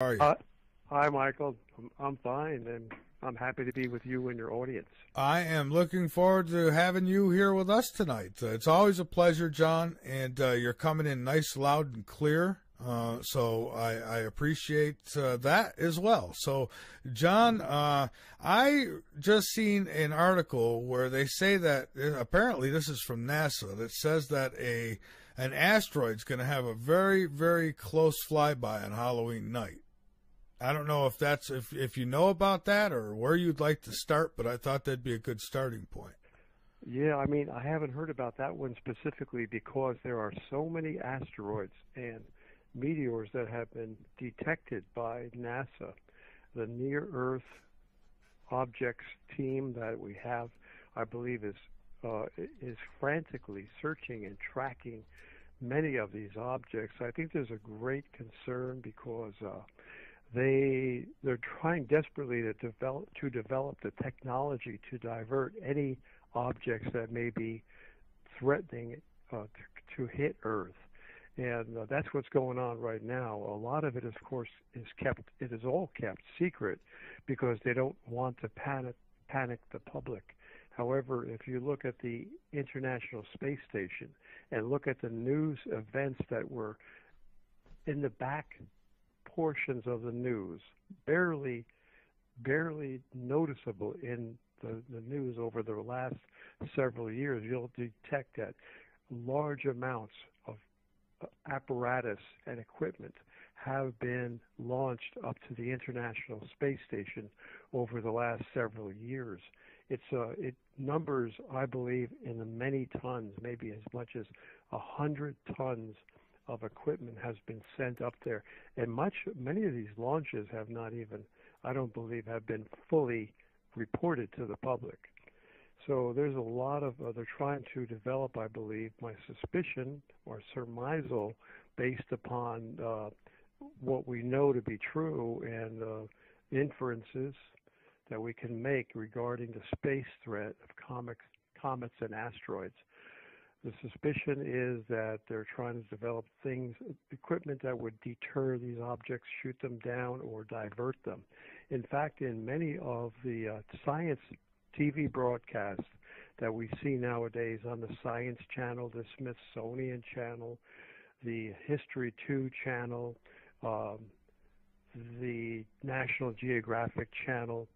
How are you? Uh, Hi, Michael. I'm fine, and I'm happy to be with you and your audience. I am looking forward to having you here with us tonight. It's always a pleasure, John, and you're coming in nice, loud, and clear. So I appreciate that as well. So, John, I just seen an article where they say that apparently this is from NASA that says that an asteroid's going to have a very, very close flyby on Halloween night. I don't know if you know about that or where you'd like to start, but I thought that'd be a good starting point. Yeah, I mean, I haven't heard about that one specifically because there are so many asteroids and meteors that have been detected by NASA. The Near Earth Objects team that we have, I believe, is frantically searching and tracking many of these objects. I think there's a great concern because they're trying desperately to develop the technology to divert any objects that may be threatening to hit Earth, and that's what's going on right now. A lot of it, of course, is all kept secret because they don't want to panic the public. However, if you look at the International Space Station and look at the news events that were in the back portions of the news, barely noticeable in the news over the last several years, you'll detect that large amounts of apparatus and equipment have been launched up to the International Space Station over the last several years. It numbers, I believe, in the many tons, maybe as much as 100 tons of equipment has been sent up there, and many of these launches have not even, I don't believe, have been fully reported to the public. So there's a lot of they're trying to develop, I believe, my suspicion or surmisal based upon what we know to be true and inferences that we can make regarding the space threat of comets and asteroids. The suspicion is that they're trying to develop equipment that would deter these objects, shoot them down, or divert them. In fact, in many of the science TV broadcasts that we see nowadays on the Science Channel, the Smithsonian Channel, the History 2 channel, the National Geographic channel,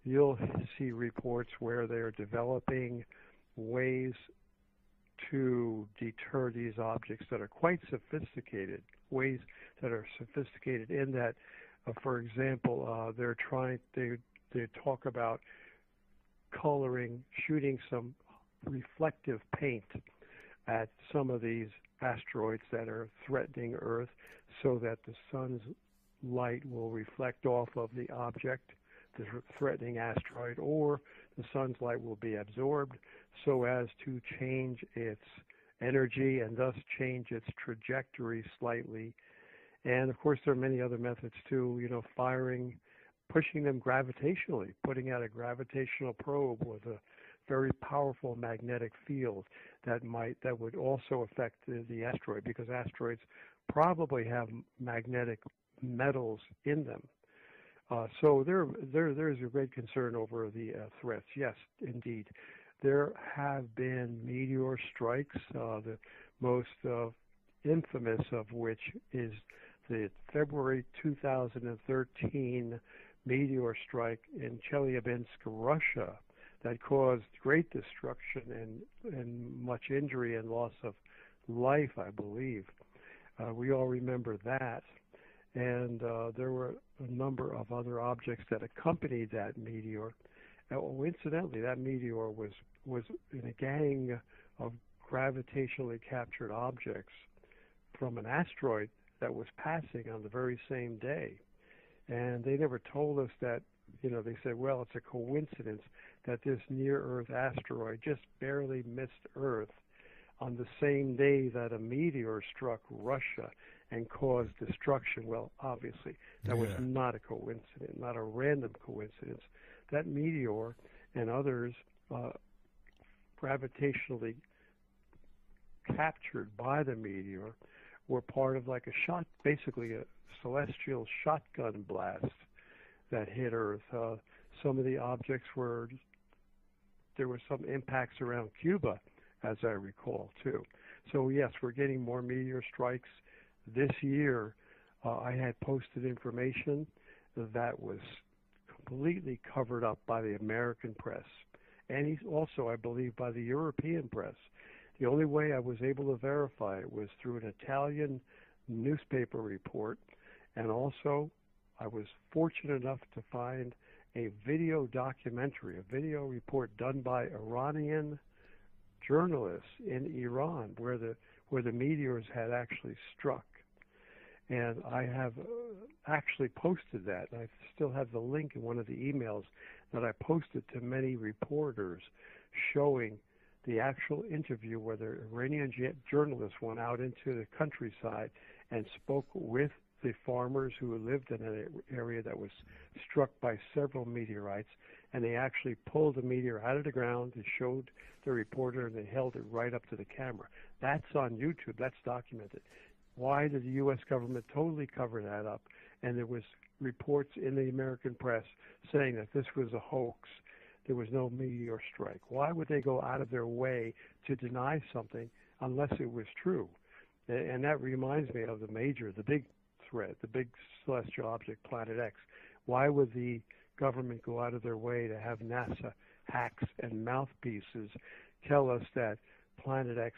you'll see reports where they're developing ways to deter these objects that are quite sophisticated, ways that are sophisticated in that, for example, they talk about shooting some reflective paint at some of these asteroids that are threatening Earth so that the sun's light will reflect off of the object, the threatening asteroid, or the sun's light will be absorbed so as to change its energy and thus change its trajectory slightly. And of course, there are many other methods too, pushing them gravitationally, putting out a gravitational probe with a very powerful magnetic field that would also affect the asteroid, because asteroids probably have magnetic metals in them. So there's a great concern over the threats. Yes, indeed. There have been meteor strikes, the most infamous of which is the February 2013 meteor strike in Chelyabinsk, Russia, that caused great destruction and much injury and loss of life, I believe. We all remember that. And there were a number of other objects that accompanied that meteor. Incidentally, that meteor was in a gang of gravitationally captured objects from an asteroid that was passing on the very same day. And they never told us that, they said, well, it's a coincidence that this near-Earth asteroid just barely missed Earth on the same day that a meteor struck Russia and caused destruction. Well, obviously, that was not a coincidence, not a random coincidence. That meteor and others gravitationally captured by the meteor were part of like a shot, basically a celestial shotgun blast that hit Earth. Some of the objects there were some impacts around Cuba, as I recall, too. So yes, we're getting more meteor strikes this year. I had posted information that was completely covered up by the American press, and he's also, I believe, by the European press. The only way I was able to verify it was through an Italian newspaper report, and also I was fortunate enough to find a video documentary, a video report done by Iranian journalists in Iran where the meteors had actually struck. And I have actually posted that. I still have the link in one of the emails that I posted to many reporters showing the actual interview where the Iranian journalists went out into the countryside and spoke with the farmers who lived in an area that was struck by several meteorites, and they actually pulled the meteor out of the ground and showed the reporter, and they held it right up to the camera. That's on YouTube. That's documented. Why did the U.S. government totally cover that up? And there was reports in the American press saying that this was a hoax. There was no meteor strike. Why would they go out of their way to deny something unless it was true? And that reminds me of the big threat, the big celestial object, Planet X. Why would the government go out of their way to have NASA hacks and mouthpieces tell us that Planet X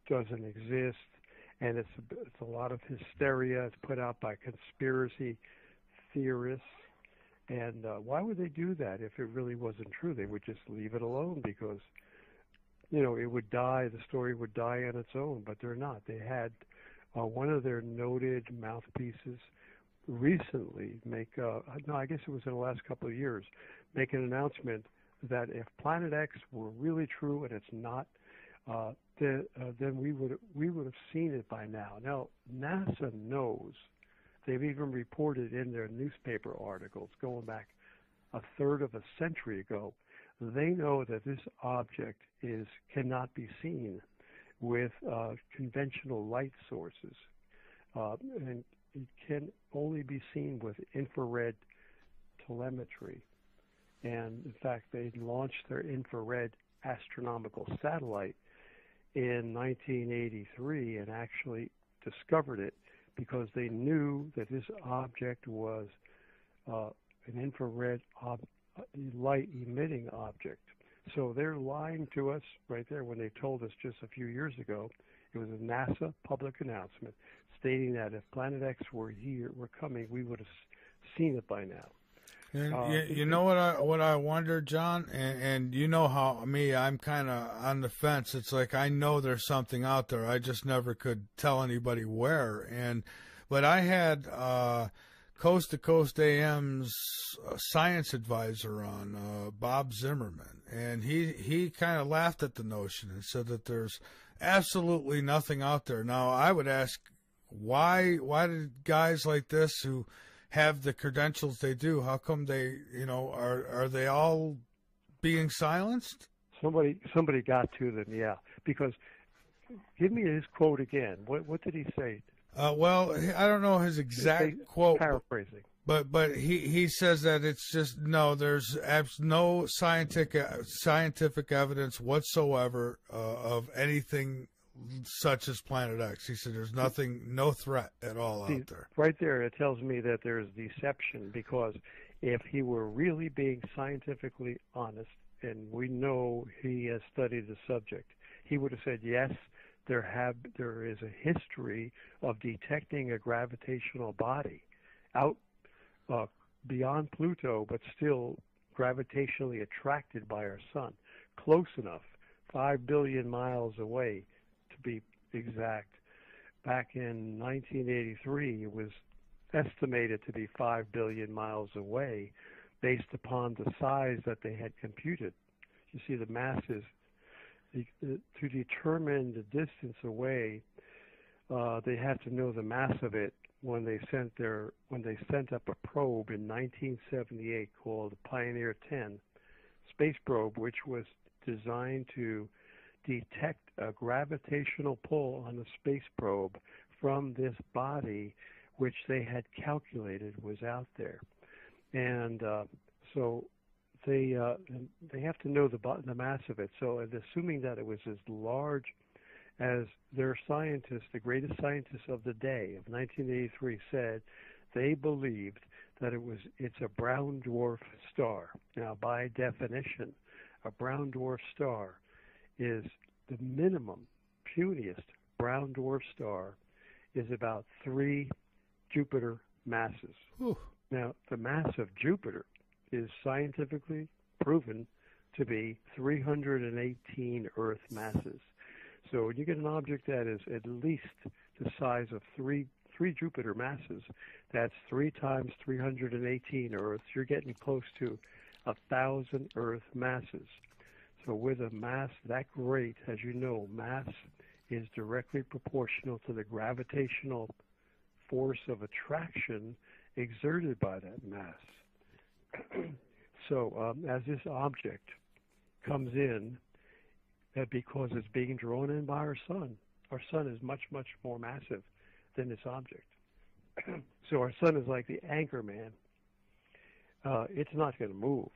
doesn't exist, and it's a lot of hysteria. It's put out by conspiracy theorists. And why would they do that if it really wasn't true? They would just leave it alone because, it would die. The story would die on its own, but they're not. They had one of their noted mouthpieces recently I guess it was in the last couple of years, make an announcement that if Planet X were really true and it's not, then we would have seen it by now. Now, NASA knows. They've even reported in their newspaper articles going back a third of a century ago. They know that this object cannot be seen with conventional light sources, and it can only be seen with infrared telemetry. And in fact, they launched their infrared astronomical satellite in 1983 and actually discovered it because they knew that this object was an infrared light emitting object. So they're lying to us right there when they told us just a few years ago. It was a NASA public announcement stating that if Planet X were coming, we would have seen it by now. And you know what I wonder, John, and you know how I'm kind of on the fence. It's like I know there's something out there. I just never could tell anybody where. But I had Coast to Coast AM's science advisor on, Bob Zimmerman, and he kind of laughed at the notion and said that there's absolutely nothing out there. Now I would ask, why did guys like this who have the credentials they do, how come they, are they all being silenced? Somebody got to them, yeah. Because, give me his quote again. What did he say? Well, I don't know his exact quote. Paraphrasing. But he says that it's just, there's no scientific evidence whatsoever of anything such as Planet X. He said there's no threat at all out there. Right there, it tells me that there's deception, because if he were really being scientifically honest, and we know he has studied the subject, he would have said, yes, there is a history of detecting a gravitational body out beyond Pluto, but still gravitationally attracted by our sun, close enough, 5 billion miles away to be exact. Back in 1983, it was estimated to be 5 billion miles away based upon the size that they had computed. You see, the masses, to determine the distance away, they had to know the mass of it when they sent up a probe in 1978 called the Pioneer 10 space probe, which was designed to detect a gravitational pull on the space probe from this body which they had calculated was out there. And so they have to know the mass of it. So assuming that it was as large as their scientists, the greatest scientists of the day of 1983 said, they believed that it's a brown dwarf star. Now, by definition, a brown dwarf star is the minimum, puniest brown dwarf star is about 3 Jupiter masses. Whew. Now, the mass of Jupiter is scientifically proven to be 318 Earth masses. So when you get an object that is at least the size of three Jupiter masses, that's 3 times 318 Earths. You're getting close to 1,000 Earth masses. So with a mass that great, as you know, mass is directly proportional to the gravitational force of attraction exerted by that mass. So as this object comes in, because it's being drawn in by our sun is much, much more massive than this object. So our sun is like the anchor man. It's not going to move.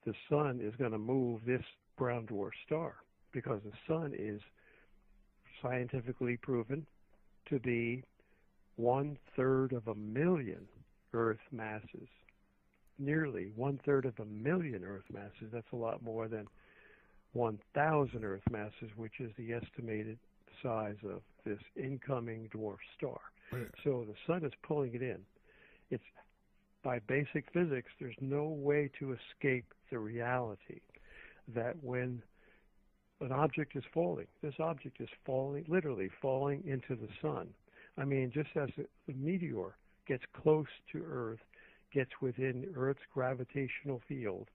The sun is going to move this brown dwarf star because the sun is scientifically proven to be 1/3 of a million Earth masses. Nearly 1/3 of a million Earth masses. That's a lot more than 1,000 Earth masses, which is the estimated size of this incoming dwarf star. Right. So the sun is pulling it in. It's by basic physics, there's no way to escape the reality that when an object is falling, this object is falling, literally falling into the sun. I mean, just as the meteor gets close to Earth, gets within Earth's gravitational field,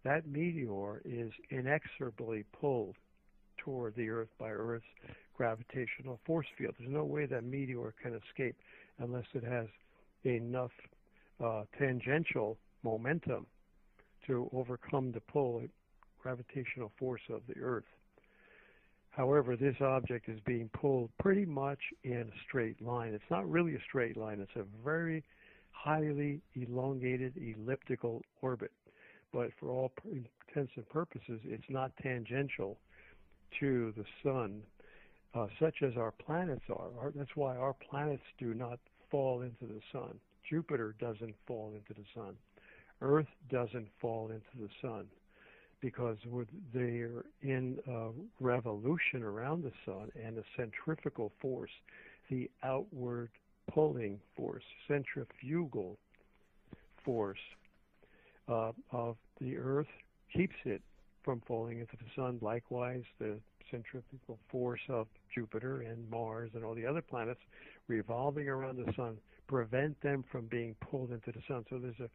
that meteor is inexorably pulled toward the Earth by Earth's gravitational force field. There's no way that meteor can escape unless it has enough tangential momentum to overcome the pull gravitational force of the Earth. However, this object is being pulled pretty much in a straight line. It's not really a straight line. It's a very highly elongated elliptical orbit. But for all intents and purposes, it's not tangential to the sun, such as our planets are. That's why our planets do not fall into the sun. Jupiter doesn't fall into the sun. Earth doesn't fall into the sun because they're in a revolution around the sun, and the centrifugal force, the outward pulling force, centrifugal force of the Earth keeps it from falling into the sun. Likewise, the centrifugal force of Jupiter and Mars and all the other planets revolving around the sun prevent them from being pulled into the sun. So there's a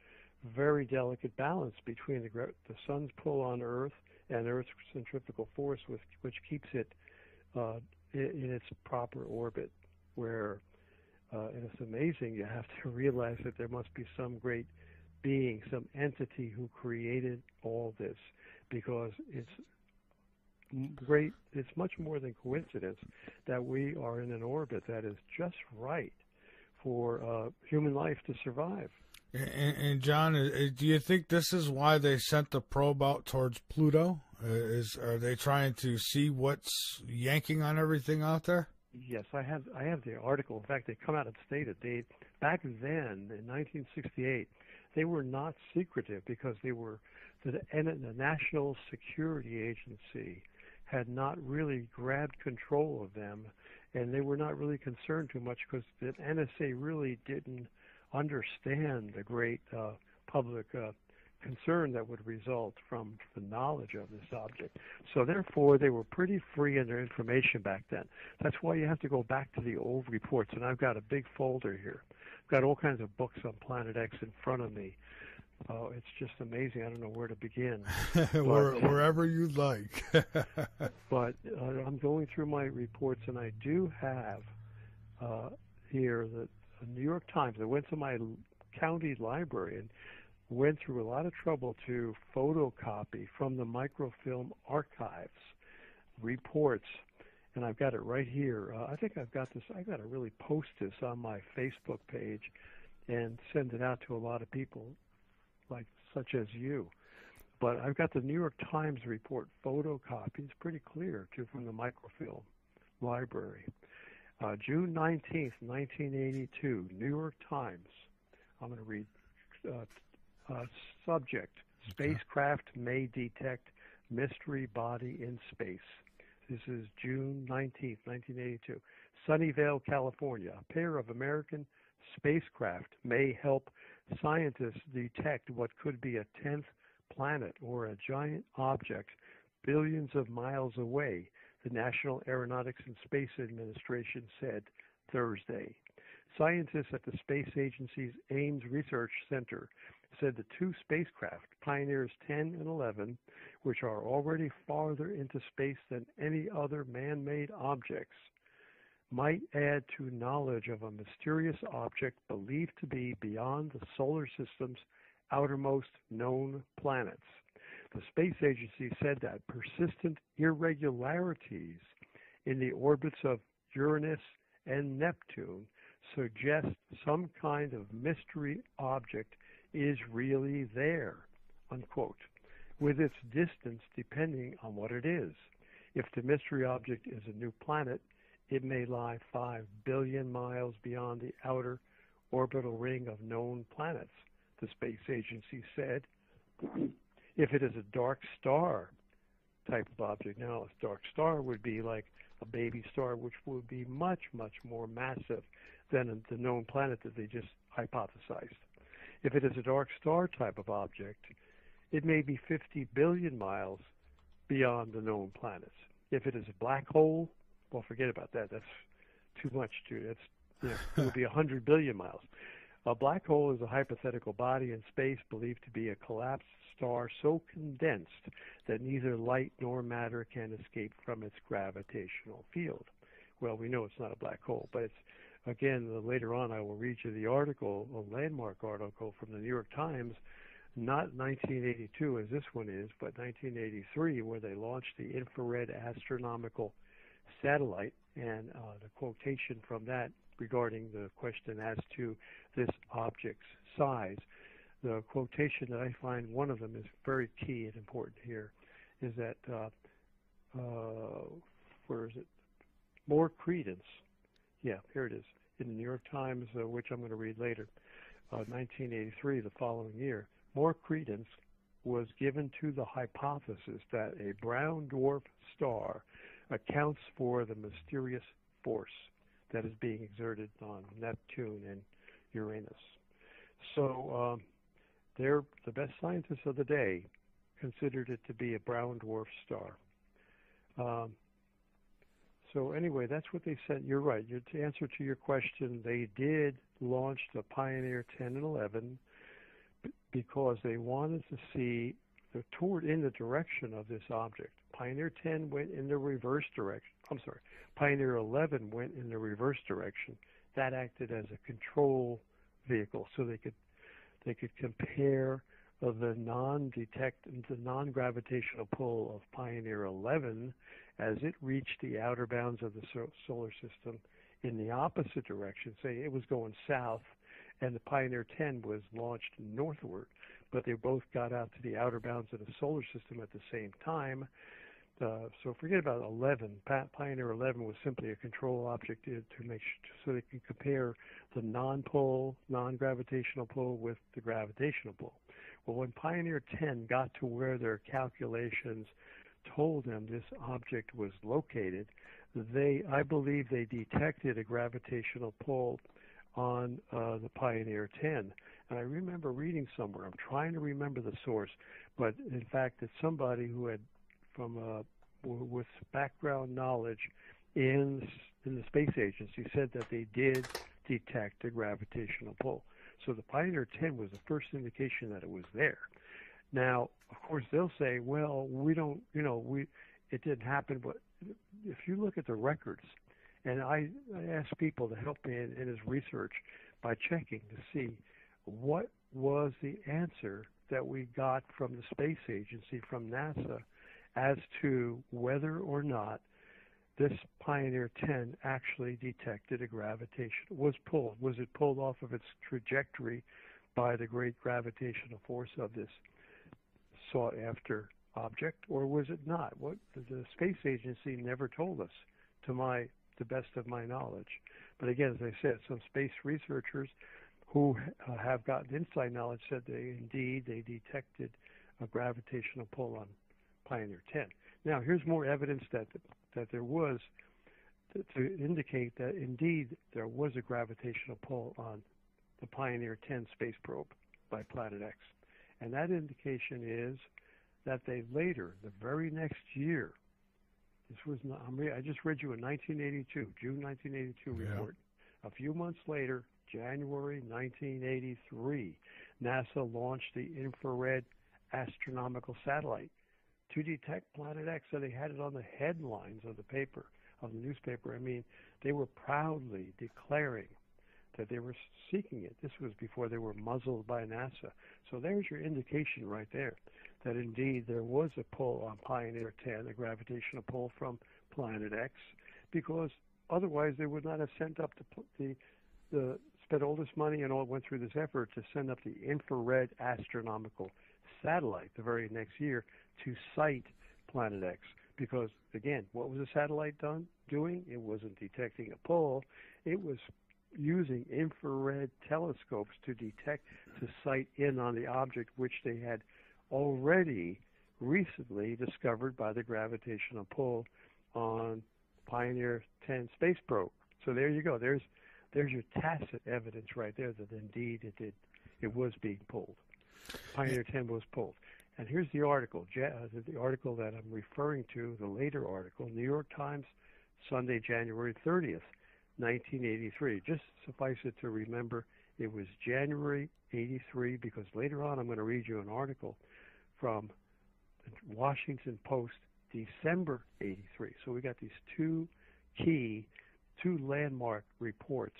very delicate balance between the sun's pull on Earth and Earth's centrifugal force, which keeps it in its proper orbit. Where, and it's amazing, you have to realize that there must be some great being, some entity who created all this, because it's great. It's much more than coincidence that we are in an orbit that is just right for human life to survive. And John, do you think this is why they sent the probe out towards Pluto? Are they trying to see what's yanking on everything out there? Yes, I have the article. In fact, they come out and stated back then in 1968 they were not secretive because they were the National Security Agency had not really grabbed control of them, and they were not really concerned too much because the NSA really didn't understand the great public concern that would result from the knowledge of this object. So therefore, they were pretty free in their information back then. That's why you have to go back to the old reports, and I've got a big folder here. I've got all kinds of books on Planet X in front of me. It's just amazing. I don't know where to begin. Wherever you'd like. But I'm going through my reports, and I do have here the New York Times. I went to my county library and went through a lot of trouble to photocopy from the microfilm archives reports and I've got it right here. I think I've got this. I've got to really post this on my Facebook page and send it out to a lot of people, like such as you. But I've got the New York Times report photocopy. It's pretty clear, too, from the microfilm library. June 19th, 1982, New York Times. I'm going to read subject, spacecraft may detect mystery body in space. This is June 19th, 1982. Sunnyvale, California. A pair of American spacecraft may help scientists detect what could be a 10th planet or a giant object billions of miles away, the National Aeronautics and Space Administration said Thursday. Scientists at the Space Agency's Ames Research Center said the two spacecraft, Pioneers 10 and 11, which are already farther into space than any other man-made objects, might add to knowledge of a mysterious object believed to be beyond the solar system's outermost known planets. The space agency said that persistent irregularities in the orbits of Uranus and Neptune suggest some kind of mystery object is really there, unquote, with its distance depending on what it is. If the mystery object is a new planet, it may lie 5 billion miles beyond the outer orbital ring of known planets, the space agency said. If it is a dark star type of object, now a dark star would be like a baby star, which would be much, much more massive than the known planet that they just hypothesized. If it is a dark star type of object, it may be 50 billion miles beyond the known planets. If it is a black hole, well, forget about that. That's too much. It would be 100 billion miles. A black hole is a hypothetical body in space believed to be a collapsed star so condensed that neither light nor matter can escape from its gravitational field. Well, we know it's not a black hole, but it's, again, later on I will read you the article, a landmark article from the New York Times, not 1982 as this one is, but 1983, where they launched the infrared astronomical satellite, and the quotation from that regarding the question as to this object's size. The quotation that I find, one of them is very key and important here, is that, where is it? More credence. Yeah, here it is. In the New York Times, which I'm going to read later, 1983, the following year, more credence was given to the hypothesis that a brown dwarf star accounts for the mysterious force that is being exerted on Neptune and Uranus. So they're the best scientists of the day considered it to be a brown dwarf star. So anyway, that's what they said. You're right. To answer to your question, they did launch the Pioneer 10 and 11 because they wanted to see in the direction of this object. Pioneer 10 went in the reverse direction. I'm sorry. Pioneer 11 went in the reverse direction. That acted as a control vehicle, so they could compare the non-gravitational pull of Pioneer 11 as it reached the outer bounds of the solar system in the opposite direction. Say it was going south, and the Pioneer 10 was launched northward, but they both got out to the outer bounds of the solar system at the same time. So forget about 11. Pioneer 11 was simply a control object to make so they can compare the non-gravitational pull with the gravitational pull. Well, when Pioneer 10 got to where their calculations told them this object was located, I believe they detected a gravitational pull on the Pioneer 10. And I remember reading somewhere, I'm trying to remember the source, but in fact it's somebody who had with background knowledge in the space agency said that they did detect a gravitational pull. So the Pioneer 10 was the first indication that it was there. Now, of course, they'll say, well, we don't, it didn't happen. But if you look at the records, and I asked people to help me in his research by checking to see what was the answer that we got from the space agency, from NASA, as to whether or not this Pioneer 10 actually detected a gravitation, was pulled. Was it pulled off of its trajectory by the great gravitational force of this sought after object, or was it not? What the space agency never told us, to the best of my knowledge. But again, as I said, some space researchers who have gotten inside knowledge said they detected a gravitational pull on Pioneer 10. Now, here's more evidence that there was to indicate that indeed there was a gravitational pull on the Pioneer 10 space probe by Planet X. And that indication is that they later, the very next year, I just read you a 1982, June 1982 report. A few months later, January 1983, NASA launched the infrared astronomical satellite to detect Planet X. So they had it on the headlines of the newspaper. I mean, they were proudly declaring that they were seeking it. This was before they were muzzled by NASA. So there's your indication right there that indeed there was a pull on Pioneer 10, a gravitational pull from Planet X, because otherwise they would not have sent up spent all this money and all went through this effort to send up the infrared astronomical satellite the very next year to sight Planet X. Because, again, what was the satellite doing? It wasn't detecting a pull. It was using infrared telescopes to sight in on the object which they had already recently discovered by the gravitational pull on Pioneer 10 space probe. So there you go. There's your tacit evidence right there that indeed it was being pulled. Pioneer 10 was pulled. And here's the article, the article that I'm referring to, the later article, New York Times, Sunday, January 30th, 1983. Just suffice it to remember it was January 83, because later on I'm going to read you an article from the Washington Post, December 83. So we got these two landmark reports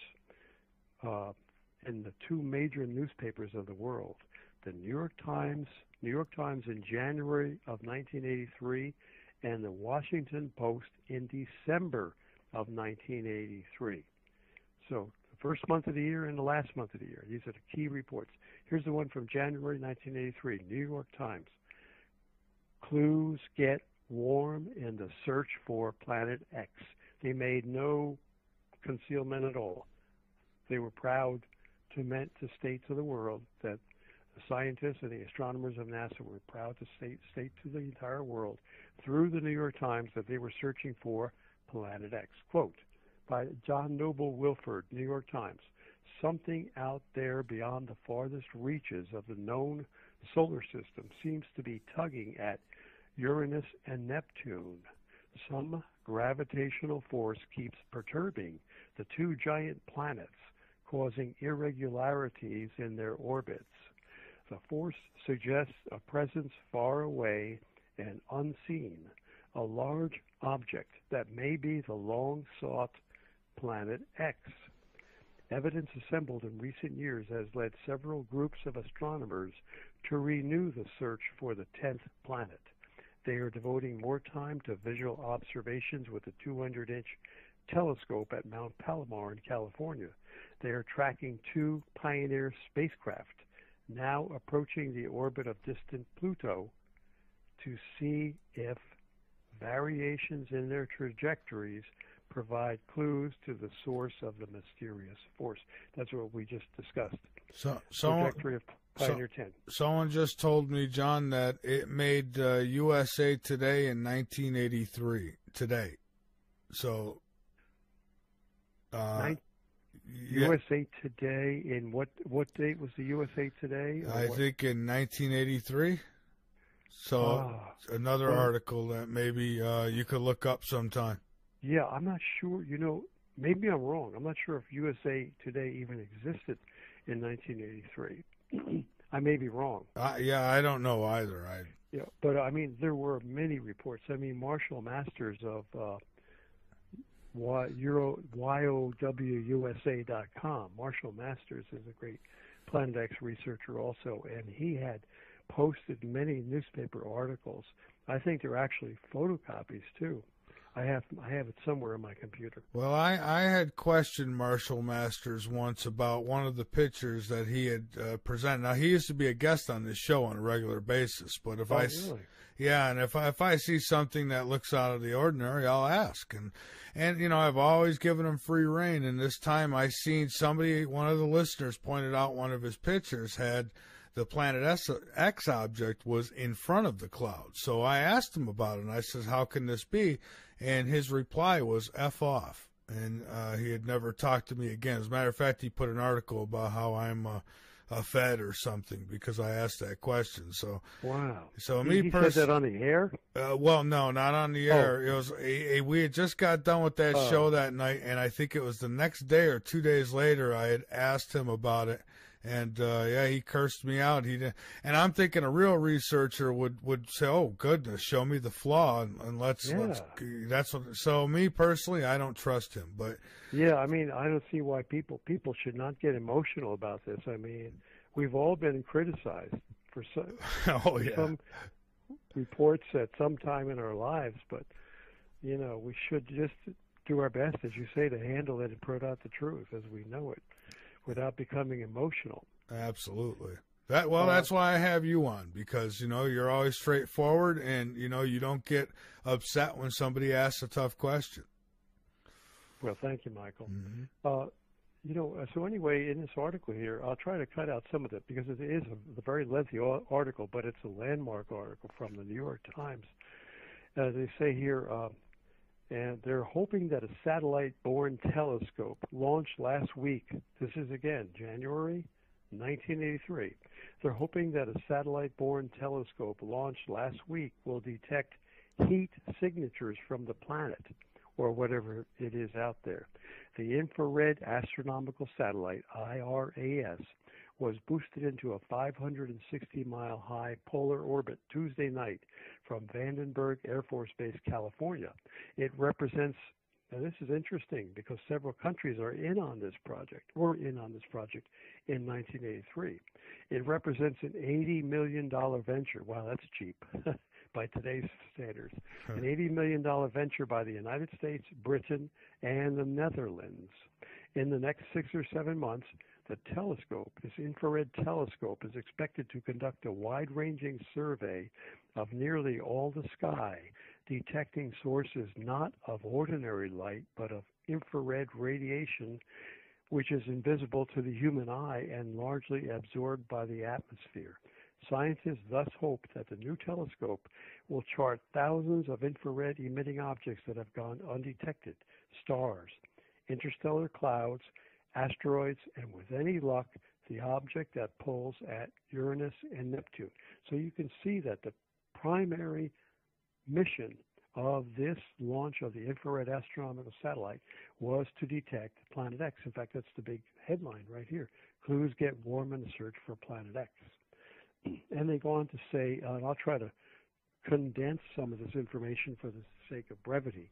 in the two major newspapers of the world, the New York Times in January of 1983 and the Washington Post in December of 1983. So the first month of the year and the last month of the year. These are the key reports. Here's the one from January 1983, New York Times. Clues get warm in the search for Planet X. They made no concealment at all. They were proud to state to the world that the scientists and the astronomers of NASA were proud to state to the entire world through the New York Times that they were searching for Planet X. Quote, by John Noble Wilford, New York Times, something out there beyond the farthest reaches of the known solar system seems to be tugging at Uranus and Neptune. Some gravitational force keeps perturbing the two giant planets, causing irregularities in their orbits. The force suggests a presence far away and unseen, a large object that may be the long-sought Planet X. Evidence assembled in recent years has led several groups of astronomers to renew the search for the 10th planet. They are devoting more time to visual observations with a 200-inch telescope at Mount Palomar in California. They are tracking two Pioneer spacecraft, now approaching the orbit of distant Pluto, to see if variations in their trajectories provide clues to the source of the mysterious force. That's what we just discussed. Trajectory of Pioneer 10. Someone just told me, John, that it made USA Today in 1983. Today. So... USA Today, in what date was the USA Today? I think in 1983. So another article that maybe you could look up sometime. Yeah, I'm not sure. Maybe I'm wrong. I'm not sure if USA Today even existed in 1983. I may be wrong. I don't know either. But I mean, there were many reports. I mean, Marshall Masters of YOWUSA.com. Marshall Masters is a great Planet X researcher also, and he had posted many newspaper articles. I think they're actually photocopies too, I have it somewhere in my computer. Well, I had questioned Marshall Masters once about one of the pictures that he had presented. Now, he used to be a guest on this show on a regular basis, but if Really? yeah, and if I see something that looks out of the ordinary, I'll ask. And you know, I've always given him free rein. And this time, I seen one of the listeners pointed out one of his pictures had the Planet X object was in front of the cloud. So I asked him about it, and I says, "How can this be?" And his reply was "F off," and he had never talked to me again. As a matter of fact, he put an article about how I'm a Fed or something because I asked that question. So wow. So he said that on the air? Well, no, not on the air. It was we had just got done with that show that night, and I think it was the next day or 2 days later I had asked him about it. And yeah, he cursed me out. He did, and I'm thinking a real researcher would say, "Oh goodness, show me the flaw and let's." That's what. So me personally, I don't trust him. But yeah, I mean, I don't see why people should not get emotional about this. I mean, we've all been criticized for some reports at some time in our lives, but you know, we should just do our best, as you say, to handle it and put out the truth as we know it, without becoming emotional. Absolutely. That's why I have you on, because, you know, you're always straightforward and, you know, you don't get upset when somebody asks a tough question. Well, thank you, Michael. Mm-hmm. You know, so anyway, in this article here, I'll try to cut out some of it because it is a very lengthy article, but it's a landmark article from the New York Times. They say here, and they're hoping that a satellite-borne telescope launched last week, this is again January 1983, they're hoping that a satellite-borne telescope launched last week will detect heat signatures from the planet, or whatever it is out there. The Infrared Astronomical Satellite, IRAS, was boosted into a 560-mile-high polar orbit Tuesday night from Vandenberg Air Force Base, California. It represents, and this is interesting because several countries were in on this project in 1983. It represents an $80 million venture. Wow, that's cheap by today's standards. An $80 million venture by the United States, Britain, and the Netherlands. In the next 6 or 7 months, the telescope, this infrared telescope, is expected to conduct a wide-ranging survey of nearly all the sky, detecting sources not of ordinary light, but of infrared radiation, which is invisible to the human eye and largely absorbed by the atmosphere. Scientists thus hope that the new telescope will chart thousands of infrared emitting objects that have gone undetected, stars, interstellar clouds, asteroids, and with any luck, the object that pulls at Uranus and Neptune. So you can see that the primary mission of this launch of the infrared astronomical satellite was to detect Planet X. In fact, that's the big headline right here. Clues get warm in the search for Planet X. And they go on to say, and I'll try to condense some of this information for the sake of brevity.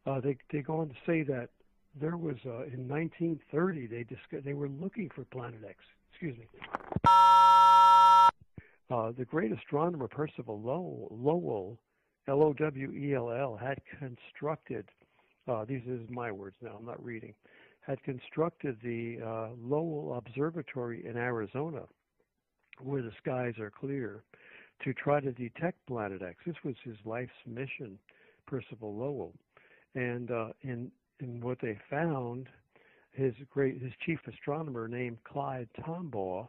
They go on to say that there was, in 1930, they were looking for Planet X. Excuse me. The great astronomer Percival Lowell, Lowell, had constructed, these are my words now, I'm not reading, had constructed the Lowell Observatory in Arizona, where the skies are clear, to try to detect Planet X. This was his life's mission, Percival Lowell. And in what they found, his chief astronomer named Clyde Tombaugh,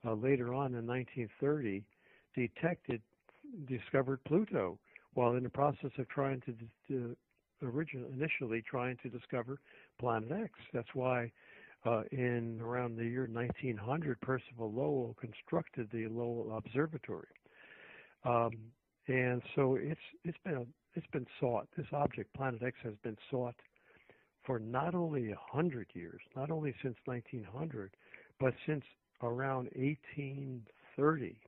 later on in 1930, discovered Pluto while in the process of trying to initially trying to discover Planet X. That's why in around the year 1900, Percival Lowell constructed the Lowell Observatory, and so it's been sought. This object, Planet X, has been sought for not only 100 years, not only since 1900, but since around 1830,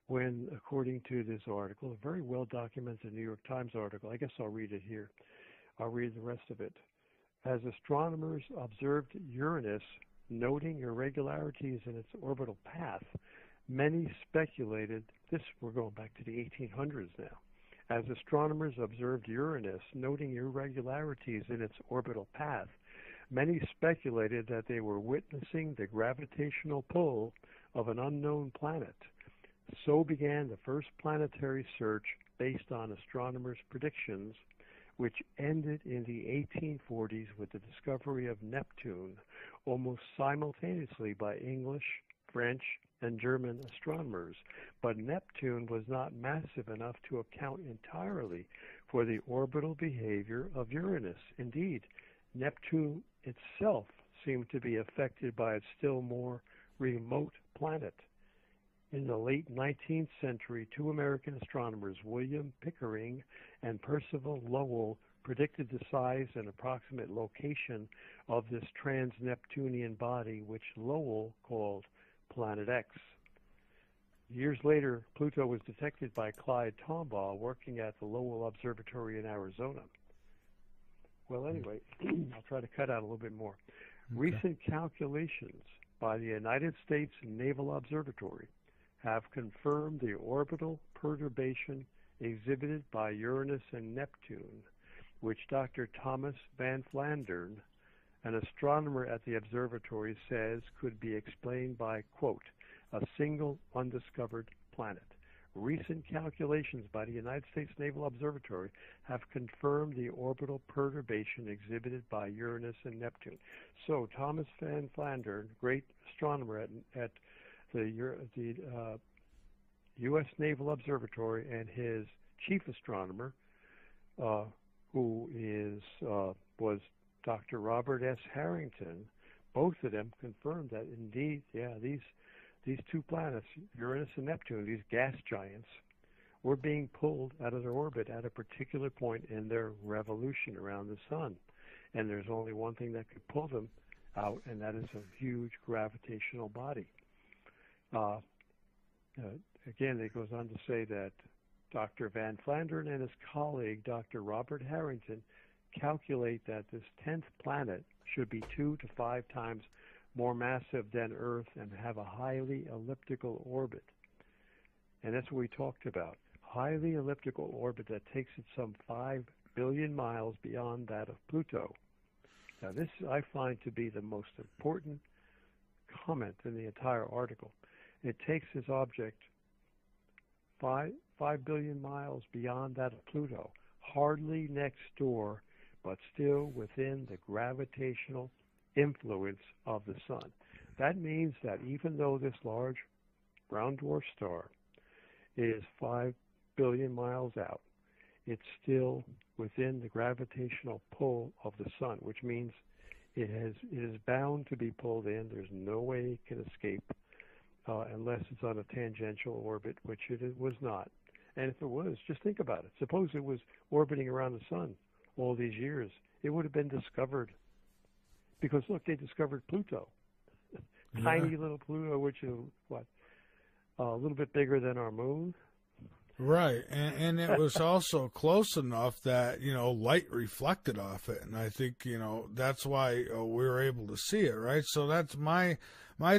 when, according to this article, a very well documented New York Times article, I guess I'll read it here. I'll read the rest of it. As astronomers observed Uranus, noting irregularities in its orbital path, many speculated, we're going back to the 1800s now, As astronomers observed Uranus, noting irregularities in its orbital path, many speculated that they were witnessing the gravitational pull of an unknown planet. So began the first planetary search based on astronomers' predictions, which ended in the 1840s with the discovery of Neptune, almost simultaneously by English, French, and German astronomers. But Neptune was not massive enough to account entirely for the orbital behavior of Uranus. Indeed, Neptune itself seemed to be affected by its still more remote planet. In the late 19th century, two American astronomers, William Pickering and Percival Lowell, predicted the size and approximate location of this trans-Neptunian body, which Lowell called Planet X. Years later, Pluto was detected by Clyde Tombaugh, working at the Lowell Observatory in Arizona. Well, anyway, I'll try to cut out a little bit more. Okay. Recent calculations by the United States Naval Observatory have confirmed the orbital perturbation exhibited by Uranus and Neptune, which Dr. Thomas Van Flandern, an astronomer at the observatory, says could be explained by, quote, a single undiscovered planet. Recent calculations by the United States Naval Observatory have confirmed the orbital perturbation exhibited by Uranus and Neptune. So Thomas Van Flandern, great astronomer at the U.S. Naval Observatory, and his chief astronomer, who was Dr. Robert S. Harrington, both of them confirmed that indeed, these two planets, Uranus and Neptune, these gas giants, were being pulled out of their orbit at a particular point in their revolution around the sun. And there's only one thing that could pull them out, and that is a huge gravitational body. Again, it goes on to say that Dr. Van Flandern and his colleague, Dr. Robert Harrington, calculate that this 10th planet should be 2 to 5 times more massive than Earth and have a highly elliptical orbit. And that's what we talked about. Highly elliptical orbit that takes it some 5 billion miles beyond that of Pluto. Now this I find to be the most important comment in the entire article. It takes this object 5 billion miles beyond that of Pluto, hardly next door, but still within the gravitational influence of the sun. That means that even though this large brown dwarf star is 5 billion miles out, it's still within the gravitational pull of the sun, which means it is bound to be pulled in. There's no way it can escape unless it's on a tangential orbit, which it was not. And if it was, just think about it. Suppose it was orbiting around the sun all these years. It would have been discovered. Because, look, they discovered Pluto. Tiny little Pluto, which is, a little bit bigger than our moon. Right, and it was also close enough that, light reflected off it. And I think, that's why we were able to see it, right? So that's my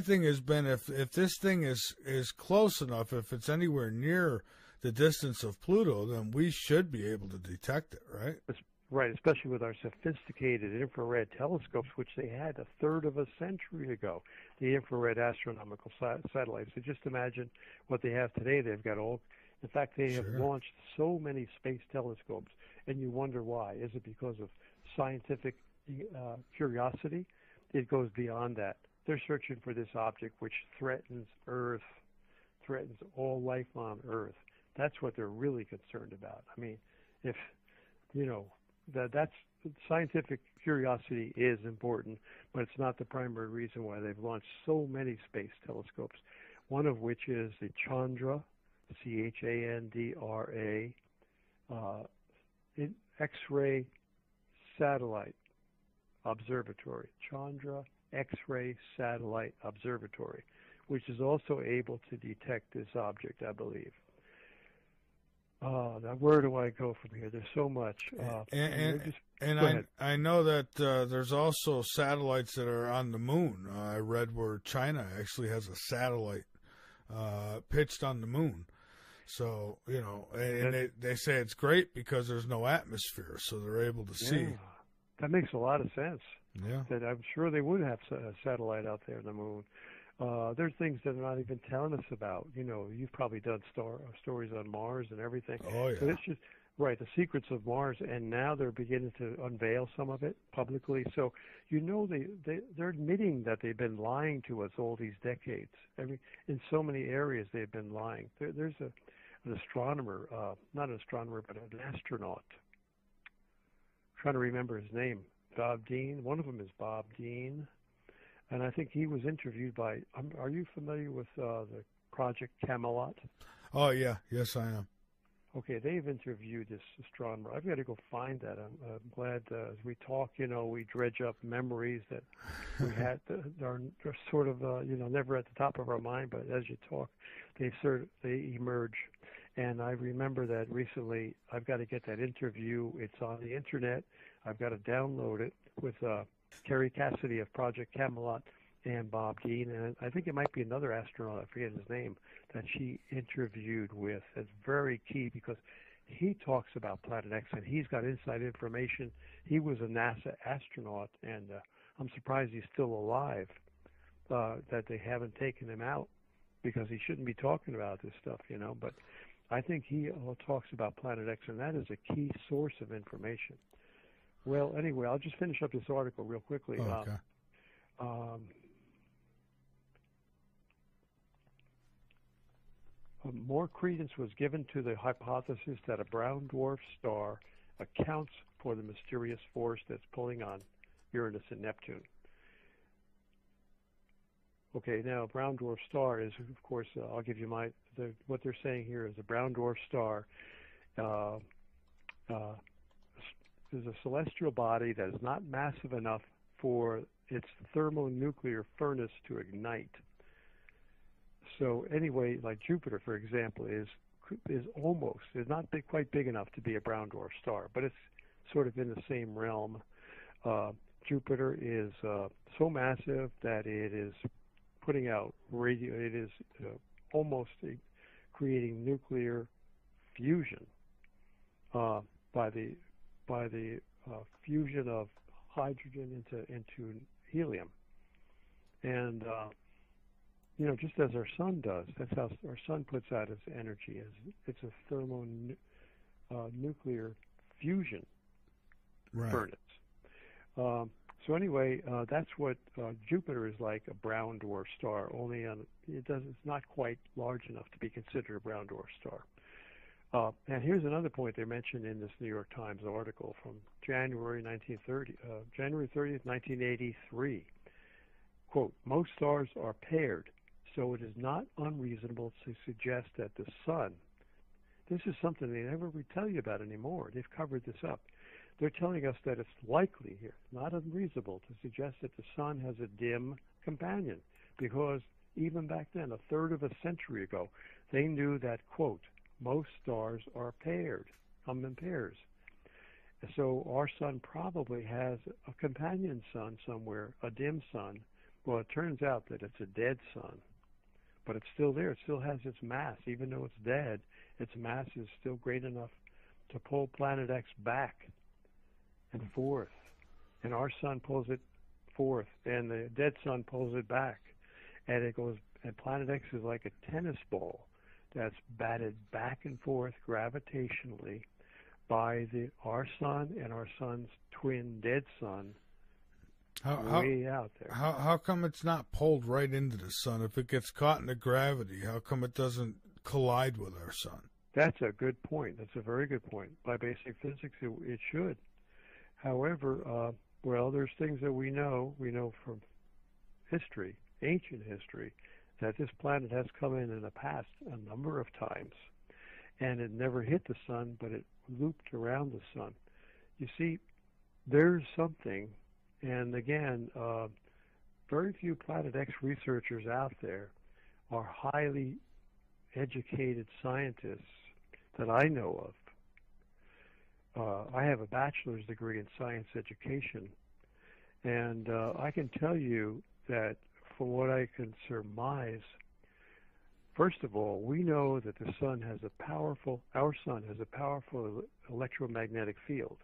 thing has been, if this thing is close enough, if it's anywhere near the distance of Pluto, then we should be able to detect it, right? Right, especially with our sophisticated infrared telescopes, which they had a third of a century ago, the infrared astronomical satellites. So just imagine what they have today. They've got in fact, they have launched so many space telescopes, and you wonder why. Is it because of scientific curiosity? It goes beyond that. They're searching for this object which threatens Earth, threatens all life on Earth. That's what they're really concerned about. I mean, if, that's scientific curiosity is important, but it's not the primary reason why they've launched so many space telescopes, one of which is the Chandra, Chandra, X-ray satellite observatory, Chandra X-ray satellite observatory, which is also able to detect this object, I believe. Now where do I go from here? There's so much. I know that there's also satellites that are on the moon. I read where China actually has a satellite pitched on the moon. So, and they say it's great because there's no atmosphere, so they're able to see. Yeah, that makes a lot of sense. Yeah. That I'm sure they would have a satellite out there on the moon. There's things that they're not even telling us about. You've probably done stories on Mars and everything. Oh, yeah. But it's just, right, the secrets of Mars, and now they're beginning to unveil some of it publicly. So, they're admitting that they've been lying to us all these decades. In so many areas they've been lying. There's an astronomer, not an astronomer, but an astronaut. I'm trying to remember his name. Bob Dean. One of them is Bob Dean. And I think he was interviewed by, are you familiar with the Project Camelot? Oh, yeah. Yes, I am. Okay, they've interviewed this astronomer. I've got to go find that. I'm glad as we talk, we dredge up memories that we had that are sort of, never at the top of our mind, but as you talk, they emerge. And I remember that recently. I've got to get that interview. It's on the internet. I've got to download it with Kerry Cassidy of Project Camelot and Bob Dean, and I think it might be another astronaut, I forget his name, that she interviewed with. It's very key because he talks about Planet X, and he's got inside information. He was a NASA astronaut, and I'm surprised he's still alive, that they haven't taken him out, because he shouldn't be talking about this stuff, but I think he talks about Planet X, and that is a key source of information. Well, anyway, I'll just finish up this article real quickly. Okay. More credence was given to the hypothesis that a brown dwarf star accounts for the mysterious force that's pulling on Uranus and Neptune. Okay, now a brown dwarf star is, of course, I'll give you what they're saying here is a brown dwarf star is a celestial body that is not massive enough for its thermonuclear furnace to ignite. So anyway, like Jupiter, for example, is not quite big enough to be a brown dwarf star, but it's sort of in the same realm. Jupiter is so massive that it is putting out it is almost creating nuclear fusion by the fusion of hydrogen into helium, and just as our sun does. That's how our sun puts out its energy. It's a thermonuclear fusion furnace. So anyway, that's what Jupiter is like, a brown dwarf star. Only it's not quite large enough to be considered a brown dwarf star. And here's another point they mentioned in this New York Times article from January 30th, 1983. Quote, most stars are paired, so it is not unreasonable to suggest that the sun, this is something they never would tell you about anymore. They've covered this up. They're telling us that it's likely here, not unreasonable, to suggest that the sun has a dim companion, because even back then, a third of a century ago, they knew that, quote, most stars are paired, come in pairs. So our sun probably has a companion sun somewhere, a dim sun. Well, it turns out that it's a dead sun, but it's still there. It still has its mass. Even though it's dead, its mass is still great enough to pull Planet X back and forth. And our sun pulls it forth, and the dead sun pulls it back. And it goes, and Planet X is like a tennis ball that's batted back and forth gravitationally by our sun and our sun's twin dead sun way out there. How come it's not pulled right into the sun? If it gets caught in the gravity, how come it doesn't collide with our sun? That's a good point. That's a very good point. By basic physics, it should. However, there's things that we know from history, ancient history, that this planet has come in the past a number of times, and it never hit the sun, but it looped around the sun. You see, there's something, and again, very few Planet X researchers out there are highly educated scientists that I know of. I have a bachelor's degree in science education, and I can tell you that from what I can surmise First of all, we know that our sun has a powerful electromagnetic field.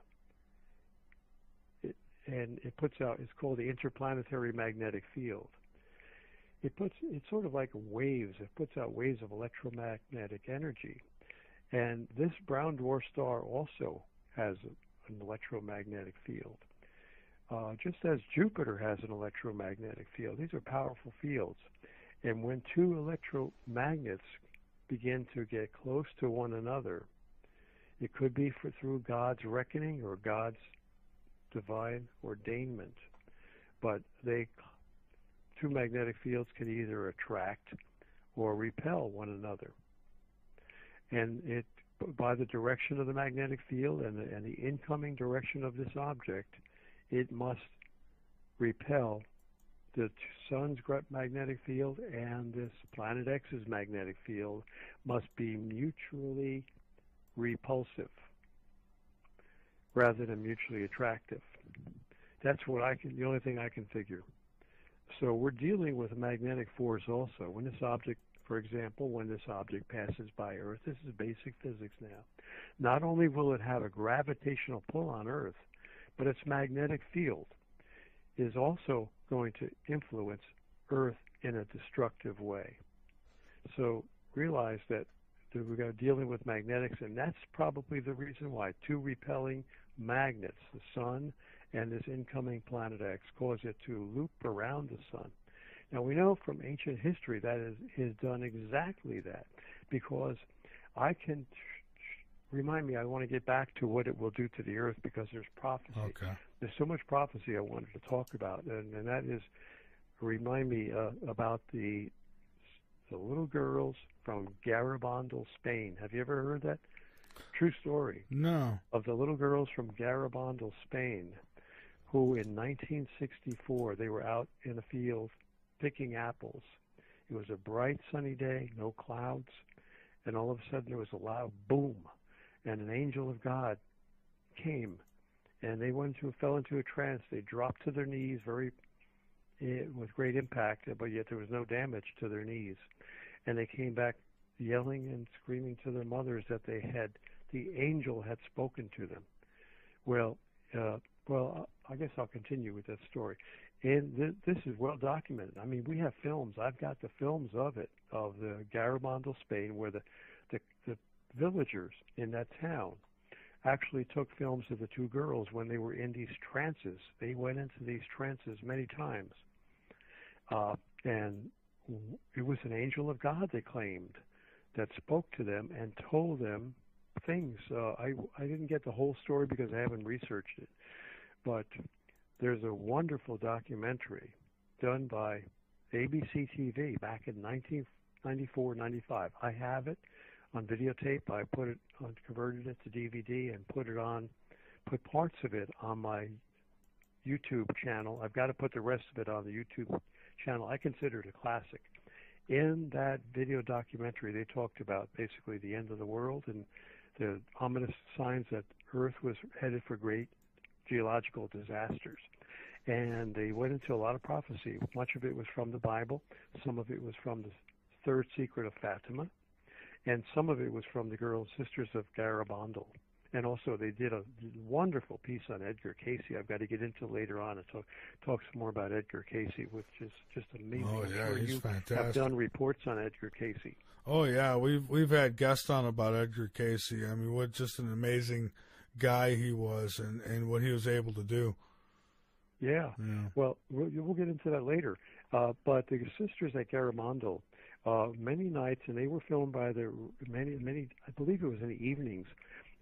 It puts out, it's called the interplanetary magnetic field. It's sort of like waves. It puts out waves of electromagnetic energy. And this brown dwarf star also has an electromagnetic field. Just as Jupiter has an electromagnetic field. These are powerful fields. And when two electromagnets begin to get close to one another, it could be through God's reckoning or God's divine ordainment. But two magnetic fields can either attract or repel one another. And by the direction of the magnetic field and the incoming direction of this object, it must repel the sun's magnetic field, and this planet X's magnetic field must be mutually repulsive rather than mutually attractive. That's the only thing I can figure. So we're dealing with a magnetic force also. When this object, for example, when this object passes by Earth, this is basic physics now. Not only will it have a gravitational pull on Earth, but its magnetic field is also going to influence Earth in a destructive way. So realize that we're dealing with magnetics, and that's probably the reason why two repelling magnets, the sun and this incoming planet X, cause it to loop around the sun. Now we know from ancient history that is done exactly that, because I can remind me, I want to get back to what it will do to the Earth, because there's prophecy. Okay. There's so much prophecy I wanted to talk about, and that is, remind me about the little girls from Garabandal, Spain. Have you ever heard that? True story. No. Of the little girls from Garabandal, Spain, who in 1964, they were out in the field picking apples. It was a bright sunny day, no clouds, and all of a sudden there was a loud boom, and an angel of God came, and they fell into a trance. They dropped to their knees with great impact, but yet there was no damage to their knees. And they came back yelling and screaming to their mothers that the angel had spoken to them. Well, I guess I'll continue with that story. And this is well documented. I mean, we have films. I've got the films of it, of the Garabandal, Spain, where the villagers in that town actually took films of the two girls when they were in these trances. They went into these trances many times. And it was an angel of God, they claimed, that spoke to them and told them things. I didn't get the whole story because I haven't researched it. But there's a wonderful documentary done by ABC TV back in 1994-95. I have it on videotape. I converted it to DVD and put parts of it on my YouTube channel. I've got to put the rest of it on the YouTube channel. I consider it a classic. In that video documentary, they talked about basically the end of the world and the ominous signs that Earth was headed for great geological disasters. And they went into a lot of prophecy. Much of it was from the Bible. Some of it was from the Third Secret of Fatima. And some of it was from the Girl Sisters of Garabandal. And also they did a wonderful piece on Edgar Cayce. I've got to get into later on and talk some more about Edgar Cayce, which is just amazing. Oh, yeah, sure he's fantastic. Have done reports on Edgar Cayce. Oh, yeah, we've had guests on about Edgar Cayce. I mean, what just an amazing guy he was and what he was able to do. Yeah. Well, we'll get into that later. But the sisters at Garabandal, many nights, and they were filmed by many, I believe it was in the evenings,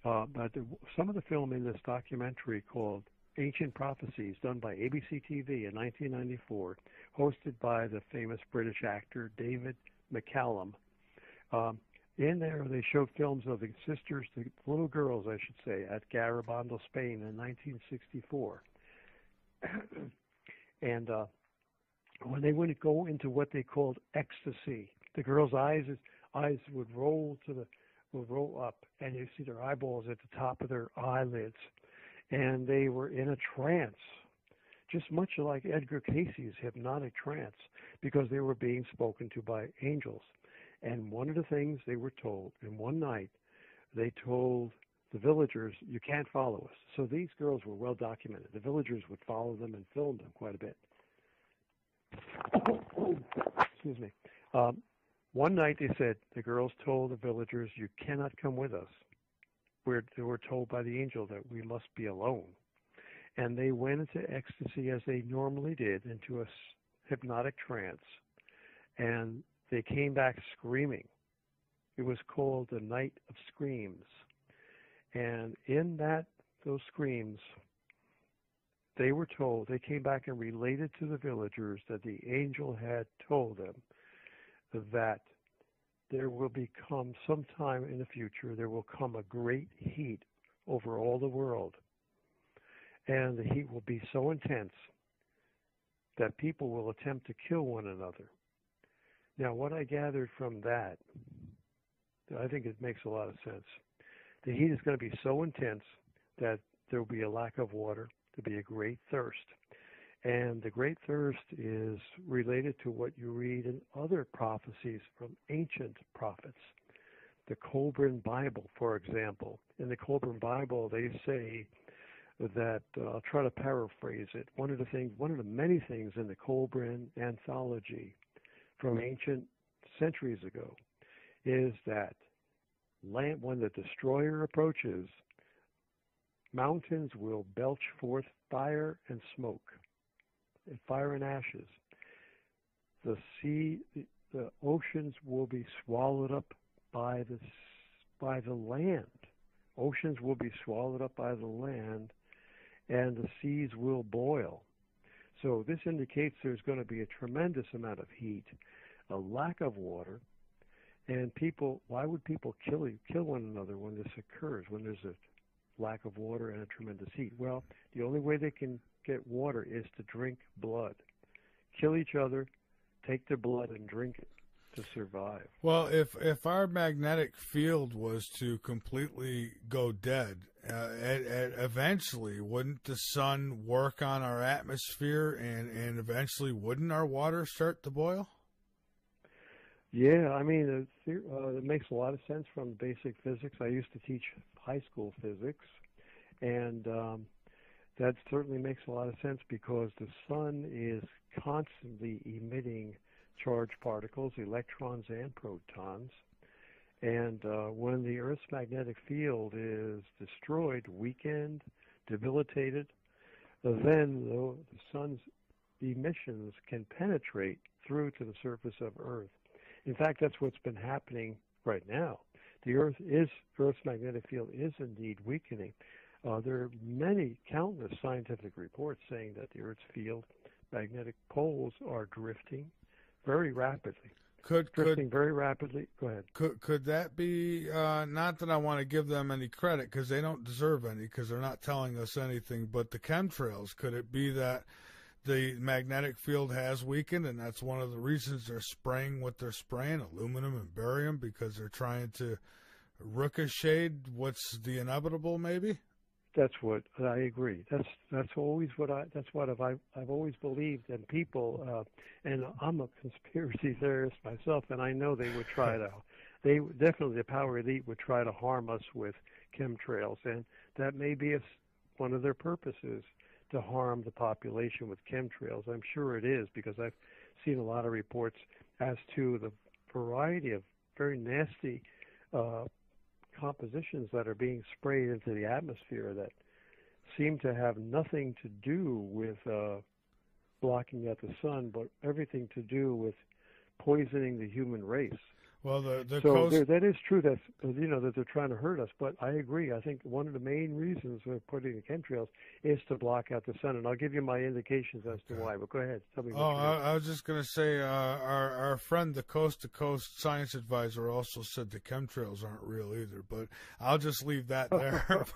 but some of the film in this documentary called Ancient Prophecies, done by ABC TV in 1994, hosted by the famous British actor David McCallum. In there, they showed films of the sisters, the little girls, I should say, at Garabandal, Spain in 1964. And when they would go into what they called ecstasy, the girls' eyes would roll up, and you see their eyeballs at the top of their eyelids, and they were in a trance, just much like Edgar Cayce's hypnotic trance, because they were being spoken to by angels. And one of the things they were told, and one night they told the villagers, you can't follow us. So these girls were well documented. The villagers would follow them and film them quite a bit. Excuse me. One night they said, the girls told the villagers, you cannot come with us. They were told by the angel that we must be alone. And they went into ecstasy as they normally did, into a hypnotic trance. And they came back screaming. It was called the Night of Screams. And in those screams, they were told, they came back and related to the villagers that the angel had told them that there will become, sometime in the future, there will come a great heat over all the world. And the heat will be so intense that people will attempt to kill one another. Now, what I gathered from that, I think it makes a lot of sense. The heat is going to be so intense that there will be a lack of water, there'll be a great thirst. And the great thirst is related to what you read in other prophecies from ancient prophets. The Colburn Bible, for example. In the Colburn Bible, they say that, I'll try to paraphrase it, one of the many things in the Colburn anthology from ancient centuries ago is that when the destroyer approaches, mountains will belch forth fire and smoke, and fire and ashes. The oceans will be swallowed up by the land. Oceans will be swallowed up by the land, and the seas will boil. So this indicates there's going to be a tremendous amount of heat, a lack of water, and why would people kill one another when this occurs, when there's a lack of water and a tremendous heat? Well, the only way they can get water is to drink blood. Kill each other, take their blood and drink it to survive. Well, if our magnetic field was to completely go dead, eventually wouldn't the sun work on our atmosphere, and eventually wouldn't our water start to boil? Yeah, I mean, it makes a lot of sense from basic physics. I used to teach high school physics, and that certainly makes a lot of sense because the sun is constantly emitting charged particles, electrons and protons. And when the Earth's magnetic field is destroyed, weakened, debilitated, then the sun's emissions can penetrate through to the surface of Earth. In fact, that's what's been happening right now. The Earth's magnetic field is indeed weakening. There are countless scientific reports saying that the Earth's field magnetic poles are drifting very rapidly. Very rapidly. Go ahead. Could that be, not that I want to give them any credit because they don't deserve any because they're not telling us anything, but the chemtrails, could it be that the magnetic field has weakened and that's one of the reasons they're spraying what they're spraying, aluminum and barium, because they're trying to ricochet what's the inevitable maybe? That's what I agree. That's always what I've always believed. And people, and I'm a conspiracy theorist myself, and I know they would try to. Definitely the power elite would try to harm us with chemtrails, and that may be one of their purposes, to harm the population with chemtrails. I'm sure it is because I've seen a lot of reports as to the variety of very nasty compositions that are being sprayed into the atmosphere that seem to have nothing to do with blocking out the sun, but everything to do with poisoning the human race. Well, that is true. That that they're trying to hurt us. But I agree. I think one of the main reasons for putting the chemtrails is to block out the sun, and I'll give you my indications as to why. But go ahead, tell me. I was just going to say, our friend, the Coast to Coast science advisor, also said the chemtrails aren't real either. But I'll just leave that there.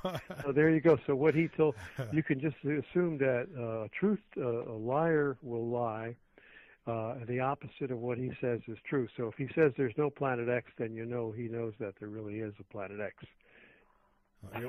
So there you go. So what he told, you can just assume that a liar will lie. The opposite of what he says is true. So if he says there's no Planet X, then he knows that there really is a Planet X.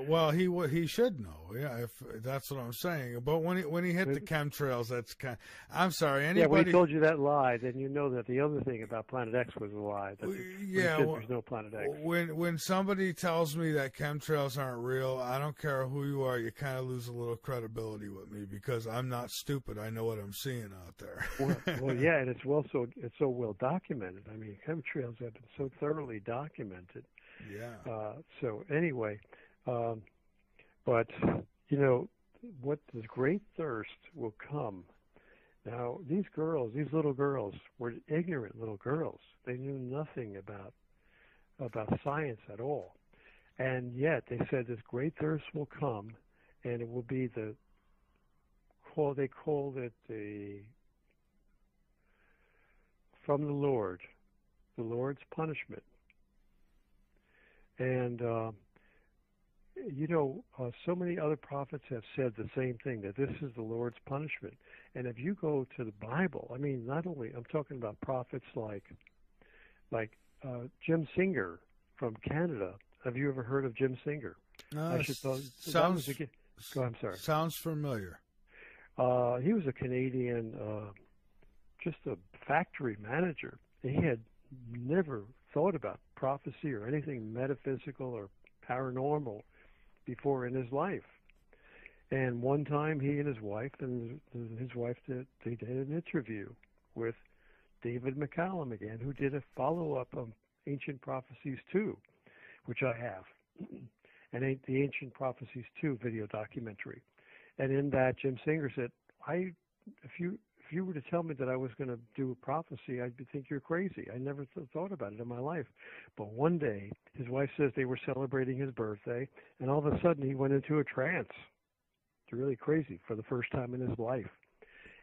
Well, he should know. Yeah, if that's what I'm saying. But when he hit the chemtrails, that's kind. I'm sorry. Anybody? Yeah, when he told you that lie, then you know that the other thing about Planet X was a lie. There's no Planet X. When somebody tells me that chemtrails aren't real, I don't care who you are. You kind of lose a little credibility with me because I'm not stupid. I know what I'm seeing out there. well, yeah, and it's so well documented. I mean, chemtrails have been so thoroughly documented. Yeah. So anyway. But, what this great thirst will come. Now, these little girls, were ignorant little girls. They knew nothing about science at all. And yet, they said this great thirst will come, and it will be they called it from the Lord's punishment. And, so many other prophets have said the same thing, that this is the Lord's punishment. And if you go to the Bible, I mean, not only, I'm talking about prophets like Jim Singer from Canada. Have you ever heard of Jim Singer? I'm sorry. Sounds familiar. He was a Canadian, just a factory manager. He had never thought about prophecy or anything metaphysical or paranormal before in his life. And one time he and his wife they did an interview with David McCallum again, who did a follow-up of Ancient Prophecies 2, which I have, and the Ancient Prophecies 2 video documentary. And in that, Jim Singer said, if you were to tell me that I was going to do a prophecy, I'd think you're crazy. I never thought about it in my life. But one day, his wife says they were celebrating his birthday, and all of a sudden he went into a trance. It's really crazy for the first time in his life.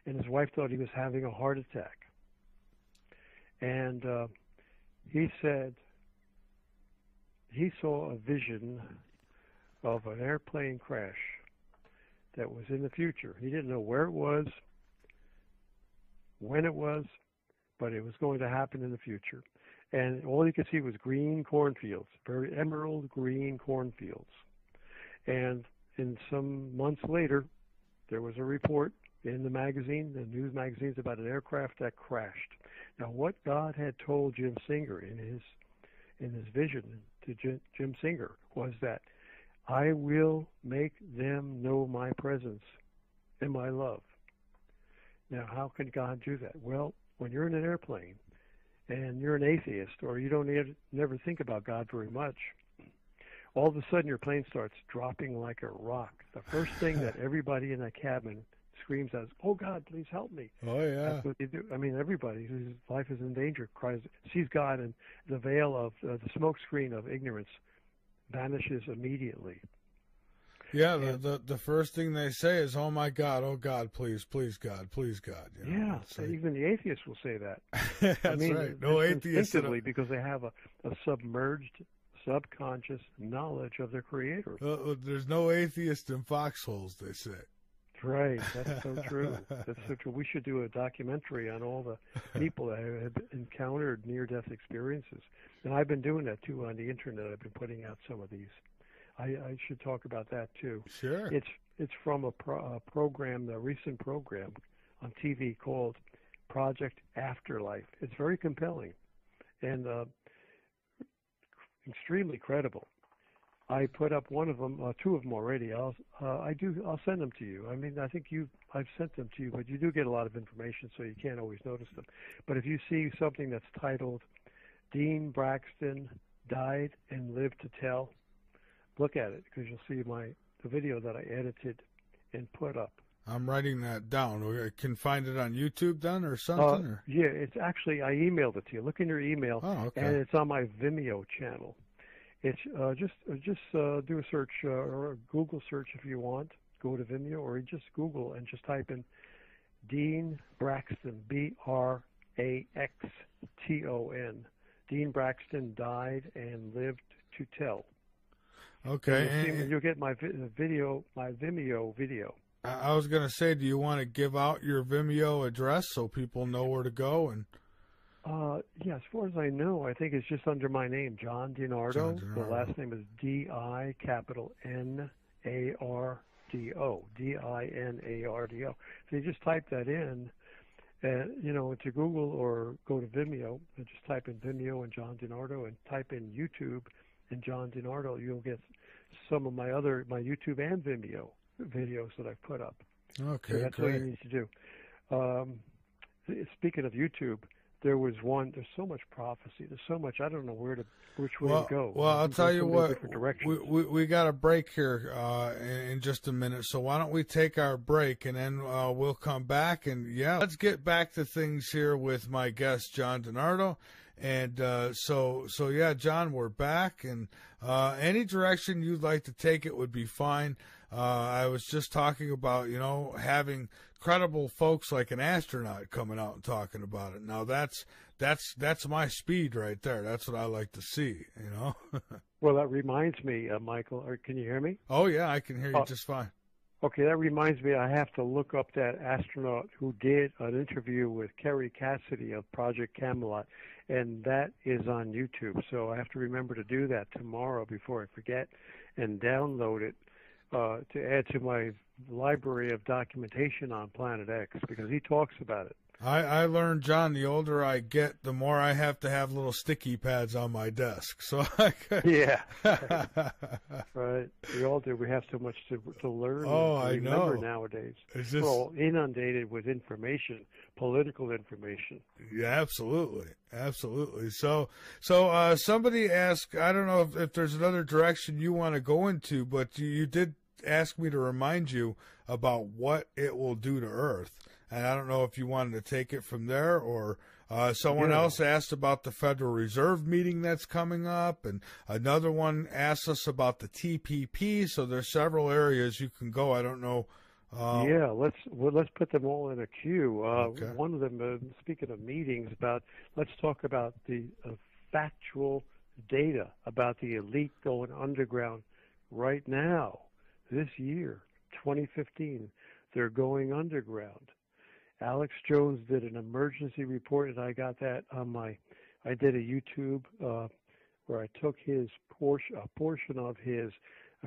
And his wife thought he was having a heart attack. And he said he saw a vision of an airplane crash that was in the future. He didn't know where it was, when it was, but it was going to happen in the future. And all you could see was green cornfields, very emerald green cornfields. And in some months later, there was a report in the news magazines, about an aircraft that crashed. Now, what God had told Jim Singer in his vision to Jim Singer was that I will make them know my presence and my love. Now, how can God do that? Well, when you're in an airplane and you're an atheist, or you don't never think about God very much, all of a sudden your plane starts dropping like a rock. The first thing that everybody in that cabin screams out is, "Oh God, please help me!" Oh yeah. That's what they do. I mean, everybody whose life is in danger sees God, and the veil of the smoke screen of ignorance vanishes immediately. Yeah, the first thing they say is, "Oh my God, oh God, please, please God, please God." Yeah, even the atheists will say that. That's right. No atheists instinctively, because they have a submerged, subconscious knowledge of their Creator. There's no atheist in foxholes, they say. Right, that's so true. That's so true. We should do a documentary on all the people that have encountered near-death experiences, and I've been doing that too on the internet. I've been putting out some of these. I should talk about that too. Sure. It's from a program, a recent program on TV called Project Afterlife. It's very compelling and extremely credible. I put up one of them, two of them already. I'll send them to you. I mean, I think I've sent them to you, but you do get a lot of information, so you can't always notice them. But if you see something that's titled "Dean Braxton Died and Lived to Tell," look at it, because you'll see the video that I edited and put up. I'm writing that down. I can find it on YouTube then, or something? Yeah, it's actually, I emailed it to you. Look in your email, and it's on my Vimeo channel. It's just do a search or a Google search if you want. Go to Vimeo, or you just Google and just type in Dean Braxton, Braxton. Dean Braxton died and lived to tell. Okay, and you'll get my Vimeo video. I was going to say, do you want to give out your Vimeo address so people know where to go? And Yeah, as far as I know, I think it's just under my name, John DiNardo. John DiNardo. The last name is DINARDO, DINARDO. So you just type that in, into Google or go to Vimeo and just type in Vimeo and John DiNardo and type in YouTube and John DiNardo. You'll get some of my YouTube and Vimeo videos that I've put up. Okay, so that's great. what you need to do. Speaking of YouTube, there's so much prophecy. There's so much. I don't know which way to go. Well, I'll tell you what. We got a break here in just a minute. So why don't we take our break and then we'll come back and let's get back to things here with my guest John DiNardo. And so John, we're back, and any direction you'd like to take it would be fine. I was just talking about, having credible folks like an astronaut coming out and talking about it. Now that's my speed right there. That's what I like to see, Well, that reminds me, Michael, can you hear me? Oh, yeah, I can hear you just fine. Okay, that reminds me, I have to look up that astronaut who did an interview with Kerry Cassidy of Project Camelot, and that is on YouTube. So I have to remember to do that tomorrow before I forget and download it to add to my library of documentation on Planet X, because he talks about it. I learned, John, the older I get, the more I have to have little sticky pads on my desk. So yeah, right. We all do. We have so much to learn. Oh, and I remember know. Nowadays, it's we're all inundated with information, political information. Yeah, absolutely. So somebody asked, I don't know if there's another direction you want to go into, but you did ask me to remind you about what it will do to Earth. And I don't know if you wanted to take it from there, or someone else asked about the Federal Reserve meeting that's coming up, and another one asked us about the TPP. So there's several areas you can go. I don't know. Let's put them all in a queue. Okay. One of them, speaking of meetings, let's talk about the factual data about the elite going underground right now. This year, 2015, they're going underground. Alex Jones did an emergency report, and I got that on I did a YouTube where I took a portion of his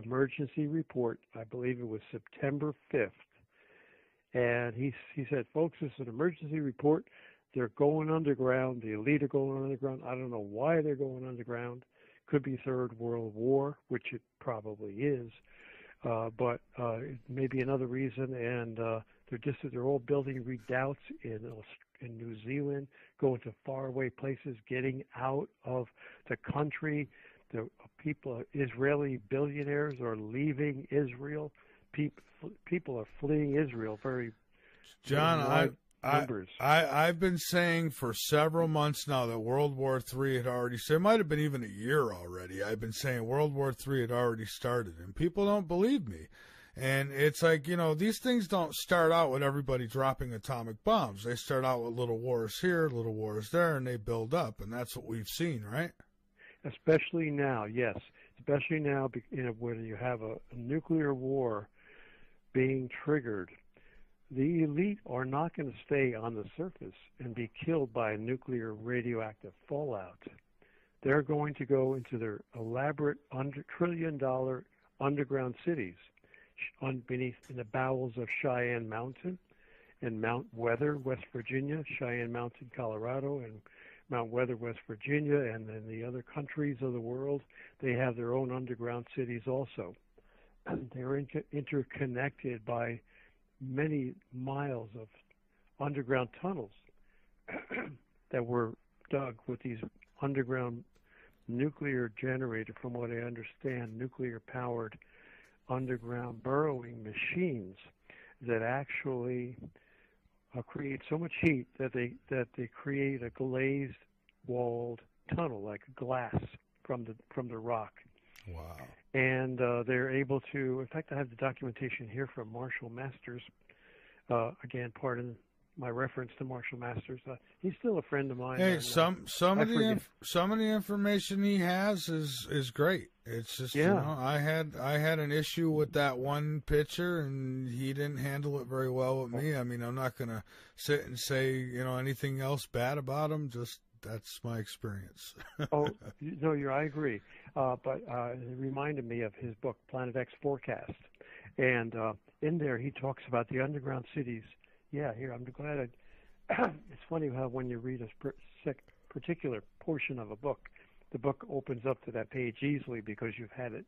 emergency report. I believe it was September 5th. And he said, folks, this is an emergency report. They're going underground. The elite are going underground. I don't know why they're going underground. Could be Third World War, which it probably is. But it may be another reason, and they're all building redoubts in New Zealand, going to faraway places, getting out of the country. The Israeli billionaires are leaving Israel. People are fleeing Israel. John, I've been saying for several months now that World War III had already started. It might have been even a year already. I've been saying World War III had already started, and people don't believe me. And it's like, these things don't start out with everybody dropping atomic bombs. They start out with little wars here, little wars there, and they build up, and that's what we've seen, right? Especially now, yes. Especially now, when you have a nuclear war being triggered. The elite are not going to stay on the surface and be killed by nuclear radioactive fallout. They're going to go into their elaborate trillion-dollar underground cities beneath in the bowels of Cheyenne Mountain and Mount Weather, West Virginia, Cheyenne Mountain, Colorado, and Mount Weather, West Virginia, and then the other countries of the world. They have their own underground cities also. They're interconnected by many miles of underground tunnels that were dug with these underground nuclear generator, from what I understand, nuclear-powered underground burrowing machines that actually create so much heat that they create a glazed walled tunnel, like glass from the rock. Wow. And they're able to, in fact, I have the documentation here from Marshall Masters. Again, pardon my reference to Marshall Masters. He's still a friend of mine. Hey, some of the information he has is great. It's just I had an issue with that one pitcher, and he didn't handle it very well with me. I mean, I'm not going to sit and say anything else bad about him. Just That's my experience. Oh, no, I agree. But it reminded me of his book, Planet X Forecast. And in there, he talks about the underground cities. Yeah, here, I'm glad it's funny how when you read a particular portion of a book, the book opens up to that page easily because you've had it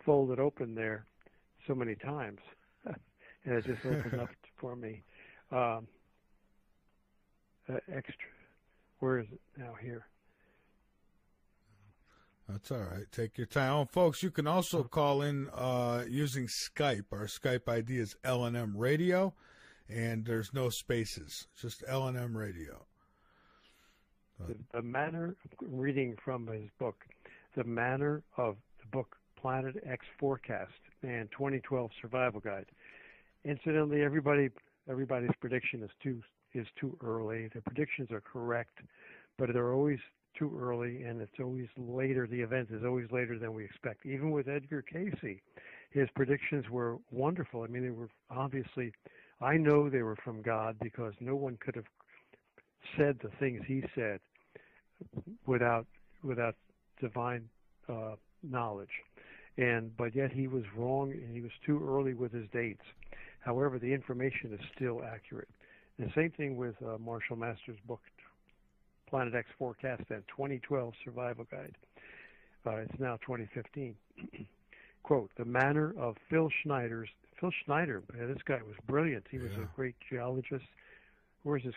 folded open there so many times. And it just opened up for me. Extra. Where is it now? Here. That's all right. Take your time. Oh, folks, you can also call in using Skype. Our Skype ID is LNM Radio, and there's no spaces, just LNM Radio. The manner, reading from his book, the manner of the book Planet X Forecast and 2012 Survival Guide. Incidentally, everybody's prediction is too early. The predictions are correct, but they're always too early, and it's always later. The event is always later than we expect. Even with Edgar Cayce, his predictions were wonderful. I mean, they were obviously, I know they were from God because no one could have said the things he said without divine knowledge. But yet he was wrong, and he was too early with his dates. However, the information is still accurate. And the same thing with Marshall Masters' book, Planet X Forecast and 2012 Survival Guide. It's now 2015. Quote, the manner of Phil Schneider, man, this guy was brilliant. He was a great geologist. Where's his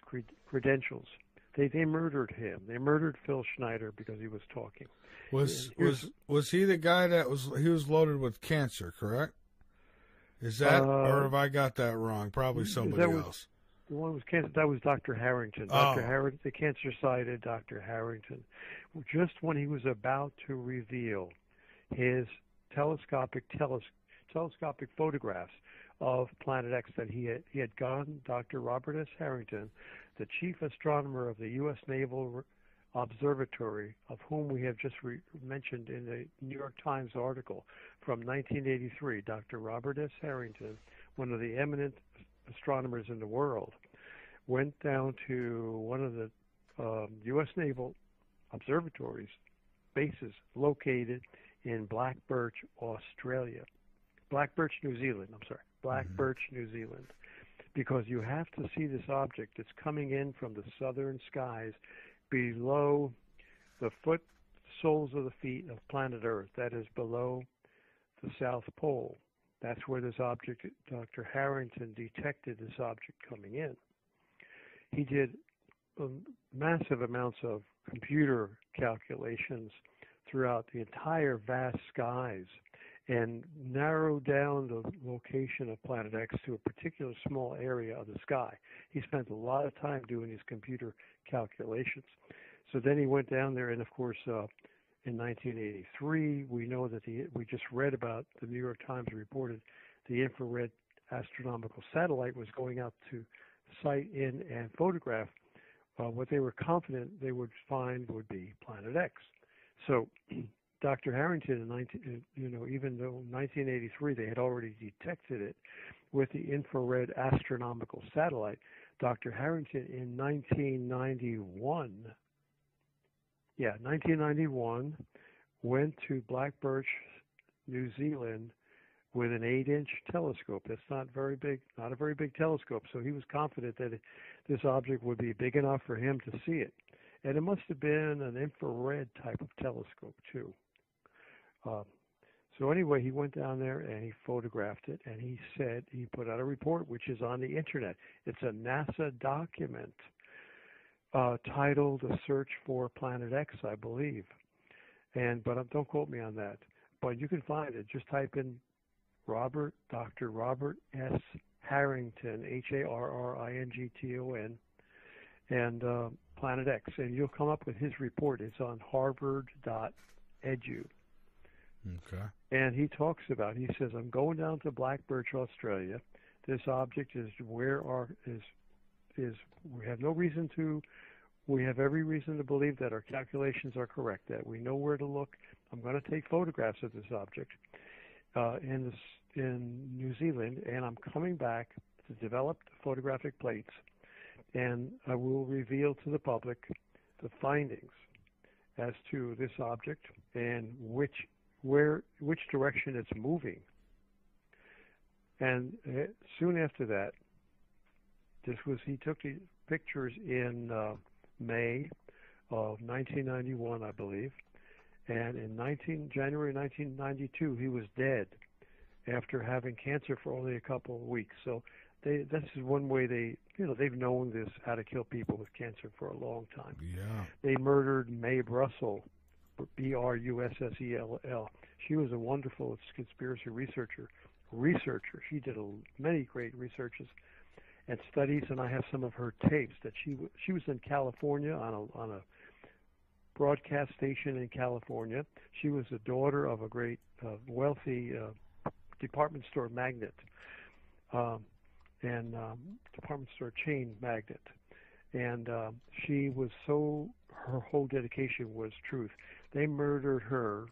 credentials? They murdered him. They murdered Phil Schneider because he was talking. Was he the guy that was loaded with cancer, correct? Is that, or have I got that wrong? Probably somebody else. The one was cancer. That was Dr. Harrington. Dr. Harrington, the cancer-sided Dr. Harrington. Just when he was about to reveal his telescopic photographs of Planet X that he had gone, Dr. Robert S. Harrington, the chief astronomer of the U.S. Naval Observatory, of whom we have just mentioned in the New York Times article from 1983, Dr. Robert S. Harrington, one of the eminent astronomers in the world, went down to one of the U.S. Naval Observatories bases located in Black Birch, New Zealand, because you have to see this object that's coming in from the southern skies below the soles of the feet of planet Earth, that is below the South Pole. That's where this object, Dr. Harrington detected this object coming in. He did massive amounts of computer calculations throughout the entire vast skies and narrowed down the location of Planet X to a particular small area of the sky. He spent a lot of time doing his computer calculations. So then he went down there, and of course, in 1983, we know that we just read about, the New York Times reported the infrared astronomical satellite was going out to sight in and photograph what they were confident they would find would be Planet X. So Dr. Harrington, even though in 1983 they had already detected it with the infrared astronomical satellite, Dr. Harrington in 1991 went to Black Birch, New Zealand, with an 8-inch telescope. That's not very big, not a very big telescope. So he was confident that this object would be big enough for him to see it. And it must have been an infrared type of telescope too. So anyway, he went down there and he photographed it, and he said, he put out a report which is on the internet. It's a NASA document titled "A Search for Planet X," I believe. But don't quote me on that. But you can find it. Just type in Dr. Robert S. Harrington, Harrington, and Planet X, and you'll come up with his report. It's on harvard.edu. Okay. And he talks about, he says, I'm going down to Black Birch, Australia. This object is we have no reason to, we have every reason to believe that our calculations are correct, that we know where to look. I'm going to take photographs of this object in New Zealand, and I'm coming back to develop photographic plates, and I will reveal to the public the findings as to this object and which direction it's moving. And soon after that, he took the pictures in May of 1991, I believe, and in January 1992, he was dead after having cancer for only a couple of weeks. So this is one way they've known this, how to kill people with cancer, for a long time. Yeah. They murdered Mae Brussell, Brussell. She was a wonderful conspiracy researcher. She did many great researches and studies, and I have some of her tapes. That she was in California on a broadcast station in California. She was the daughter of a great wealthy department store magnate and department store chain magnate. And she was her whole dedication was truth. They murdered her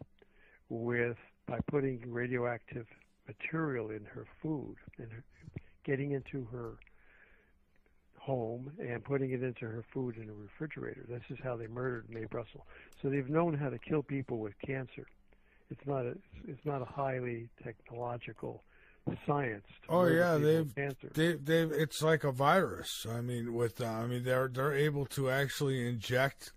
by putting radioactive material in her food and getting into her home and putting it into her food in a refrigerator. This is how they murdered Mae Brussell. So they've known how to kill people with cancer. It's not a highly technological science. They've it's like a virus. I mean, they're able to actually inject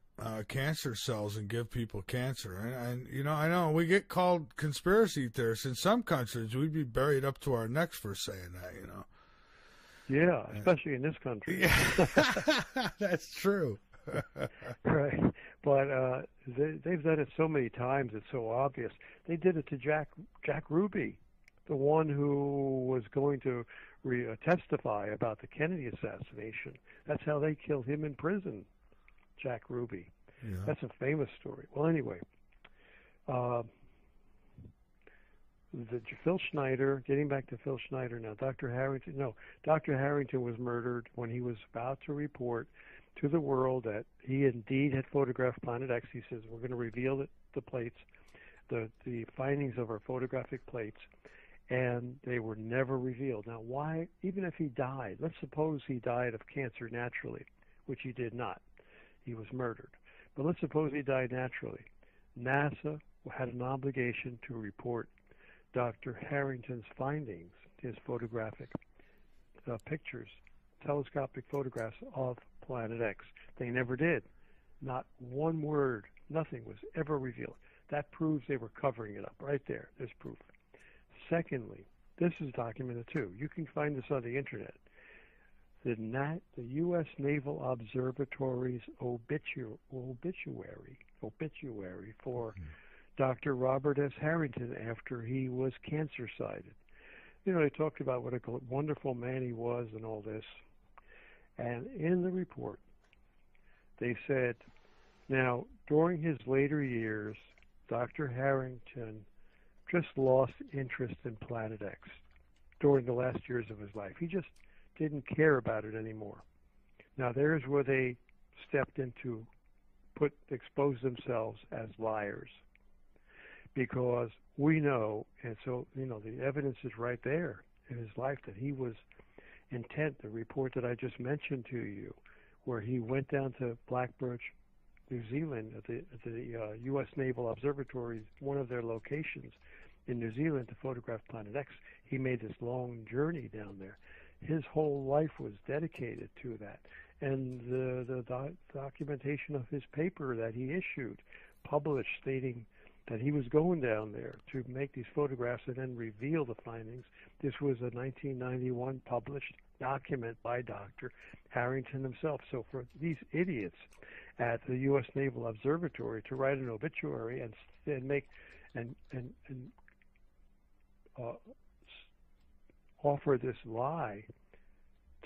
cancer cells and give people cancer. And I know we get called conspiracy theorists in some countries. We'd be buried up to our necks for saying that. Yeah, especially in this country. Yeah. That's true. Right, but they've done it so many times. It's so obvious. They did it to Jack Ruby, the one who was going to testify about the Kennedy assassination. That's how they killed him in prison, Jack Ruby. Yeah. That's a famous story. Well, anyway, Phil Schneider, getting back to Phil Schneider now, Dr. Harrington was murdered when he was about to report to the world that he indeed had photographed Planet X. He says, we're going to reveal the plates, the findings of our photographic plates, and they were never revealed. Now, why, even if he died, let's suppose he died of cancer naturally, which he did not. He was murdered. But let's suppose he died naturally. NASA had an obligation to report Dr. Harrington's findings, his photographic pictures, telescopic photographs of Planet X. They never did. Not one word, nothing was ever revealed. That proves they were covering it up. Right there, there's proof. Secondly, this is documented too. You can find this on the internet. The U.S. Naval Observatory's obituary for Dr. Robert S. Harrington after he was cancer-sided. They talked about what a wonderful man he was and all this. And in the report, they said, now, during his later years, Dr. Harrington just lost interest in Planet X during the last years of his life. He just didn't care about it anymore. Now, there's where they stepped in to expose themselves as liars. Because we know, and so, the evidence is right there in his life that he was intent. The report that I just mentioned to you, where he went down to Blackbirch, New Zealand, at the U.S. Naval Observatory, one of their locations in New Zealand, to photograph Planet X. He made this long journey down there. His whole life was dedicated to that. And the documentation of his paper that he issued, published, stating that he was going down there to make these photographs and then reveal the findings. This was a 1991 published document by Dr. Harrington himself. So for these idiots at the U.S. Naval Observatory to write an obituary and make and offer this lie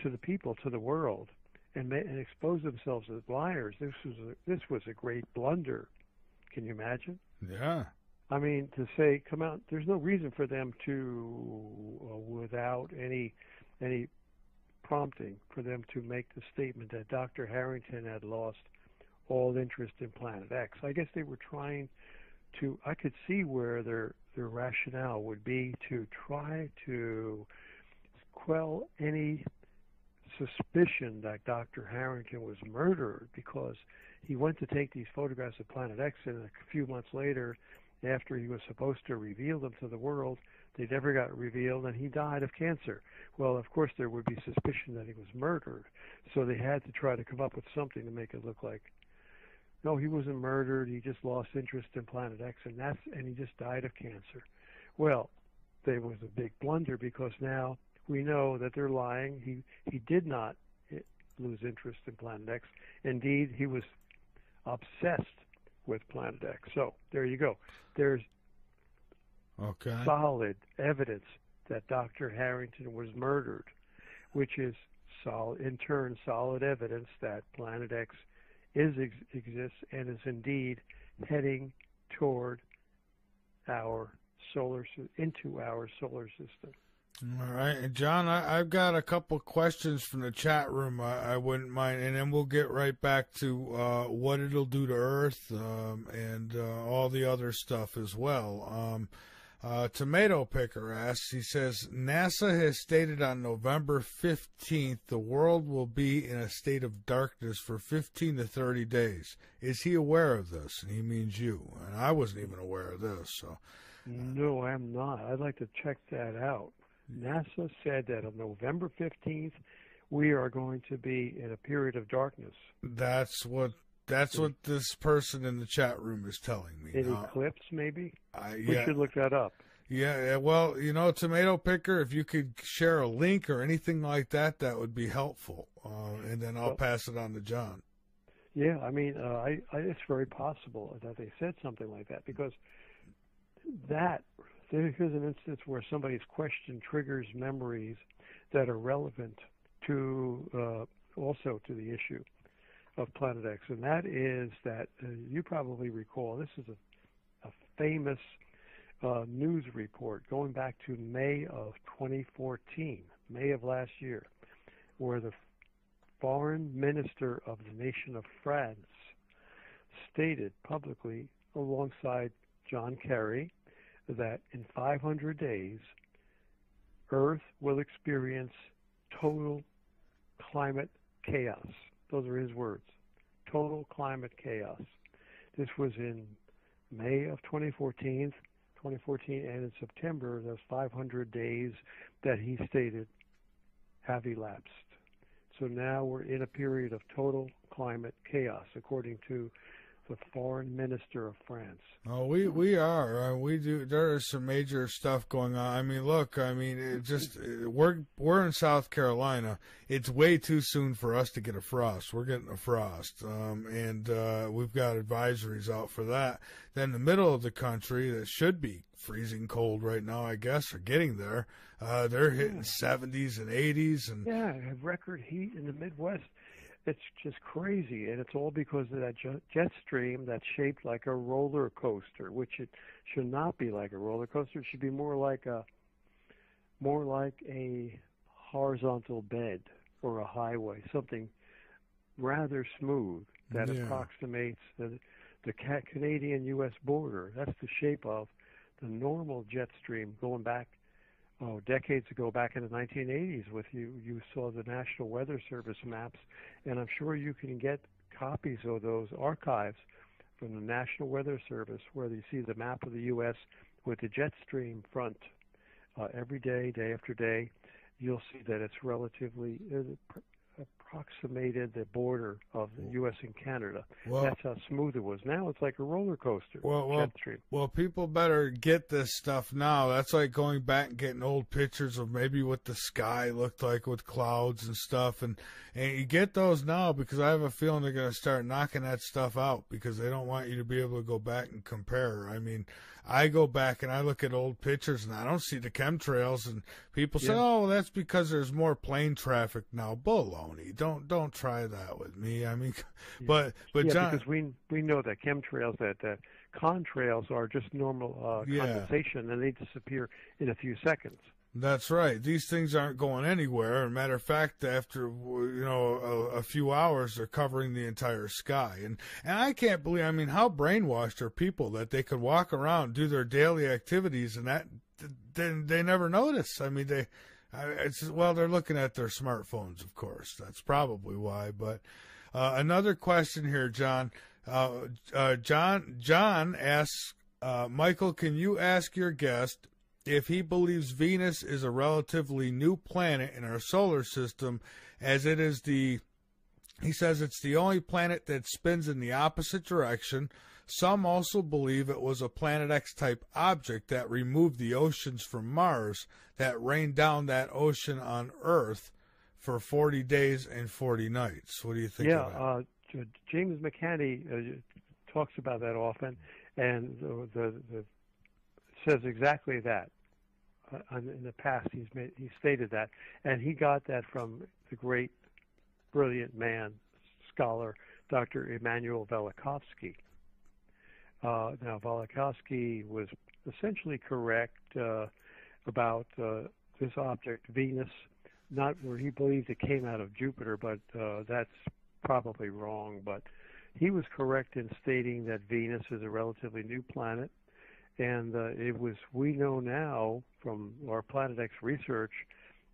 to the people, to the world, and expose themselves as liars, this was a great blunder. Can you imagine? Yeah. I mean, to say, come out, there's no reason for them to, without any prompting, for them to make the statement that Dr. Harrington had lost all interest in Planet X. I guess they were trying to, I could see where their rationale would be to try to quell any suspicion that Dr. Harrington was murdered, because he went to take these photographs of Planet X, and a few months later, after he was supposed to reveal them to the world, they never got revealed, and he died of cancer. Well, of course, there would be suspicion that he was murdered, so they had to try to come up with something to make it look like, no, he wasn't murdered. He just lost interest in Planet X, and he just died of cancer. Well, there was a big blunder because now we know that they're lying. He did not lose interest in Planet X. Indeed, he was obsessed with Planet X. So there you go. There's solid evidence that Dr. Harrington was murdered, which is in turn solid evidence that Planet X exists and is indeed heading toward into our solar system. All right, and John, I've got a couple questions from the chat room. I wouldn't mind, and then we'll get right back to what it'll do to Earth and all the other stuff as well. Tomato Picker asks, he says, NASA has stated on November 15th the world will be in a state of darkness for 15 to 30 days. Is he aware of this? And he means you. And I wasn't even aware of this. So. No, I'm not. I'd like to check that out. NASA said that on November 15th, we are going to be in a period of darkness. That's what this person in the chat room is telling me. An eclipse, maybe? Yeah. We should look that up. Yeah, well, Tomato Picker, if you could share a link or anything like that, that would be helpful. And then I'll pass it on to John. Yeah, I mean, it's very possible that they said something like that, because here's an instance where somebody's question triggers memories that are relevant to also to the issue of Planet X, and that is that you probably recall, this is a famous news report going back to May of 2014, May of last year, where the foreign minister of the nation of France stated publicly alongside John Kerry that in 500 days, Earth will experience total climate chaos. Those are his words. Total climate chaos. This was in May of 2014, and in September, those 500 days that he stated have elapsed. So now we're in a period of total climate chaos, according to the foreign minister of France. Oh, we are. We do. There is some major stuff going on. I mean, look. I mean, we're in South Carolina. It's way too soon for us to get a frost. We're getting a frost, and we've got advisories out for that. Then the middle of the country that should be freezing cold right now, I guess, are getting there. They're hitting 70s and 80s, and record heat in the Midwest. It's just crazy, and it's all because of that jet stream that's shaped like a roller coaster, which it should not be like a roller coaster. It should be more like a horizontal bed or a highway, something rather smooth that approximates the Canadian-U.S. border. That's the shape of the normal jet stream going back decades ago, back in the 1980s. You saw the National Weather Service maps, and I'm sure you can get copies of those archives from the National Weather Service, where you see the map of the U.S. with the jet stream front. Every day, day after day, you'll see that it's relatively approximated the border of the U.S. and Canada. That's how smooth it was. Now it's like a roller coaster. Jet stream. Well, people better get this stuff now. That's like going back and getting old pictures of maybe what the sky looked like with clouds and stuff, and you get those now, because I have a feeling they're going to start knocking that stuff out, because they don't want you to be able to go back and compare. I mean, I go back and I look at old pictures and I don't see the chemtrails, and people say, "Oh, well, that's because there's more plane traffic now." Baloney! Don't try that with me. I mean, but John, because we know that chemtrails, that contrails are just normal condensation, and they disappear in a few seconds. That's right. These things aren't going anywhere. As a matter of fact, after a few hours, they're covering the entire sky. And I can't believe. I mean, how brainwashed are people that they could walk around, do their daily activities, and that they never notice. I mean, they're looking at their smartphones, of course. That's probably why. But Another question here, John. John asks, Michael, can you ask your guest if he believes Venus is a relatively new planet in our solar system, as it is he says it's the only planet that spins in the opposite direction. Some also believe it was a Planet X type object that removed the oceans from Mars, that rained down that ocean on Earth for 40 days and 40 nights. What do you think of that? James McCanny talks about that often, and says exactly that. In the past, he stated that, and he got that from the great, brilliant man, scholar, Dr. Immanuel Velikovsky. Now, Velikovsky was essentially correct about this object, Venus, not where he believed it came out of Jupiter, but that's probably wrong. But he was correct in stating that Venus is a relatively new planet, and we know now from our Planet X research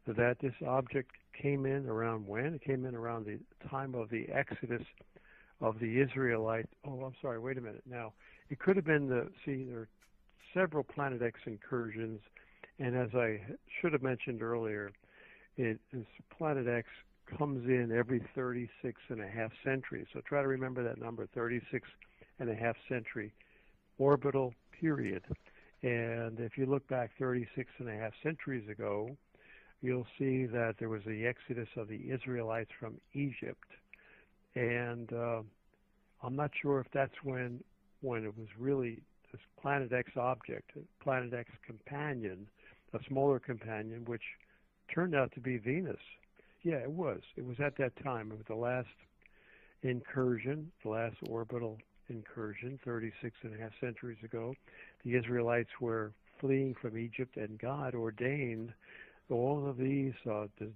that this object came in around when? It came in around the time of the Exodus of the Israelites. Oh, I'm sorry, wait a minute. Now, it could have been there are several Planet X incursions, and as I should have mentioned earlier, Planet X comes in every 36.5 centuries. So try to remember that number, 36.5 century orbital period. And if you look back 36.5 centuries ago, you'll see that there was the exodus of the Israelites from Egypt. And I'm not sure if that's when it was really this Planet X object, Planet X companion, a smaller companion, which turned out to be Venus. Yeah, it was. It was at that time. It was the last incursion, the last orbital incursion, 36.5 centuries ago. The Israelites were fleeing from Egypt, and God ordained all of these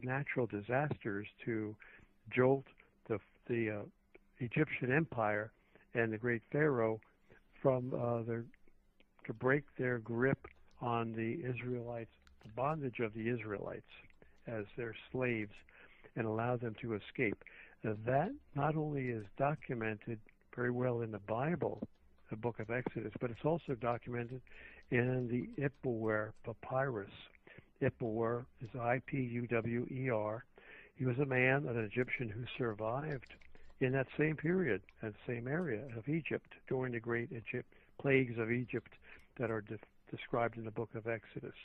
natural disasters to jolt the Egyptian Empire and the great Pharaoh from to break their grip on the Israelites, the bondage of the Israelites as their slaves, and allow them to escape. Now, that not only is documented very well in the Bible, the book of Exodus, but it's also documented in the Ipuwer papyrus. Ipuwer is I-P-U-W-E-R. He was a man, an Egyptian, who survived in that same period, that same area of Egypt, during the great plagues of Egypt that are described in the book of Exodus.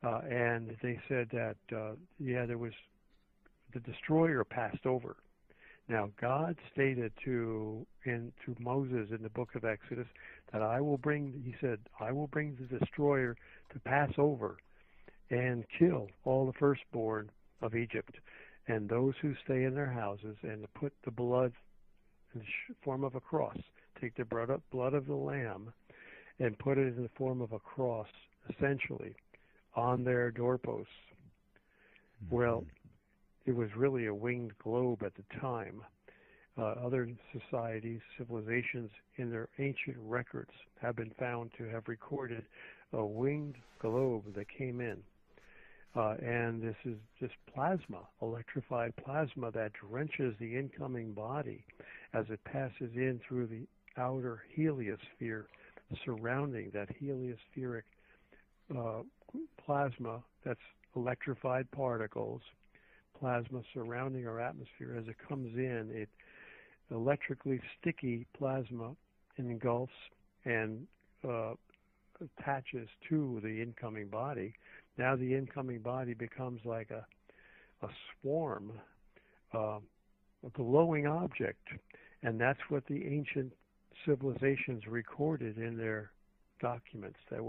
And they said that, there was the destroyer passed over. Now, God stated to Moses in the book of Exodus that I will bring the destroyer to pass over and kill all the firstborn of Egypt, and those who stay in their houses, and to put the blood in the form of a cross, take the blood of the lamb and put it in the form of a cross, essentially, on their doorposts. Mm-hmm. Well, it was really a winged globe at the time. Other societies, civilizations, in their ancient records have been found to have recorded a winged globe that came in. And this is just plasma, electrified plasma that drenches the incoming body as it passes in through the outer heliosphere surrounding that heliospheric plasma. That's electrified particles, plasma surrounding our atmosphere. As it comes in, it electrically sticky plasma engulfs and attaches to the incoming body. Now the incoming body becomes like a swarm, a glowing object, and that's what the ancient civilizations recorded in their documents that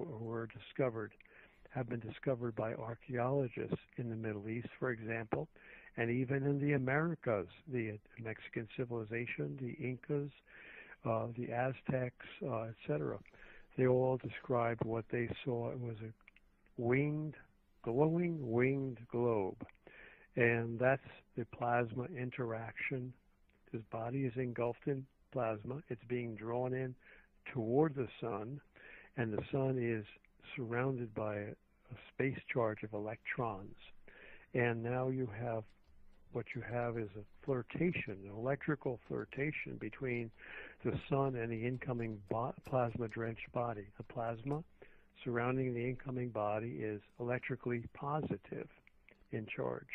have been discovered by archaeologists in the Middle East, for example, and even in the Americas, the Mexican civilization, the Incas, the Aztecs, etc. They all described what they saw. It was a glowing winged globe. And that's the plasma interaction. This body is engulfed in plasma. It's being drawn in toward the sun, and the sun is surrounded by a space charge of electrons. And now what you have is a flirtation, an electrical flirtation between the sun and the incoming plasma-drenched body. The plasma surrounding the incoming body is electrically positive in charge.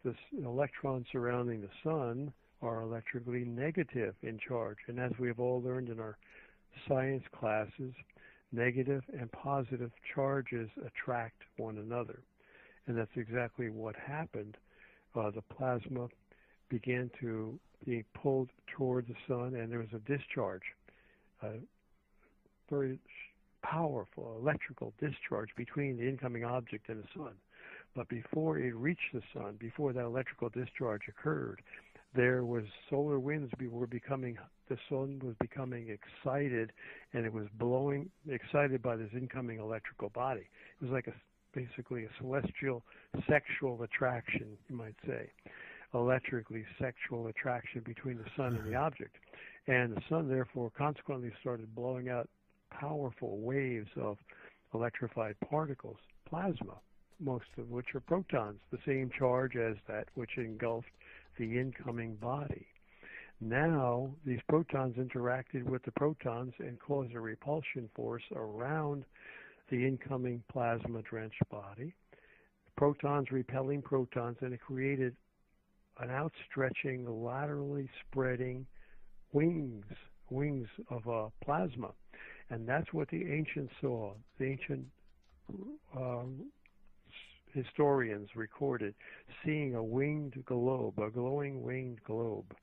The electrons surrounding the sun are electrically negative in charge. And as we have all learned in our science classes, negative and positive charges attract one another. And that's exactly what happened. The plasma began to be pulled toward the sun, and there was a discharge, a very powerful electrical discharge between the incoming object and the sun. But before it reached the sun, before that electrical discharge occurred, there was solar winds were becoming, the sun was becoming excited, and it was blowing, excited by this incoming electrical body. It was like basically a celestial sexual attraction, you might say, electrically sexual attraction between the sun and the object. And the sun, therefore, consequently started blowing out powerful waves of electrified particles, plasma, most of which are protons, the same charge as that which engulfed the incoming body. Now, these protons interacted with the protons and caused a repulsion force around the incoming plasma-drenched body. Protons repelling protons, and it created an outstretching, laterally spreading wings of plasma. And that's what the ancients saw. The ancient historians recorded seeing a winged globe, a glowing winged globe.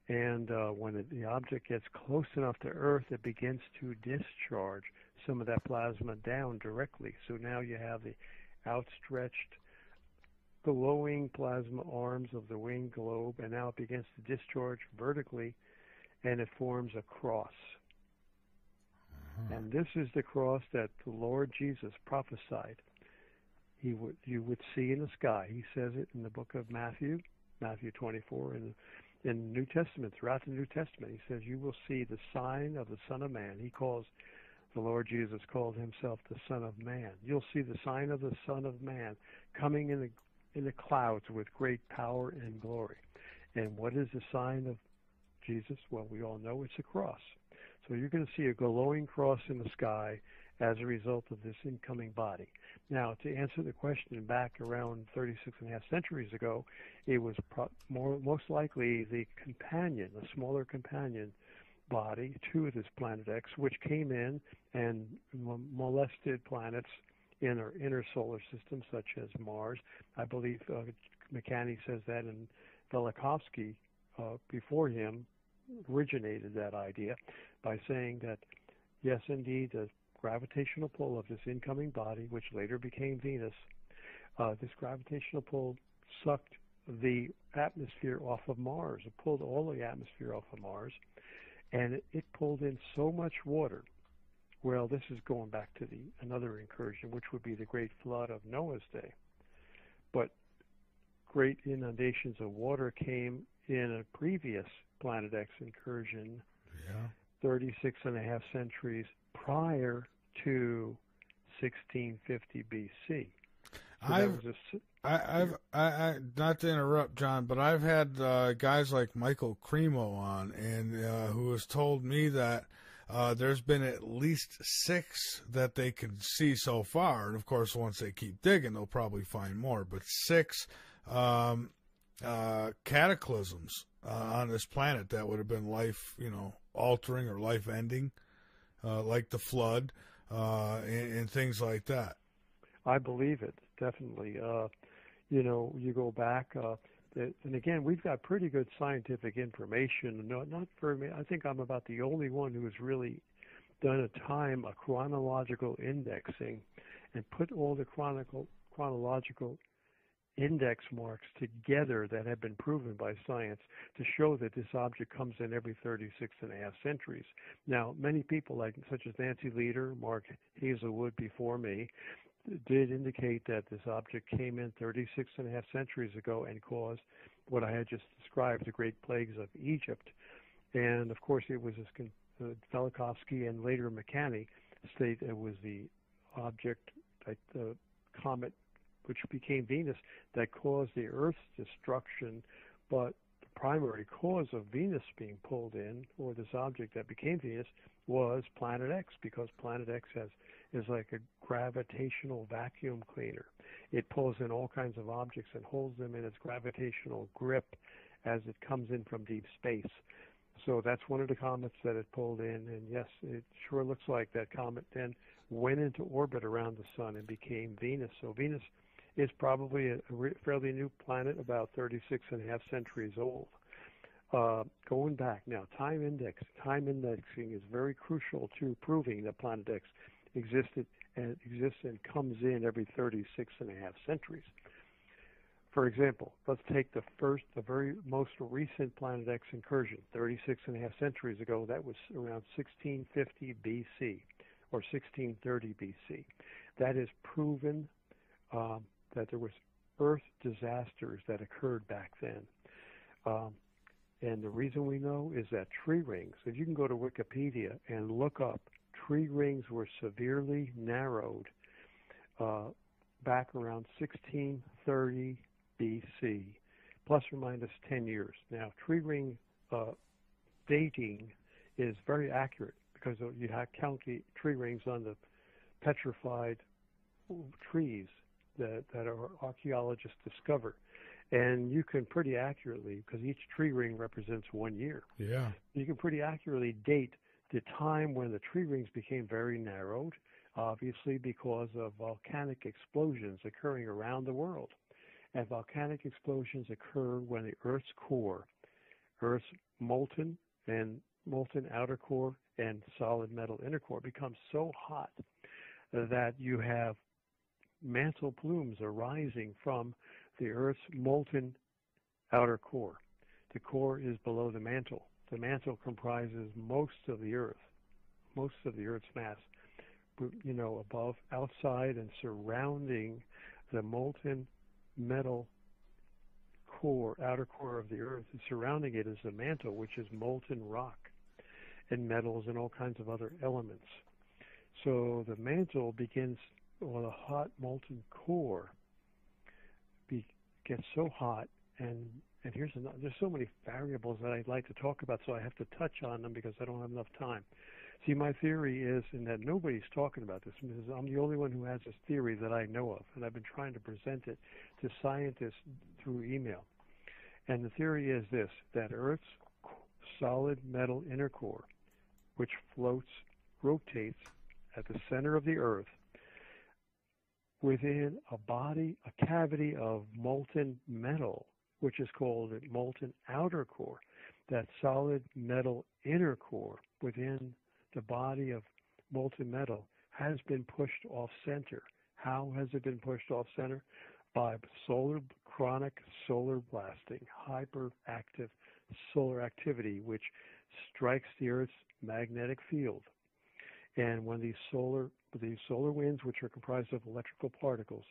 And when the object gets close enough to Earth, it begins to discharge some of that plasma down directly. So now you have the outstretched, glowing plasma arms of the winged globe, and now it begins to discharge vertically, and it forms a cross. And this is the cross that the Lord Jesus prophesied you would see in the sky. He says it in the book of Matthew 24, and in the New Testament, throughout the New Testament, he says, you will see the sign of the Son of Man. The Lord Jesus called himself the Son of Man. You'll see the sign of the Son of Man coming in the clouds with great power and glory. And what is the sign of Jesus? Well, we all know it's a cross. So you're going to see a glowing cross in the sky as a result of this incoming body. Now, to answer the question, back around 36.5 centuries ago, it was most likely the companion, a smaller companion body to this Planet X, which came in and molested planets in our inner solar system, such as Mars. I believe McCanney says that, and Velikovsky, before him, originated that idea by saying that, yes, indeed, the gravitational pull of this incoming body, which later became Venus, this gravitational pull sucked the atmosphere off of Mars. It pulled all the atmosphere off of Mars, and it pulled in so much water. Well, this is going back to another incursion, which would be the Great Flood of Noah's day. But great inundations of water came in a previous Planet X incursion, 36.5 centuries prior to 1650 BC. So I've not to interrupt, John, but I've had guys like Michael Cremo on, and who has told me that there's been at least 6 that they can see so far, and of course, once they keep digging, they'll probably find more. But 6 cataclysms on this planet that would have been life, altering or life ending, like the flood and things like that. I believe it, definitely. You go back, and again, we've got pretty good scientific information. Not for me. I think I'm about the only one who has really done a chronological indexing and put all the chronological index marks together that have been proven by science to show that this object comes in every 36.5 centuries. Now, many people, such as Nancy Leader, Mark Hazelwood before me, did indicate that this object came in 36.5 centuries ago and caused what I had just described, the Great Plagues of Egypt. And, of course, it was Velikovsky and later McCanney state it was the object, like the comet, which became Venus, that caused the Earth's destruction. But primary cause of Venus being pulled in, or this object that became Venus, was Planet X, because Planet X is like a gravitational vacuum cleaner. It pulls in all kinds of objects and holds them in its gravitational grip as it comes in from deep space. So that's one of the comets that it pulled in, and yes, it sure looks like that comet then went into orbit around the sun and became Venus. So Venus is probably a fairly new planet, about 36.5 centuries old. Going back now, time indexing is very crucial to proving that Planet X exists and comes in every 36.5 centuries. For example, let's take the very most recent Planet X incursion, 36.5 centuries ago. That was around 1650 BC or 1630 BC. That is proven that there was Earth disasters that occurred back then. And the reason we know is that tree rings, if you can go to Wikipedia and look up, tree rings were severely narrowed back around 1630 BC, plus or minus 10 years. Now, tree ring dating is very accurate because you count the tree rings on the petrified trees that our archaeologists discover. And you can pretty accurately, because each tree ring represents 1 year, you can pretty accurately date the time when the tree rings became very narrowed, obviously because of volcanic explosions occurring around the world. And volcanic explosions occur when the Earth's core, Earth's molten outer core and solid metal inner core, becomes so hot that you have mantle plumes arising from the Earth's molten outer core. The core is below the mantle. The mantle comprises most of the Earth's mass, above, outside, and surrounding the molten metal core, outer core of the Earth, and surrounding it is the mantle, which is molten rock and metals and all kinds of other elements. So the mantle begins, or the hot molten core gets so hot, and there's so many variables that I'd like to talk about, so I have to touch on them because I don't have enough time. See, my theory is, in that nobody's talking about this, because I'm the only one who has this theory that I know of, and I've been trying to present it to scientists through email. And the theory is this, that Earth's solid metal inner core, which rotates at the center of the Earth, within a cavity of molten metal, which is called a molten outer core, that solid metal inner core within the body of molten metal has been pushed off center. How has it been pushed off center? By chronic solar blasting, hyperactive solar activity, which strikes the Earth's magnetic field. And when these solar winds, which are comprised of electrical particles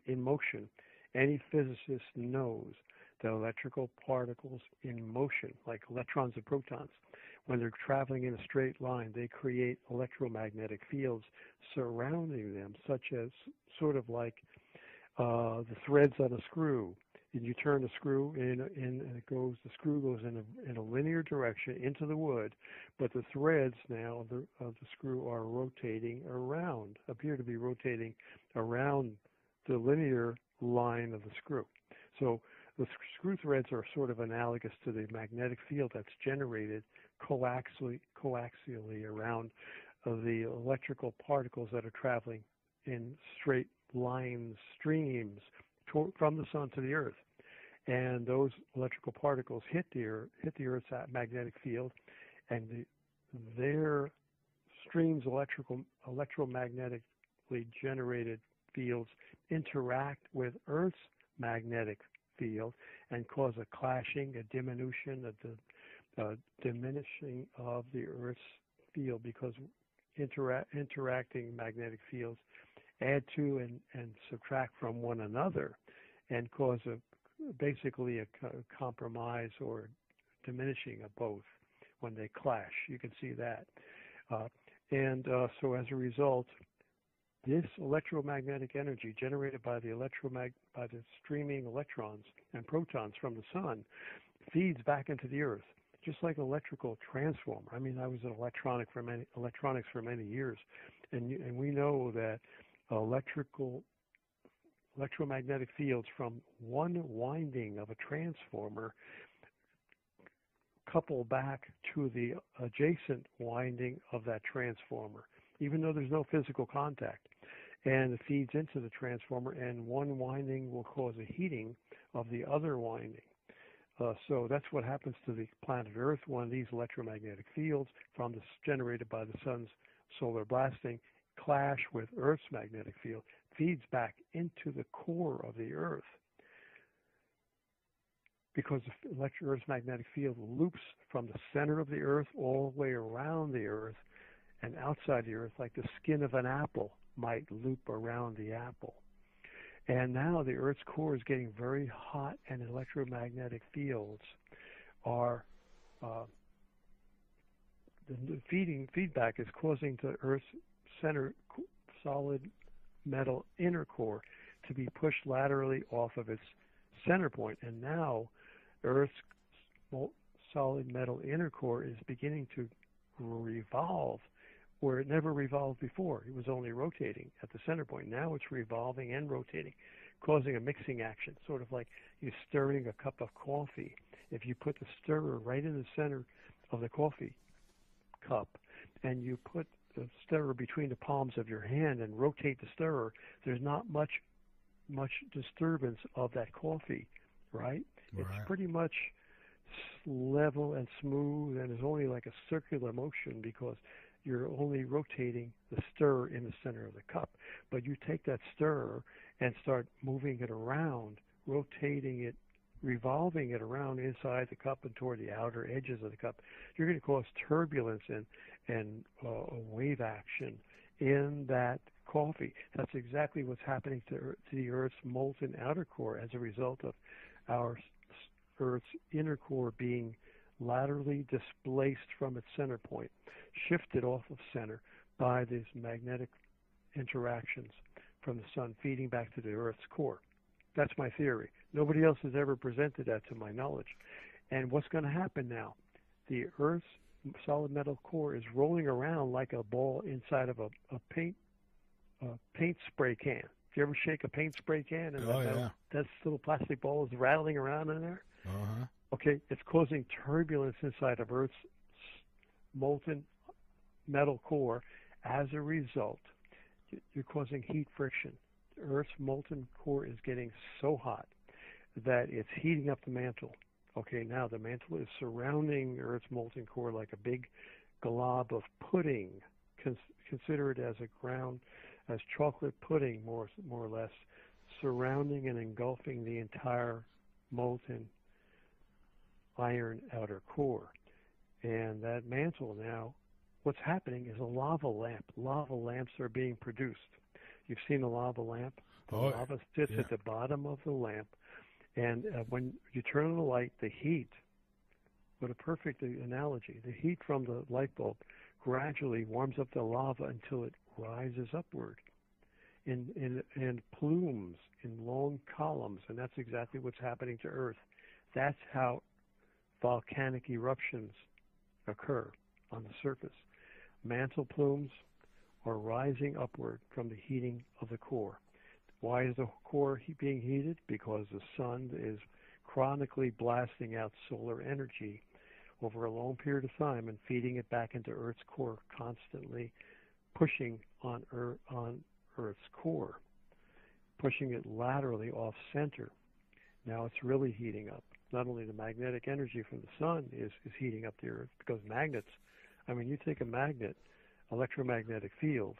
in motion, any physicist knows that electrical particles in motion, like electrons and protons, when they're traveling in a straight line, they create electromagnetic fields surrounding them, such as sort of like the threads on a screw. And you turn the screw and the screw goes in a linear direction into the wood, but the threads now of the screw are appear to be rotating around the linear line of the screw. So the screw threads are sort of analogous to the magnetic field that's generated coaxially around the electrical particles that are traveling in straight line streams from the sun to the Earth. And those electrical particles hit the Earth's magnetic field, and their streams electromagnetically generated fields interact with Earth's magnetic field and cause a clashing, a diminishing of the Earth's field, because interacting magnetic fields add to and subtract from one another and cause basically a compromise or diminishing of both when they clash. You can see that. So as a result, This electromagnetic energy generated by the streaming electrons and protons from the sun feeds back into the earth, just like an electrical transformer. I mean, I was in electronics for many years, and we know that electromagnetic fields from one winding of a transformer couple back to the adjacent winding of that transformer, even though there's no physical contact. And it feeds into the transformer, and one winding will cause a heating of the other winding. So that's what happens to the planet Earth when these electromagnetic fields generated by the sun's solar blasting clash with Earth's magnetic field, feeds back into the core of the Earth. Because the Earth's magnetic field loops from the center of the Earth all the way around the Earth and outside the Earth, like the skin of an apple might loop around the apple. And now the Earth's core is getting very hot, and electromagnetic fields are the feedback is causing the Earth's center solid metal inner core to be pushed laterally off of its center point. And now Earth's solid metal inner core is beginning to revolve where it never revolved before. It was only rotating at the center point. Now it's revolving and rotating, causing a mixing action, sort of like you're stirring a cup of coffee. If you put the stirrer right in the center of the coffee cup and you put the stirrer between the palms of your hand and rotate the stirrer, there's not much disturbance of that coffee, right? It's pretty much level and smooth, and it's only like a circular motion because you're only rotating the stirrer in the center of the cup. But you take that stirrer and start moving it around, rotating it, revolving it around inside the cup and toward the outer edges of the cup, you're going to cause turbulence and a wave action in that coffee. That's exactly what's happening to the Earth's molten outer core as a result of our Earth's inner core being laterally displaced from its center point, shifted off of center by these magnetic interactions from the sun feeding back to the Earth's core. That's my theory. Nobody else has ever presented that to my knowledge. And what's going to happen now? The Earth's solid metal core is rolling around like a ball inside of a paint spray can. If you ever shake a paint spray can and that little plastic ball is rattling around in there? Uh-huh. Okay, it's causing turbulence inside of Earth's molten metal core. As a result, you're causing heat friction. Earth's molten core is getting so hot that it's heating up the mantle. Okay, now the mantle is surrounding Earth's molten core like a big glob of pudding. Consider it as chocolate pudding, more or less, surrounding and engulfing the entire molten iron outer core. And that mantle now, what's happening is a lava lamp. Lava lamps are being produced. You've seen a lava lamp? The lava sits at the bottom of the lamp, and when you turn on the light, the heat, what a perfect analogy, the heat from the light bulb gradually warms up the lava until it rises upward in plumes, in long columns, and that's exactly what's happening to Earth. That's how volcanic eruptions occur on the surface. Mantle plumes are rising upward from the heating of the core. Why is the core being heated? Because the sun is chronically blasting out solar energy over a long period of time and feeding it back into Earth's core, constantly pushing on Earth's core, pushing it laterally off center. Now it's really heating up. Not only the magnetic energy from the sun is heating up the Earth, because magnets, I mean, you take a magnet, electromagnetic field,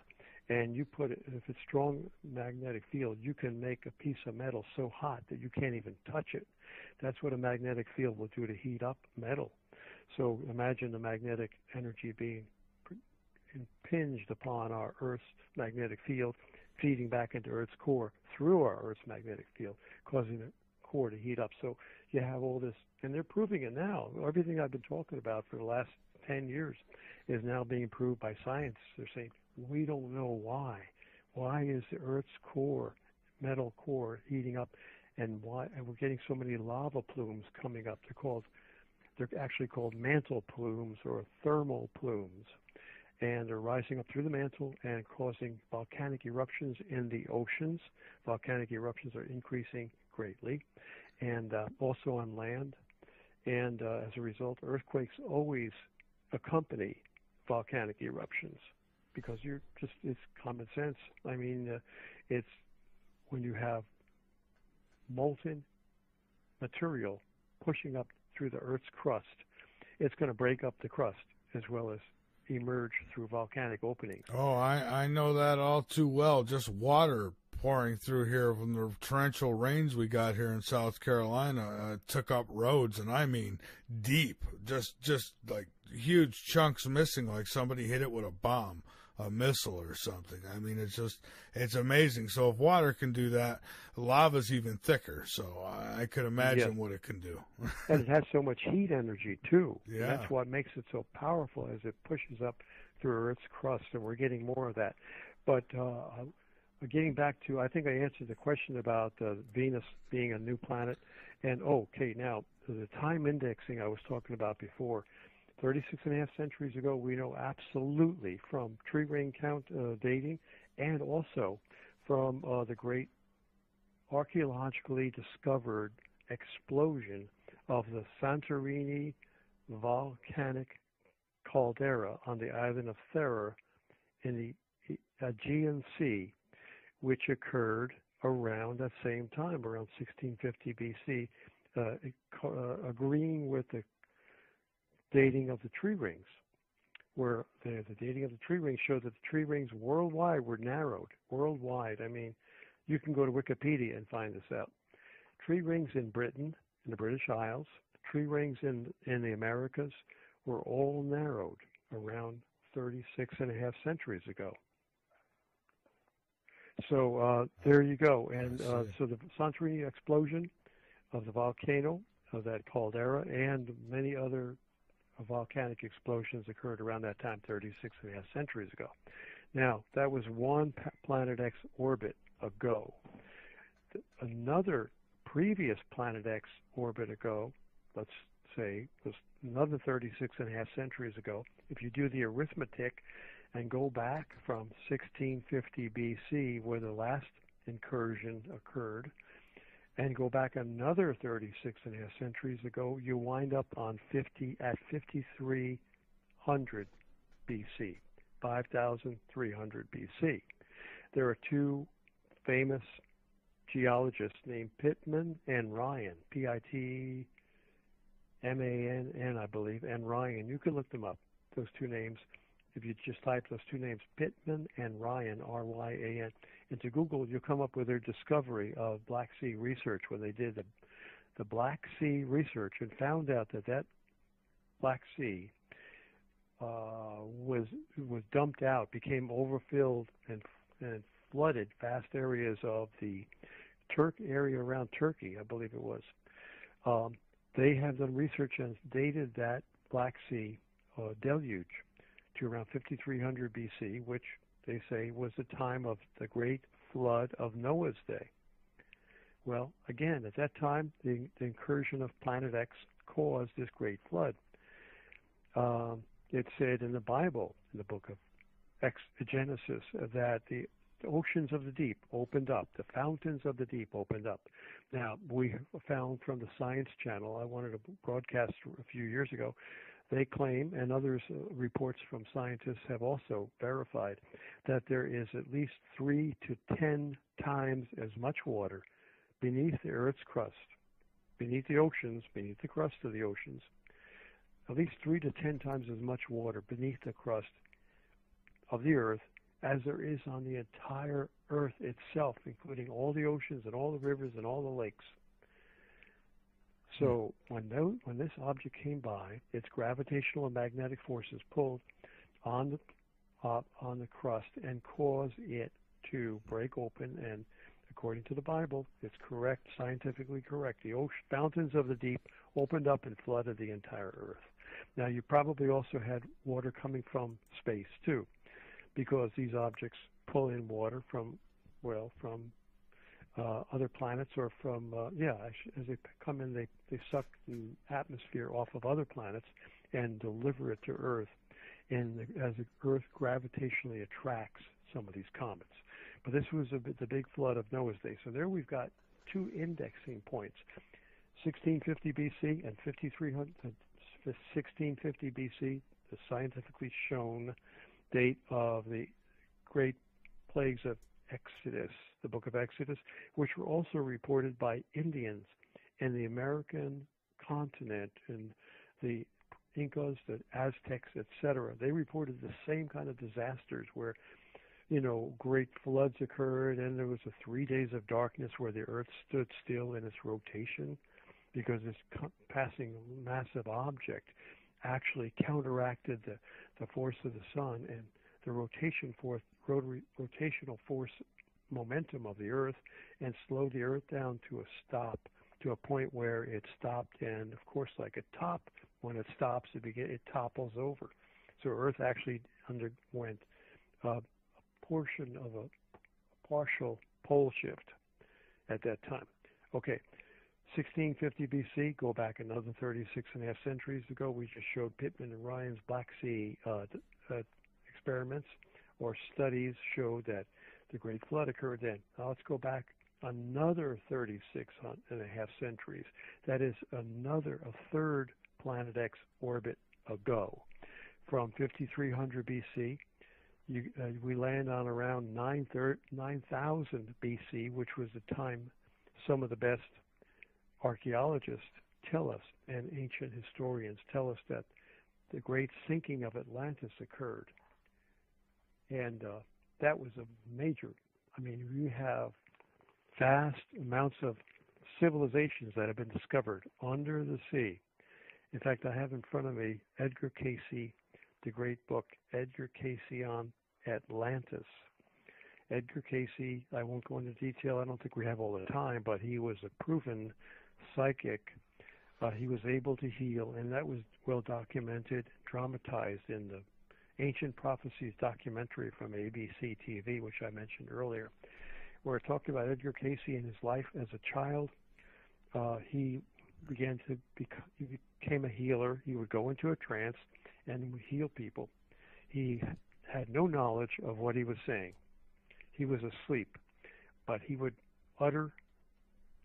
and you put it, if it's strong magnetic field, you can make a piece of metal so hot that you can't even touch it. That's what a magnetic field will do to heat up metal. So imagine the magnetic energy being impinged upon our Earth's magnetic field, feeding back into Earth's core through our Earth's magnetic field, causing the core to heat up. So you have all this, and they're proving it now. Everything I've been talking about for the last 10 years is now being proved by science. They're saying, we don't know why. why is the Earth's core, metal core, heating up, and why and we're getting so many lava plumes coming up? They're actually called mantle plumes or thermal plumes, and they're rising up through the mantle and causing volcanic eruptions in the oceans. Volcanic eruptions are increasing greatly, and also on land. And as a result, earthquakes always accompany volcanic eruptions because it's common sense. I mean, it's when you have molten material pushing up through the Earth's crust, it's going to break up the crust as well as emerge through volcanic openings. Oh, I know that all too well. Just water pouring through here from the torrential rains we got here in South Carolina took up roads, and I mean deep, just like huge chunks missing, like somebody hit it with a bomb, a missile or something. I mean, it's amazing. So if water can do that, lava's even thicker. So I could imagine what it can do. And it has so much heat energy too. Yeah. And that's what makes it so powerful as it pushes up through Earth's crust, and we're getting more of that. But getting back to, I think I answered the question about Venus being a new planet. And okay, now the time indexing I was talking about before, 36.5 centuries ago, we know absolutely from tree ring count dating and also from the great archaeologically discovered explosion of the Santorini volcanic caldera on the island of Thera in the Aegean Sea, which occurred around that same time, around 1650 BC, agreeing with the dating of the tree rings, where the dating of the tree rings showed that the tree rings worldwide were narrowed. Worldwide, I mean, you can go to Wikipedia and find this out. Tree rings in Britain, in the British Isles, tree rings in the Americas were all narrowed around 36.5 centuries ago. So there you go. And so the Santorini explosion of the volcano, of that caldera, and many other volcanic explosions occurred around that time, 36.5 centuries ago. Now, that was one Planet X orbit ago. Another previous Planet X orbit ago, let's say, was another 36.5 centuries ago. If you do the arithmetic and go back from 1650 BC, where the last incursion occurred, and go back another 36.5 centuries ago, you wind up on 5300 BC, 5300 BC. There are two famous geologists named Pittman and Ryan, Pitman, I believe, and Ryan. You can look them up, those two names. If you just type those two names, Pittman and Ryan, R-Y-A-N, into Google, you'll come up with their discovery of Black Sea research when they did the Black Sea research and found out that Black Sea was dumped out, became overfilled and flooded vast areas of the area around Turkey, I believe it was. They have done research and dated that Black Sea deluge to around 5300 BC, which they say was the time of the great flood of Noah's day. Well, again, at that time, the incursion of Planet X caused this great flood. It said in the Bible, in the book of Genesis, that the oceans of the deep opened up, the fountains of the deep opened up. Now, we found from the Science Channel, I wanted to broadcast a few years ago, they claim, and others, reports from scientists have also verified, that there is at least 3 to 10 times as much water beneath the Earth's crust, beneath the oceans, beneath the crust of the oceans, at least 3 to 10 times as much water beneath the crust of the Earth as there is on the entire Earth itself, including all the oceans and all the rivers and all the lakes. So when this object came by, its gravitational and magnetic forces pulled on the crust and caused it to break open. And according to the Bible, it's correct, scientifically correct. The fountains of the deep opened up and flooded the entire Earth. Now, you probably also had water coming from space too, because these objects pull in water from, well, from other planets, or from, as they come in, they suck the atmosphere off of other planets and deliver it to Earth, and as the Earth gravitationally attracts some of these comets. But this was the big flood of Noah's Day. So there we've got two indexing points, 1650 BC and 1650 BC, the scientifically shown date of the great plagues of Exodus, the book of Exodus, which were also reported by Indians in the American continent, and the Incas, the Aztecs, etc. They reported the same kind of disasters where, great floods occurred, and there was 3 days of darkness where the earth stood still in its rotation because this passing massive object actually counteracted the force of the sun and the rotational force momentum of the earth, and slowed the earth down to a stop, to a point where it stopped. And of course, like a top, when it stops, it topples over. So earth actually underwent a portion of a partial pole shift at that time. Okay, 1650 BC, go back another 36.5 centuries ago. We just showed Pittman and Ryan's Black Sea experiments or studies showed that the Great Flood occurred then. Now let's go back another 36.5 centuries. That is a third Planet X orbit ago. From 5300 BC, we land on around 9000 BC, which was the time some of the best archaeologists tell us, and ancient historians tell us, that the great sinking of Atlantis occurred. And that was a major, we have vast amounts of civilizations that have been discovered under the sea. In fact, I have in front of me Edgar Cayce, the great book, Edgar Cayce on Atlantis. Edgar Cayce, I won't go into detail, I don't think we have all the time, but he was a proven psychic. He was able to heal, and that was well documented, dramatized in the Ancient Prophecies documentary from ABC TV, which I mentioned earlier, where it talked about Edgar Cayce and his life as a child. He became a healer. He would go into a trance and would heal people. He had no knowledge of what he was saying. He was asleep, but he would utter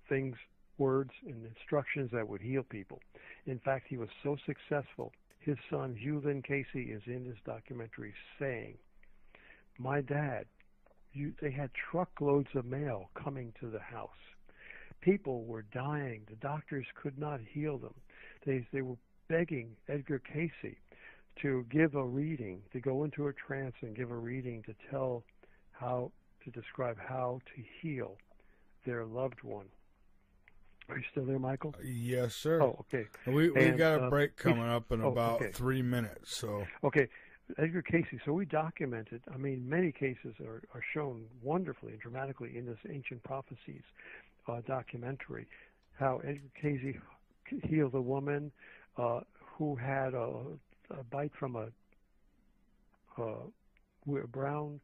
things, words, and instructions that would heal people. In fact, he was so successful, his son, Hugh Lynn Cayce, is in this documentary saying, my dad, they had truckloads of mail coming to the house. People were dying. The doctors could not heal them. They were begging Edgar Cayce to give a reading, to go into a trance and give a reading to describe how to heal their loved one. Are you still there, Michael? Yes, sir. Oh, okay. We got a break coming up in about 3 minutes. So okay, Edgar Cayce. So we documented. Many cases are shown wonderfully and dramatically in this Ancient Prophecies documentary. How Edgar Cayce healed a woman who had a bite from a brown.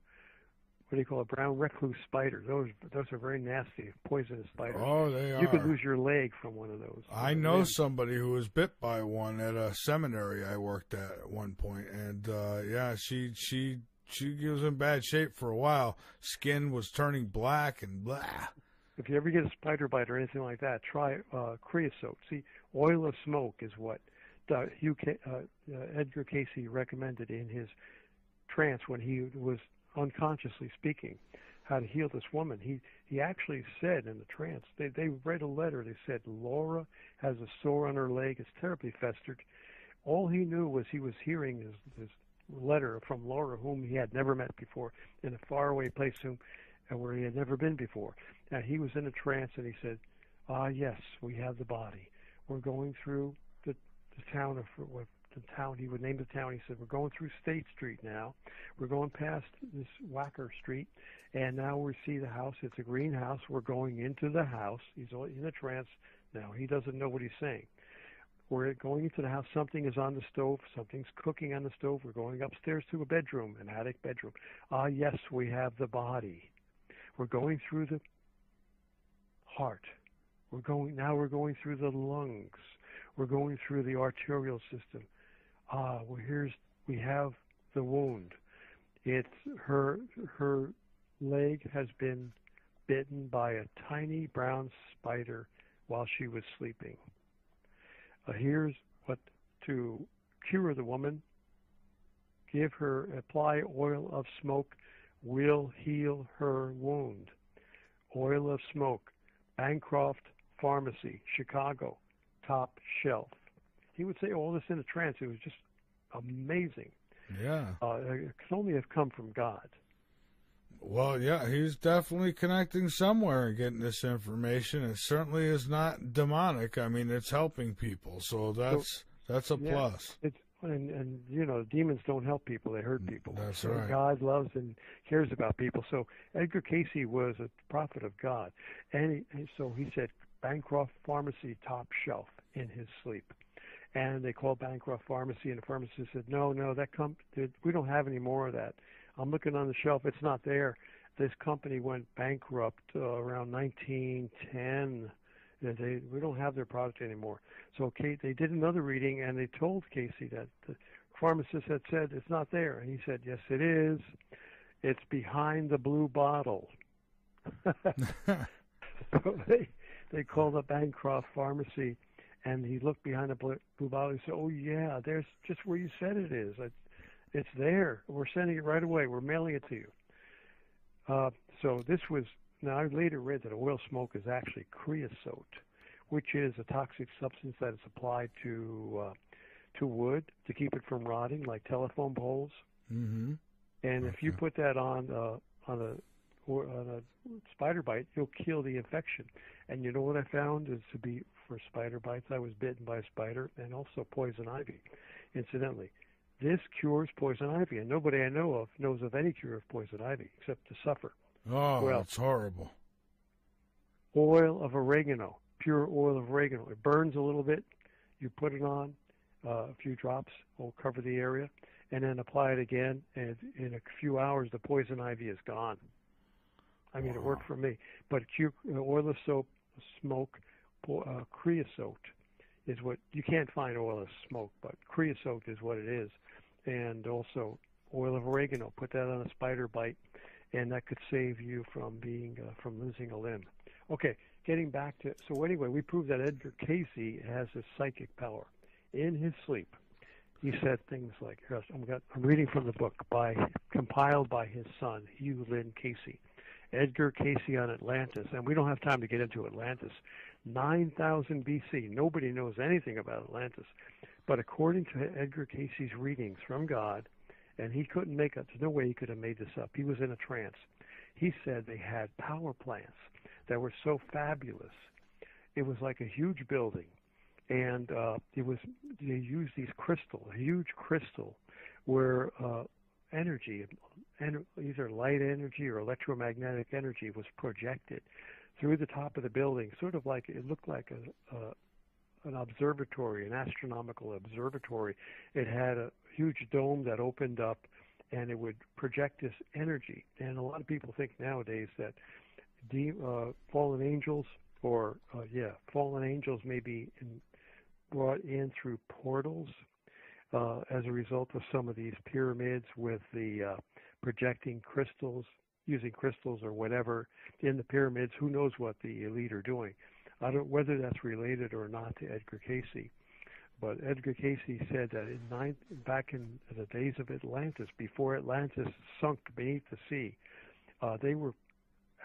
What do you call a brown recluse spider? Those are very nasty, poisonous spiders. Oh, they are. You could lose your leg from one of those. I know somebody who was bit by one at a seminary I worked at one point, and she was in bad shape for a while. Skin was turning black and blah. If you ever get a spider bite or anything like that, try creosote. See, oil of smoke is what Edgar Cayce recommended in his trance when he was unconsciously speaking, how to heal this woman. He actually said in the trance, they read a letter, they said, Laura has a sore on her leg, it's terribly festered. All he knew was he was hearing this letter from Laura, whom he had never met before, in a faraway place where he had never been before. Now he was in a trance, and he said, yes, we have the body. We're going through the town of he would name the town. He said, we're going through State Street now. We're going past this Wacker Street, and now we see the house. It's a green house. We're going into the house. He's in a trance now. He doesn't know what he's saying. We're going into the house. Something is on the stove. Something's cooking on the stove. We're going upstairs to a bedroom, an attic bedroom. Ah, yes, we have the body. We're going through the heart. We're going through the lungs. We're going through the arterial system. Ah, well, we have the wound. It's her leg has been bitten by a tiny brown spider while she was sleeping. Here's what to cure the woman. Apply oil of smoke, will heal her wound. Oil of smoke, Bancroft Pharmacy, Chicago, top shelf. He would say all this in a trance. It was just amazing. Yeah. It could only have come from God. Well, yeah, he's definitely connecting somewhere and getting this information. It certainly is not demonic. I mean, it's helping people, so that's a plus. And you know, demons don't help people; they hurt people. That's right. God loves and cares about people. So Edgar Cayce was a prophet of God, and so he said Bancroft Pharmacy, top shelf, in his sleep. And they called Bancroft Pharmacy, and the pharmacist said, no, we don't have any more of that. I'm looking on the shelf. It's not there. This company went bankrupt around 1910. We don't have their product anymore. So they did another reading, and they told Cayce that the pharmacist had said it's not there. And he said, yes, it is. It's behind the blue bottle. So they called up Bancroft Pharmacy, and he looked behind the blue bottle and said, oh, yeah, there's just where you said it is. It's there. We're sending it right away. We're mailing it to you. So this was, now I later read that oil smoke is actually creosote, which is a toxic substance that is applied to wood to keep it from rotting, like telephone poles. Mm-hmm. And if you put that on a spider bite, you'll kill the infection. And you know what I found is for spider bites, I was bitten by a spider and also poison ivy, incidentally. This cures poison ivy, and nobody I know of knows of any cure of poison ivy except to suffer. Oh, that's horrible. Oil of oregano, pure oil of oregano. It burns a little bit. You put it on, a few drops will cover the area, and then apply it again, and in a few hours the poison ivy is gone. I mean, It worked for me. But oil of smoke, creosote is what, you can't find oil of smoke, but creosote is what it is. And also oil of oregano, put that on a spider bite, and that could save you from from losing a limb. Okay, getting back to, so anyway, we proved that Edgar Cayce has a psychic power. In his sleep, he said things like, I'm reading from the book compiled by his son, Hugh Lynn Cayce. Edgar Cayce on Atlantis, and we don't have time to get into Atlantis. 9,000 BC. Nobody knows anything about Atlantis. But according to Edgar Cayce's readings from God, and he couldn't make it, there's no way he could have made this up. He was in a trance. He said they had power plants that were so fabulous. It was like a huge building, and they used these a huge crystal, where energy, either light energy or electromagnetic energy, was projected through the top of the building, sort of like, it looked like an observatory, an astronomical observatory. It had a huge dome that opened up, and it would project this energy. And a lot of people think nowadays that fallen angels may be brought in through portals as a result of some of these pyramids with the projecting crystals, using crystals or whatever in the pyramids. Who knows what the elite are doing? I don't whether that's related or not to Edgar Cayce. But Edgar Cayce said that back in the days of Atlantis, before Atlantis sunk beneath the sea, they were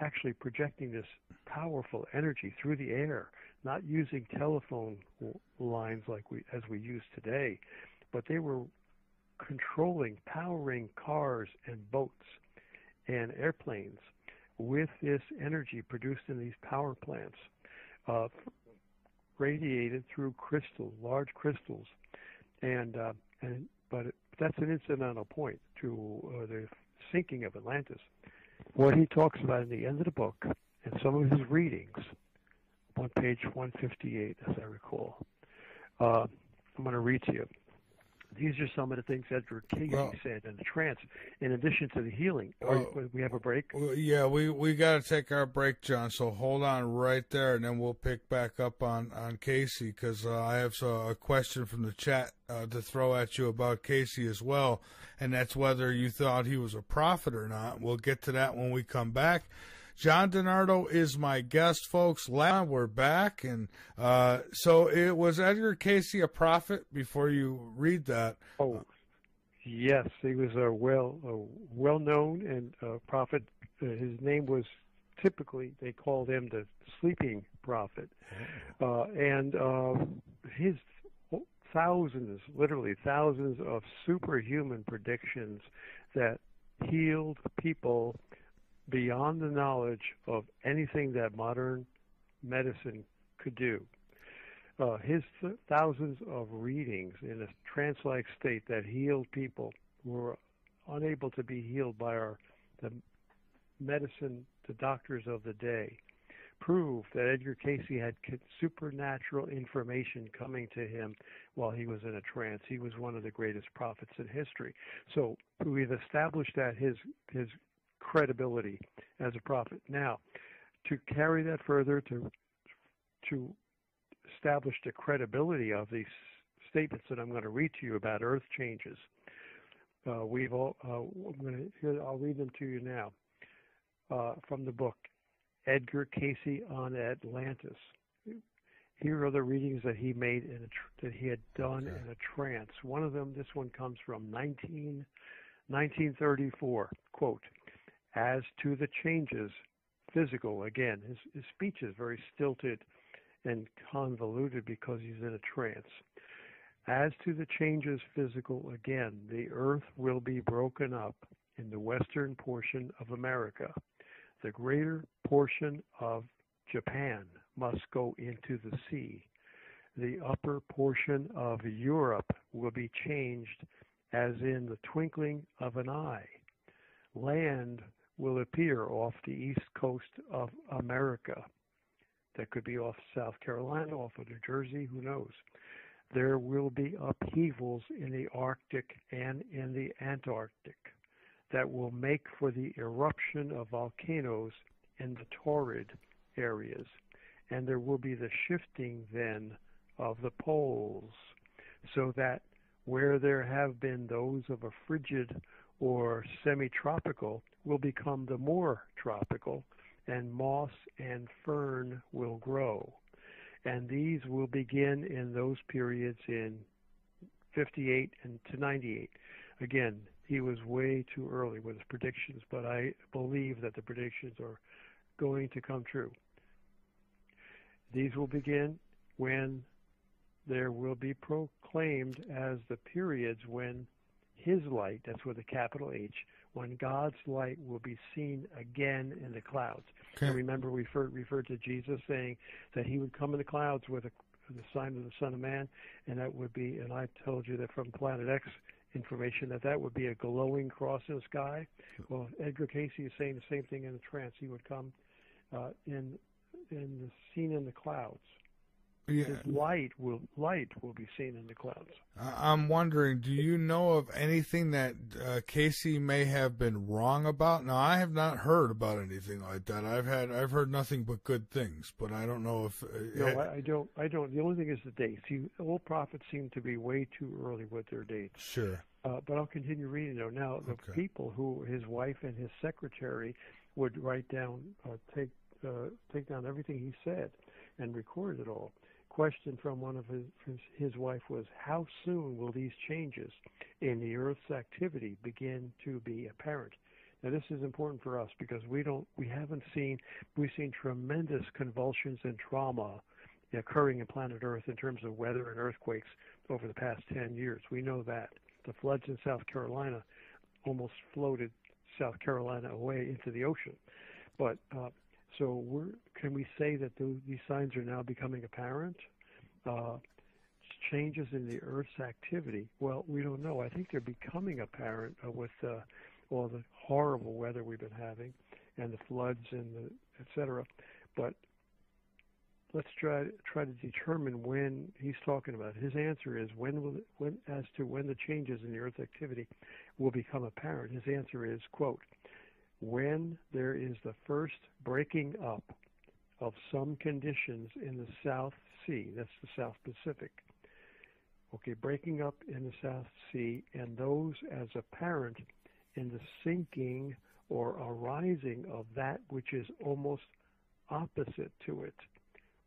actually projecting this powerful energy through the air, not using telephone lines as we use today, but they were powering cars and boats and airplanes with this energy produced in these power plants, radiated through crystals, large crystals, but that's an incidental point to the sinking of Atlantis. What he talks about in the end of the book, and some of his readings, on page 158, as I recall, I'm going to read to you. These are some of the things Edgar Cayce said in the trance, in addition to the healing. We have a break? Yeah, we got to take our break, John, so hold on right there, and then we'll pick back up on Casey, because I have a question from the chat to throw at you about Casey as well, and that's whether you thought he was a prophet or not. We'll get to that when we come back. John DiNardo is my guest, folks. We're back, and so it was Edgar Cayce a prophet? Before you read that, yes, he was a well-known and prophet. His name was typically, they called him the sleeping prophet, and his literally thousands of superhuman predictions that healed people beyond the knowledge of anything that modern medicine could do. His thousands of readings in a trance-like state that healed people who were unable to be healed by the medicine, the doctors of the day, prove that Edgar Cayce had supernatural information coming to him while he was in a trance. He was one of the greatest prophets in history. So we've established that his credibility as a prophet. Now, to carry that further, to establish the credibility of these statements that I'm going to read to you about Earth changes, I'll read them to you now from the book Edgar Cayce on Atlantis. Here are the readings that he made that he had done in a trance. One of them, this one comes from 1934. Quote, "As to the changes, physical," again, his speech is very stilted and convoluted because he's in a trance. "As to the changes physical, again, the earth will be broken up in the western portion of America. The greater portion of Japan must go into the sea. The upper portion of Europe will be changed as in the twinkling of an eye. Land will appear off the east coast of America." That could be off South Carolina, off of New Jersey, who knows. "There will be upheavals in the Arctic and in the Antarctic that will make for the eruption of volcanoes in the torrid areas. And there will be the shifting then of the poles, so that where there have been those of a frigid or semi-tropical will become the more tropical, and moss and fern will grow. And these will begin in those periods in 58 and to 98. Again, he was way too early with his predictions, but I believe that the predictions are going to come true. "These will begin when there will be proclaimed as the periods when his light," that's with a capital H, "when God's light will be seen again in the clouds." Okay. And remember, we referred to Jesus saying that he would come in the clouds with the sign of the Son of Man, and that would be, and I told you that from Planet X information, that would be a glowing cross in the sky. Well, Edgar Cayce is saying the same thing in the trance. He would come in the seen in the clouds. Yeah. His light will be seen in the clouds. I'm wondering, do you know of anything that Cayce may have been wrong about? Now, I have not heard about anything like that. I've heard nothing but good things, but I don't know if. No, I don't. The only thing is the dates. All prophets seem to be way too early with their dates. Sure. But I'll continue reading though. Now, the people who his wife and his secretary would write down, take down everything he said, and record it all. Question from one of his wife was, "How soon will these changes in the Earth's activity begin to be apparent?" Now, this is important for us because we've seen tremendous convulsions and trauma occurring in planet Earth in terms of weather and earthquakes over the past 10 years. We know that. The floods in South Carolina almost floated South Carolina away into the ocean. But can we say that these signs are now becoming apparent? Changes in the Earth's activity. Well, we don't know. I think they're becoming apparent with all the horrible weather we've been having and the floods and et cetera. But let's try to determine when he's talking about. His answer is as to when the changes in the Earth's activity will become apparent. His answer is, quote, when there is the first breaking up of some conditions in the South Sea, that's the South Pacific. Okay, breaking up in the South Sea, and those as apparent in the sinking or arising of that which is almost opposite to it,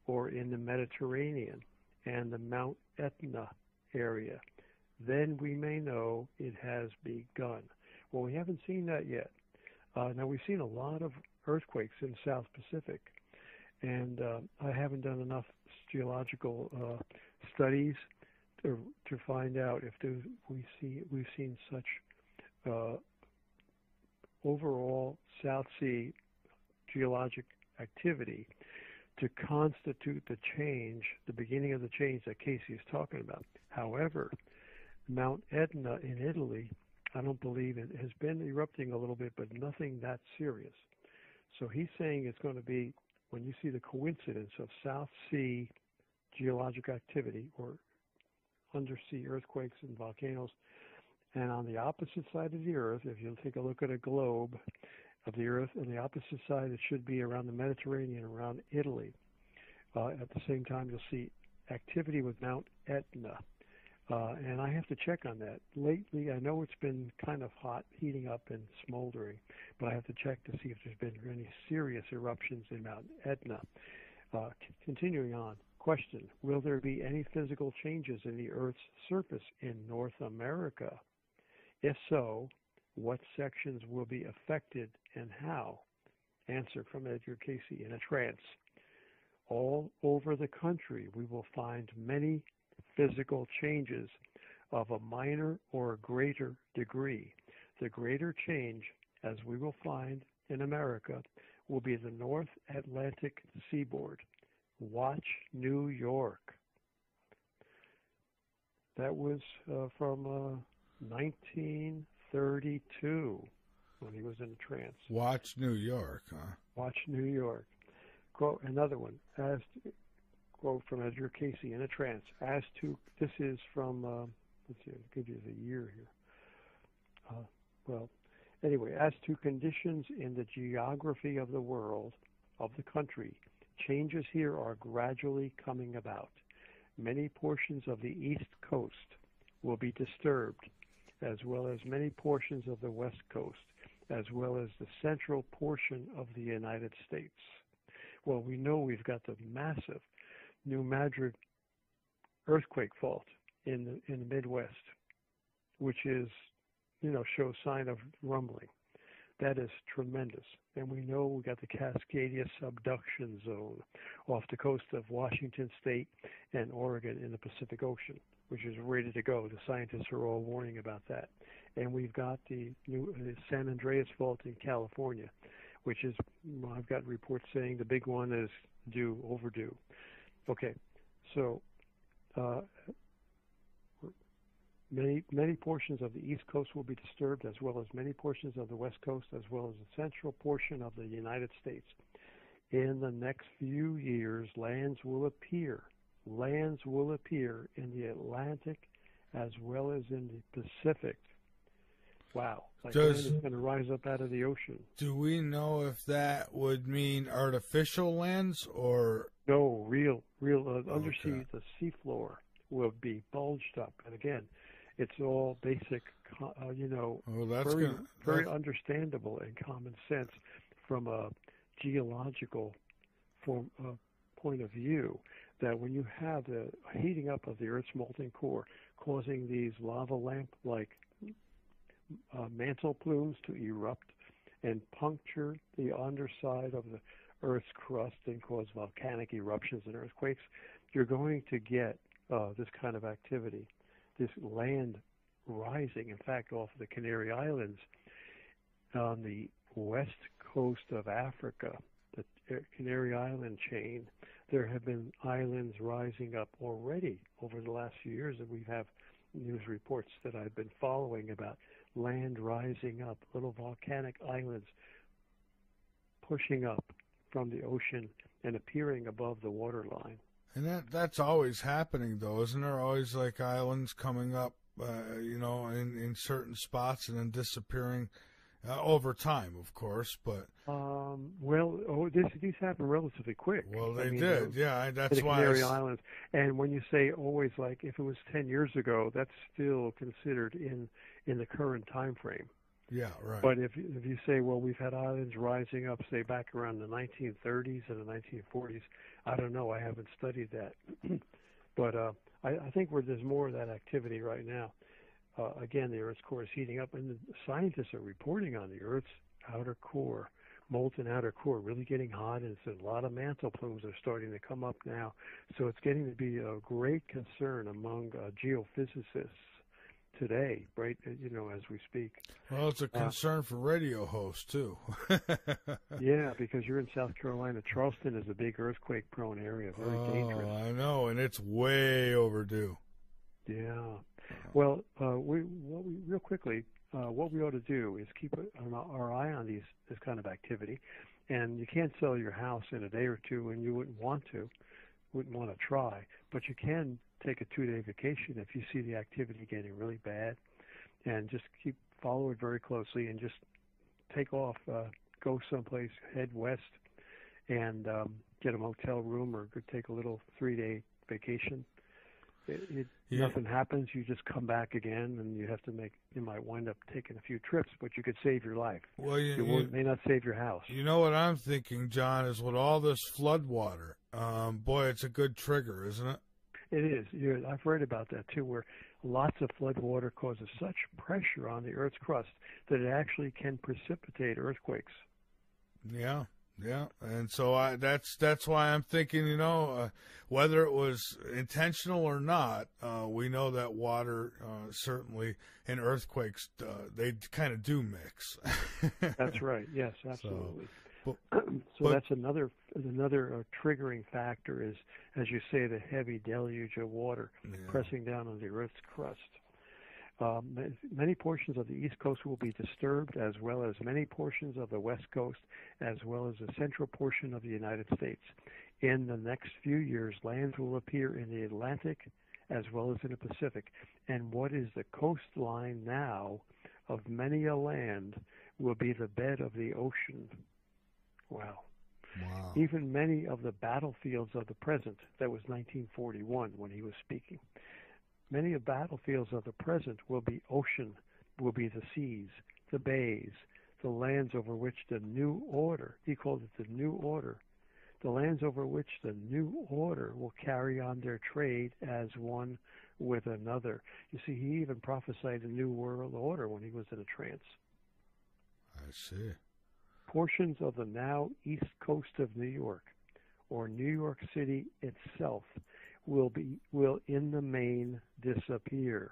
or in the Mediterranean and the Mount Etna area, then we may know it has begun. Well, we haven't seen that yet. Now, we've seen a lot of earthquakes in the South Pacific, and I haven't done enough geological studies to find out if we've seen such overall South Sea geologic activity to constitute the change, the beginning of the change that Casey is talking about. However, Mount Etna in Italy, I don't believe it has been erupting a little bit, but nothing that serious. So he's saying it's going to be, when you see the coincidence of South Sea geologic activity or undersea earthquakes and volcanoes, and on the opposite side of the Earth, if you'll take a look at a globe of the Earth, on the opposite side it should be around the Mediterranean, around Italy. At the same time, you'll see activity with Mount Etna. And I have to check on that. Lately, I know it's been kind of hot, heating up and smoldering, but I have to check to see if there's been any serious eruptions in Mount Etna. Continuing on, question, will there be any physical changes in the Earth's surface in North America? If so, what sections will be affected and how? Answer from Edgar Casey in a trance. All over the country, we will find many physical changes of a minor or greater degree. The greater change, as we will find in America, will be the North Atlantic seaboard. Watch New York. That was from 1932 when he was in a trance. Watch New York, huh? Watch New York. Quote, another one, quote from Edgar Casey in a trance. As to, this is from, let's see, I'll give you the year here. Anyway, as to conditions in the geography of the world, of the country, changes here are gradually coming about. Many portions of the East Coast will be disturbed, as well as many portions of the West Coast, as well as the central portion of the United States. Well, we know we've got the massive New Madrid earthquake fault in the Midwest, which is, shows sign of rumbling. That is tremendous. And we know we got the Cascadia subduction zone off the coast of Washington State and Oregon in the Pacific Ocean, which is ready to go. The scientists are all warning about that. And we've got the San Andreas fault in California, which is, I've got reports saying the big one is overdue. Okay, so many portions of the East Coast will be disturbed, as well as many portions of the West Coast, as well as the central portion of the United States. In the next few years, lands will appear in the Atlantic as well as in the Pacific. Wow, like land is going to rise up out of the ocean. Do we know if that would mean artificial lands or? No, real undersea, the seafloor will be bulged up. And again, it's all basic, very understandable and common sense from a geological point of view, that when you have the heating up of the Earth's molten core causing these lava lamp-like mantle plumes to erupt and puncture the underside of the Earth's crust and cause volcanic eruptions and earthquakes, you're going to get this kind of activity, this land rising. In fact, off the Canary Islands, on the west coast of Africa, the Canary Island chain, there have been islands rising up already over the last few years, and we have news reports that I've been following about land rising up, little volcanic islands pushing up from the ocean and appearing above the waterline. And that's always happening, though, isn't there? Always like islands coming up, in certain spots and then disappearing over time, of course. But these happen relatively quick. Well, they did, yeah. That's the why Canary Islands. And when you say always, like if it was 10 years ago, that's still considered in the current time frame. Yeah, right. But if you say, well, we've had islands rising up, say, back around the 1930s and the 1940s, I don't know. I haven't studied that. But I think there's more of that activity right now. Again, the Earth's core is heating up, and the scientists are reporting on the Earth's outer core, molten outer core, really getting hot, and a lot of mantle plumes are starting to come up now. So it's getting to be a great concern among geophysicists today, right? As we speak. Well, it's a concern for radio hosts too. Yeah, because you're in South Carolina. Charleston is a big earthquake-prone area, very dangerous. I know, and it's way overdue. Yeah. Well, real quickly, what we ought to do is keep our eye on this kind of activity, and you can't sell your house in a day or two, and you wouldn't want to try, but you can take a 2-day vacation if you see the activity getting really bad, and just follow it very closely, and just take off, go someplace, head west, and get a motel room or take a little 3-day vacation. Nothing happens. You just come back again, and you might wind up taking a few trips, but you could save your life. Well, you may not save your house. You know what I'm thinking, John, is with all this flood water, boy, it's a good trigger, isn't it? It is. I've read about that too, where lots of flood water causes such pressure on the Earth's crust that it actually can precipitate earthquakes. Yeah. Yeah, and so that's why I'm thinking, whether it was intentional or not, we know that water certainly in earthquakes they kind of do mix. That's right. Yes, absolutely. So but that's another triggering factor is, as you say, the heavy deluge of water pressing down on the Earth's crust. Many portions of the East Coast will be disturbed, as well as many portions of the West Coast, as well as the central portion of the United States. In the next few years, lands will appear in the Atlantic as well as in the Pacific. And what is the coastline now of many a land will be the bed of the ocean. Wow. Even many of the battlefields of the present, that was 1941 when he was speaking. Many of battlefields of the present will be ocean, will be the seas, the bays, the lands over which the new order, he called it the new order, the lands over which the new order will carry on their trade as one with another. You see, he even prophesied a new world order when he was in a trance. I see. Portions of the now east coast of New York, or New York City itself, will in the main disappear.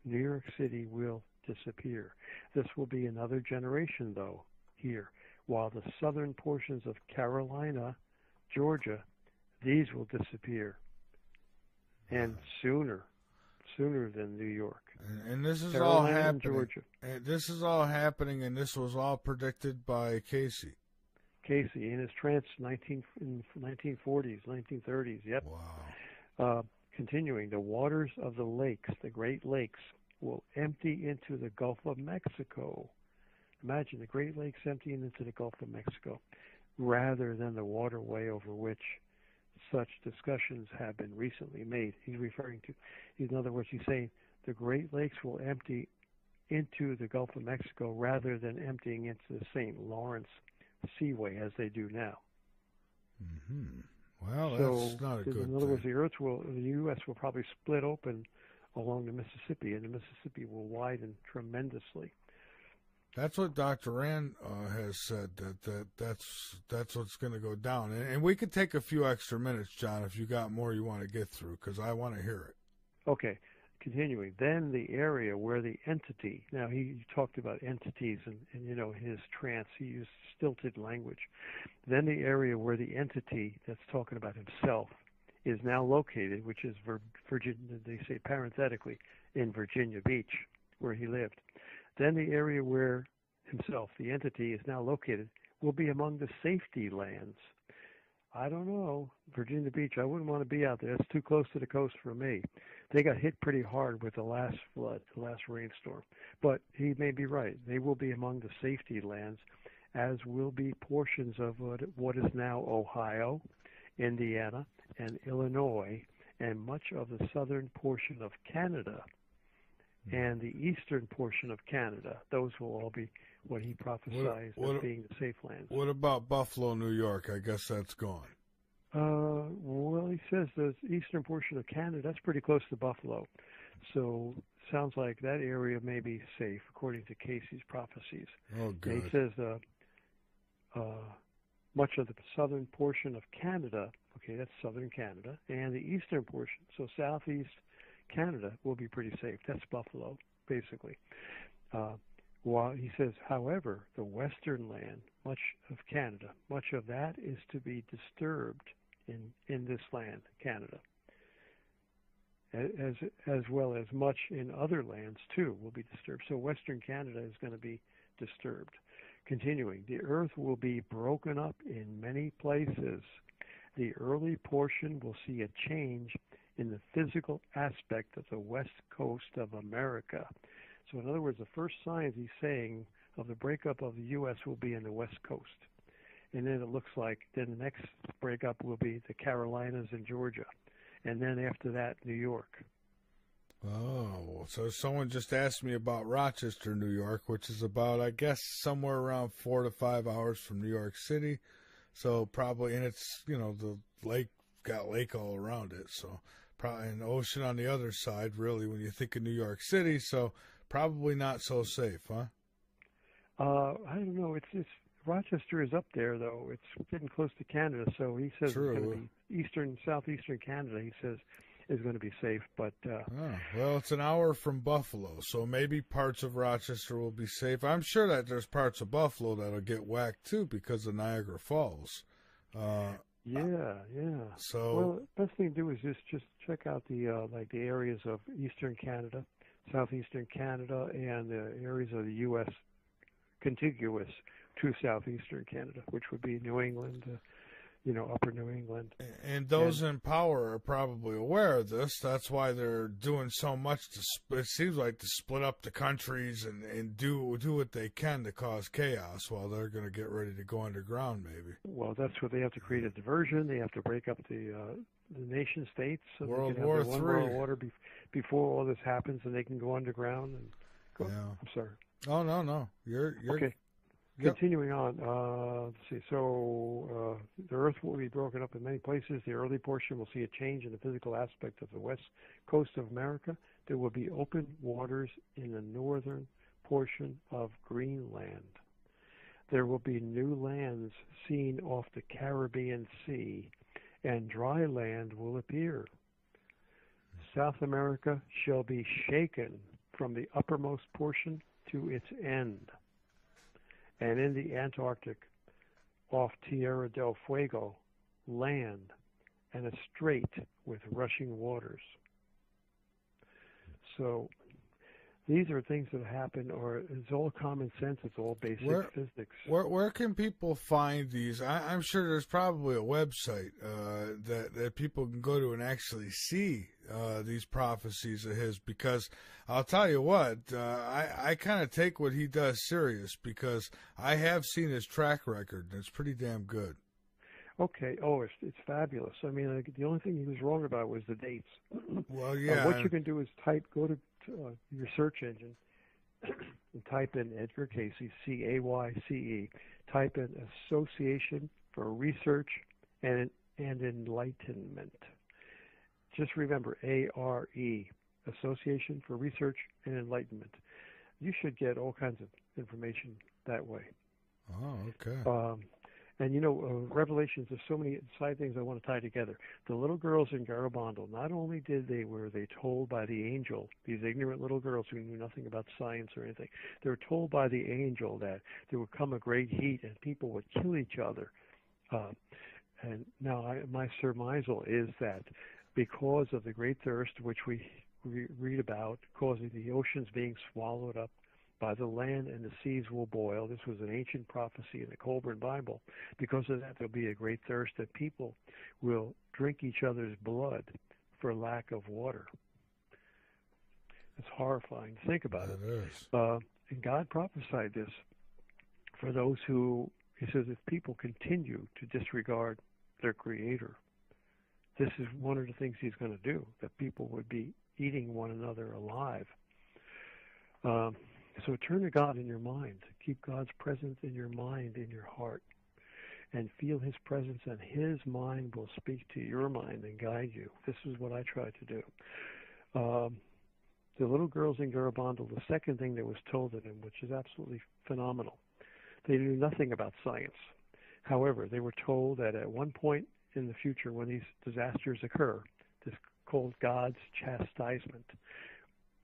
New York City will disappear. This will be another generation, though, here, while the southern portions of Carolina, Georgia, these will disappear, and sooner than New York. And this is Carolina all happening. Georgia. And this is all happening, and this was all predicted by Casey. Casey in his trance in 1940s, 1930s. Yep. Wow. Continuing, the waters of the lakes, the Great Lakes, will empty into the Gulf of Mexico. Imagine the Great Lakes emptying into the Gulf of Mexico, rather than the waterway over which such discussions have been recently made. He's referring to, in other words, he's saying the Great Lakes will empty into the Gulf of Mexico rather than emptying into the St. Lawrence Seaway as they do now. Mm-hmm. Well, so, that's not a good in other words, the U.S. will probably split open along the Mississippi, and the Mississippi will widen tremendously. That's what Dr. Rand has said, that's what's going to go down. And we could take a few extra minutes, John, if you got more you want to get through, because I want to hear it. Okay. Continuing, then the area where the entity, now he talked about entities and in his trance, he used stilted language. Then the area where the entity that's talking about himself is now located, which is Virginia, they say parenthetically, in Virginia Beach, where he lived. Then the area where himself, the entity, is now located will be among the safety lands. I don't know. Virginia Beach, I wouldn't want to be out there. It's too close to the coast for me. They got hit pretty hard with the last flood, the last rainstorm. But he may be right. They will be among the safety lands, as will be portions of what is now Ohio, Indiana, and Illinois, and much of the southern portion of Canada and the eastern portion of Canada. Those will all be what he prophesied as being the safe lands. What about Buffalo, New York? I guess that's gone. Well, he says the eastern portion of Canada, that's pretty close to Buffalo. So sounds like that area may be safe, according to Casey's prophecies. Oh, good. And he says much of the southern portion of Canada, okay, that's southern Canada, and the eastern portion, so southeast Canada, will be pretty safe. That's Buffalo, basically. While he says, however, the western land, much of Canada, much of that is to be disturbed in this land, Canada, as well as much in other lands too will be disturbed. So western Canada is going to be disturbed. Continuing, the earth will be broken up in many places. The early portion will see a change in the physical aspect of the west coast of America. So in other words, the first signs he's saying of the breakup of the U.S. will be in the west coast. And then it looks like then the next breakup will be the Carolinas and Georgia. And then after that, New York. Oh, so someone just asked me about Rochester, New York, which is about, I guess, somewhere around 4 to 5 hours from New York City. So probably, and it's, the lake, got lake all around it. So probably an ocean on the other side, really, when you think of New York City. So probably not so safe, huh? I don't know. It's Rochester is up there, though. It's getting close to Canada. So he says True. It's going to be southeastern Canada, he says, is going to be safe. But well, it's an hour from Buffalo, so maybe parts of Rochester will be safe. I'm sure that there's parts of Buffalo that'll get whacked too because of Niagara Falls. Yeah. So well, the best thing to do is just check out the the areas of eastern Canada, southeastern Canada, and the areas of the U.S. contiguous to southeastern Canada, which would be New England. Upper New England. And those in power are probably aware of this. That's why they're doing so much it seems like to split up the countries and do what they can to cause chaos while they're going to get ready to go underground, maybe. Well, that's what they have to create a diversion. They have to break up the nation states. So World they can War have III. World War before all this happens, and they can go underground. And go. Yeah. I'm sorry. Oh, no. You're okay. Yep. Continuing on, let's see. So the Earth will be broken up in many places. The early portion will see a change in the physical aspect of the west coast of America. There will be open waters in the northern portion of Greenland. There will be new lands seen off the Caribbean Sea, and dry land will appear. South America shall be shaken from the uppermost portion to its end. And in the Antarctic, off Tierra del Fuego, land and a strait with rushing waters. So these are things that happen, or it's all common sense. It's all basic physics. Where can people find these? I'm sure there's probably a website that people can go to and actually see these prophecies of his. Because I'll tell you what, I kind of take what he does serious because I have seen his track record, and it's pretty damn good. Okay. Oh, it's fabulous. I mean, the only thing he was wrong about was the dates. Well, yeah. What you can do is go to your search engine and type in Edgar Cayce, C-A-Y-C-E. Type in Association for Research and Enlightenment. Just remember A-R-E, Association for Research and Enlightenment. You should get all kinds of information that way. Oh, okay. And Revelations, there's so many side things I want to tie together. The little girls in Garibaldi, not only were they told by the angel, these ignorant little girls who knew nothing about science or anything, they were told by the angel that there would come a great heat and people would kill each other. And now my surmisal is that because of the great thirst, which we read about, causing the oceans being swallowed up by the land, and the seas will boil. This was an ancient prophecy in the Colburn Bible. Because of that, there'll be a great thirst, that people will drink each other's blood for lack of water. It's horrifying to think about it. And God prophesied this for those who, he says, if people continue to disregard their Creator, this is one of the things he's going to do, that people would be eating one another alive. So turn to God in your mind. Keep God's presence in your mind, in your heart, and feel his presence, and his mind will speak to your mind and guide you. This is what I try to do. The little girls in Garabandal, the second thing that was told to them, which is absolutely phenomenal, they knew nothing about science. However, they were told that at one point in the future, when these disasters occur, this is called God's chastisement,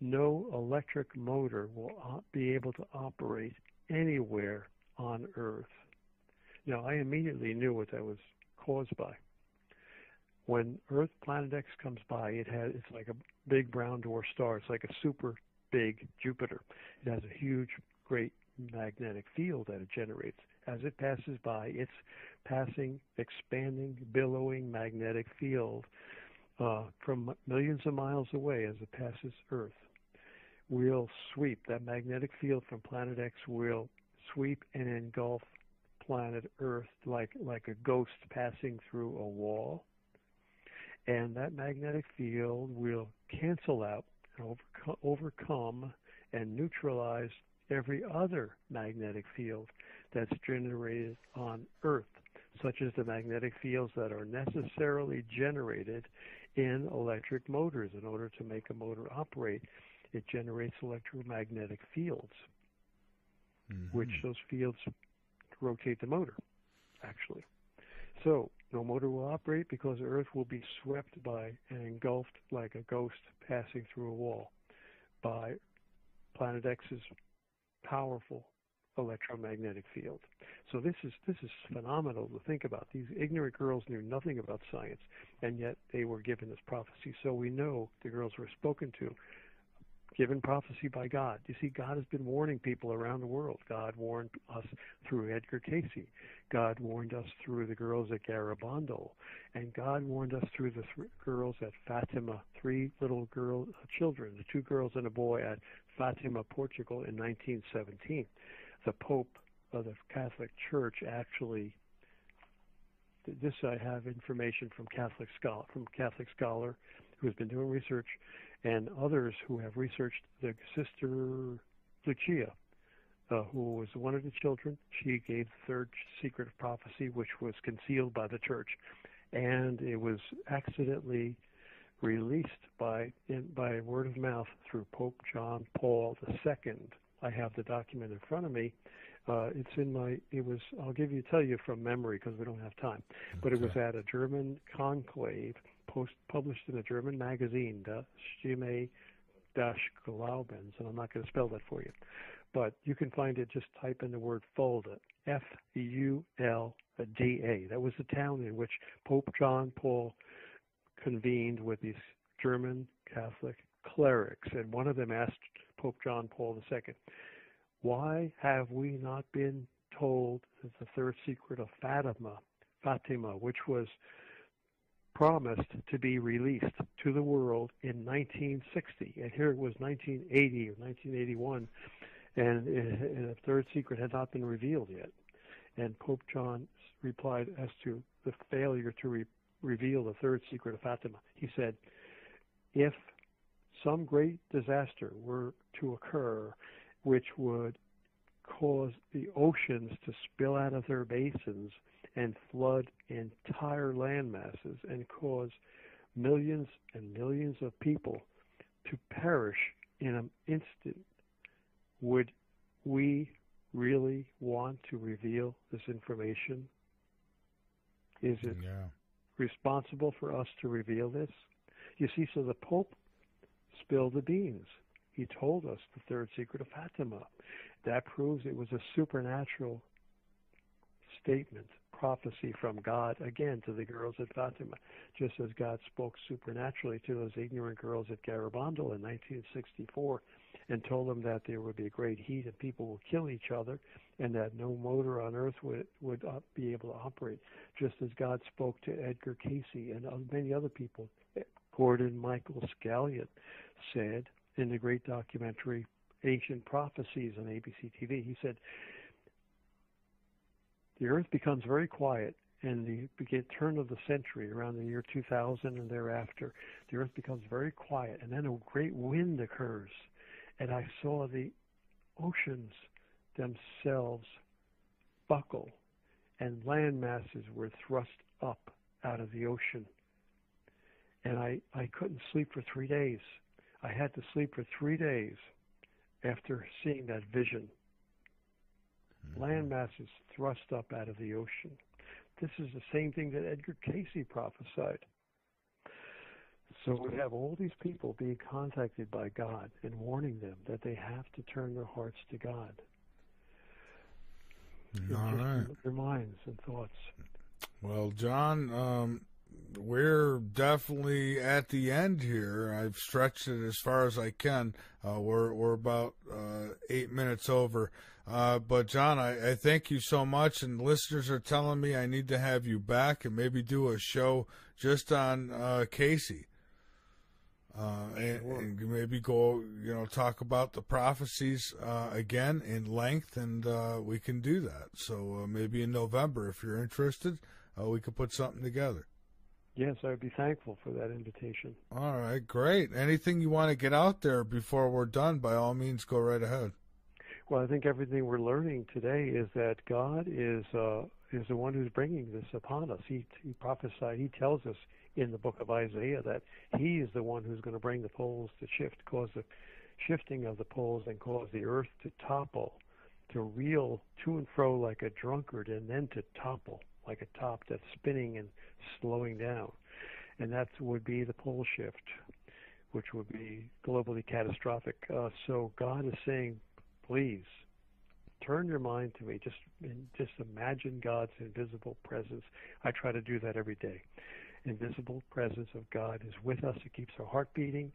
no electric motor will be able to operate anywhere on Earth. Now, I immediately knew what that was caused by. When Earth Planet X comes by, it's like a big brown dwarf star. It's like a super big Jupiter. It has a huge, great magnetic field that it generates. As it passes by, it's passing, expanding, billowing magnetic field from millions of miles away as it passes Earth. Will sweep, that magnetic field from Planet X will sweep and engulf planet Earth like a ghost passing through a wall. And that magnetic field will cancel out and overcome and neutralize every other magnetic field that's generated on Earth, such as the magnetic fields that are necessarily generated in electric motors. In order to make a motor operate, it generates electromagnetic fields, which those fields rotate the motor, actually. So no motor will operate because Earth will be swept by and engulfed like a ghost passing through a wall by Planet X's powerful electromagnetic field. So this is phenomenal to think about. These ignorant girls knew nothing about science, and yet they were given this prophecy. So we know the girls were spoken to, given prophecy by God. You see, God has been warning people around the world. God warned us through Edgar Cayce. God warned us through the girls at Garabandal. And God warned us through the girls at Fatima, three little children, the two girls and a boy at Fatima, Portugal in 1917. The Pope of the Catholic Church actually, this I have information from Catholic scholar who has been doing research, and others who have researched the Sister Lucia, who was one of the children. She gave the third secret of prophecy, which was concealed by the church, and it was accidentally released by word of mouth through Pope John Paul II. I have the document in front of me. I'll tell you from memory because we don't have time, but it was at a German conclave, published in a German magazine, Das Stimme des Glaubens, and I'm not going to spell that for you. But you can find it, just type in the word Fulda, Fulda. That was the town in which Pope John Paul convened with these German Catholic clerics, and one of them asked Pope John Paul II, why have we not been told that the third secret of Fatima, which was promised to be released to the world in 1960, and here it was 1980 or 1981, and the third secret had not been revealed yet. And Pope John replied as to the failure to reveal the third secret of Fatima. He said, if some great disaster were to occur which would cause the oceans to spill out of their basins and flood entire land masses and cause millions and millions of people to perish in an instant, would we really want to reveal this information? Is it responsible for us to reveal this? You see, so the Pope spilled the beans. He told us the third secret of Fatima. That proves it was a supernatural statement, prophecy from God, again, to the girls at Fatima, just as God spoke supernaturally to those ignorant girls at Garabandal in 1964 and told them that there would be a great heat and people will kill each other and that no motor on Earth would be able to operate, just as God spoke to Edgar Casey and many other people. Gordon Michael Scallion said in the great documentary Ancient Prophecies on ABC TV, he said, the Earth becomes very quiet in the turn of the century, around the year 2000 and thereafter. The Earth becomes very quiet, and then a great wind occurs. And I saw the oceans themselves buckle, and land masses were thrust up out of the ocean. And I couldn't sleep for 3 days. I had to sleep for 3 days after seeing that vision. Land masses thrust up out of the ocean. This is the same thing that Edgar Casey prophesied. So we have all these people being contacted by God and warning them that they have to turn their hearts to God. All right. Their minds and thoughts. Well, John, we're definitely at the end here. I've stretched it as far as I can. We're about 8 minutes over. But John, I thank you so much, and listeners are telling me I need to have you back and maybe do a show just on Casey. And maybe go, talk about the prophecies again in length, and we can do that. So maybe in November, if you're interested, we could put something together. Yes, I would be thankful for that invitation. All right, great. Anything you want to get out there before we're done, by all means, go right ahead. Well, I think everything we're learning today is that God is the one who's bringing this upon us. He prophesied, he tells us in the book of Isaiah that he is the one who's going to bring the poles to shift, cause the shifting of the poles and cause the earth to topple, to reel to and fro like a drunkard, and then to topple like a top that's spinning and slowing down. And that would be the pole shift, which would be globally catastrophic. So God is saying, please, turn your mind to me. Just imagine God's invisible presence. I try to do that every day. Invisible presence of God is with us. It keeps our heart beating.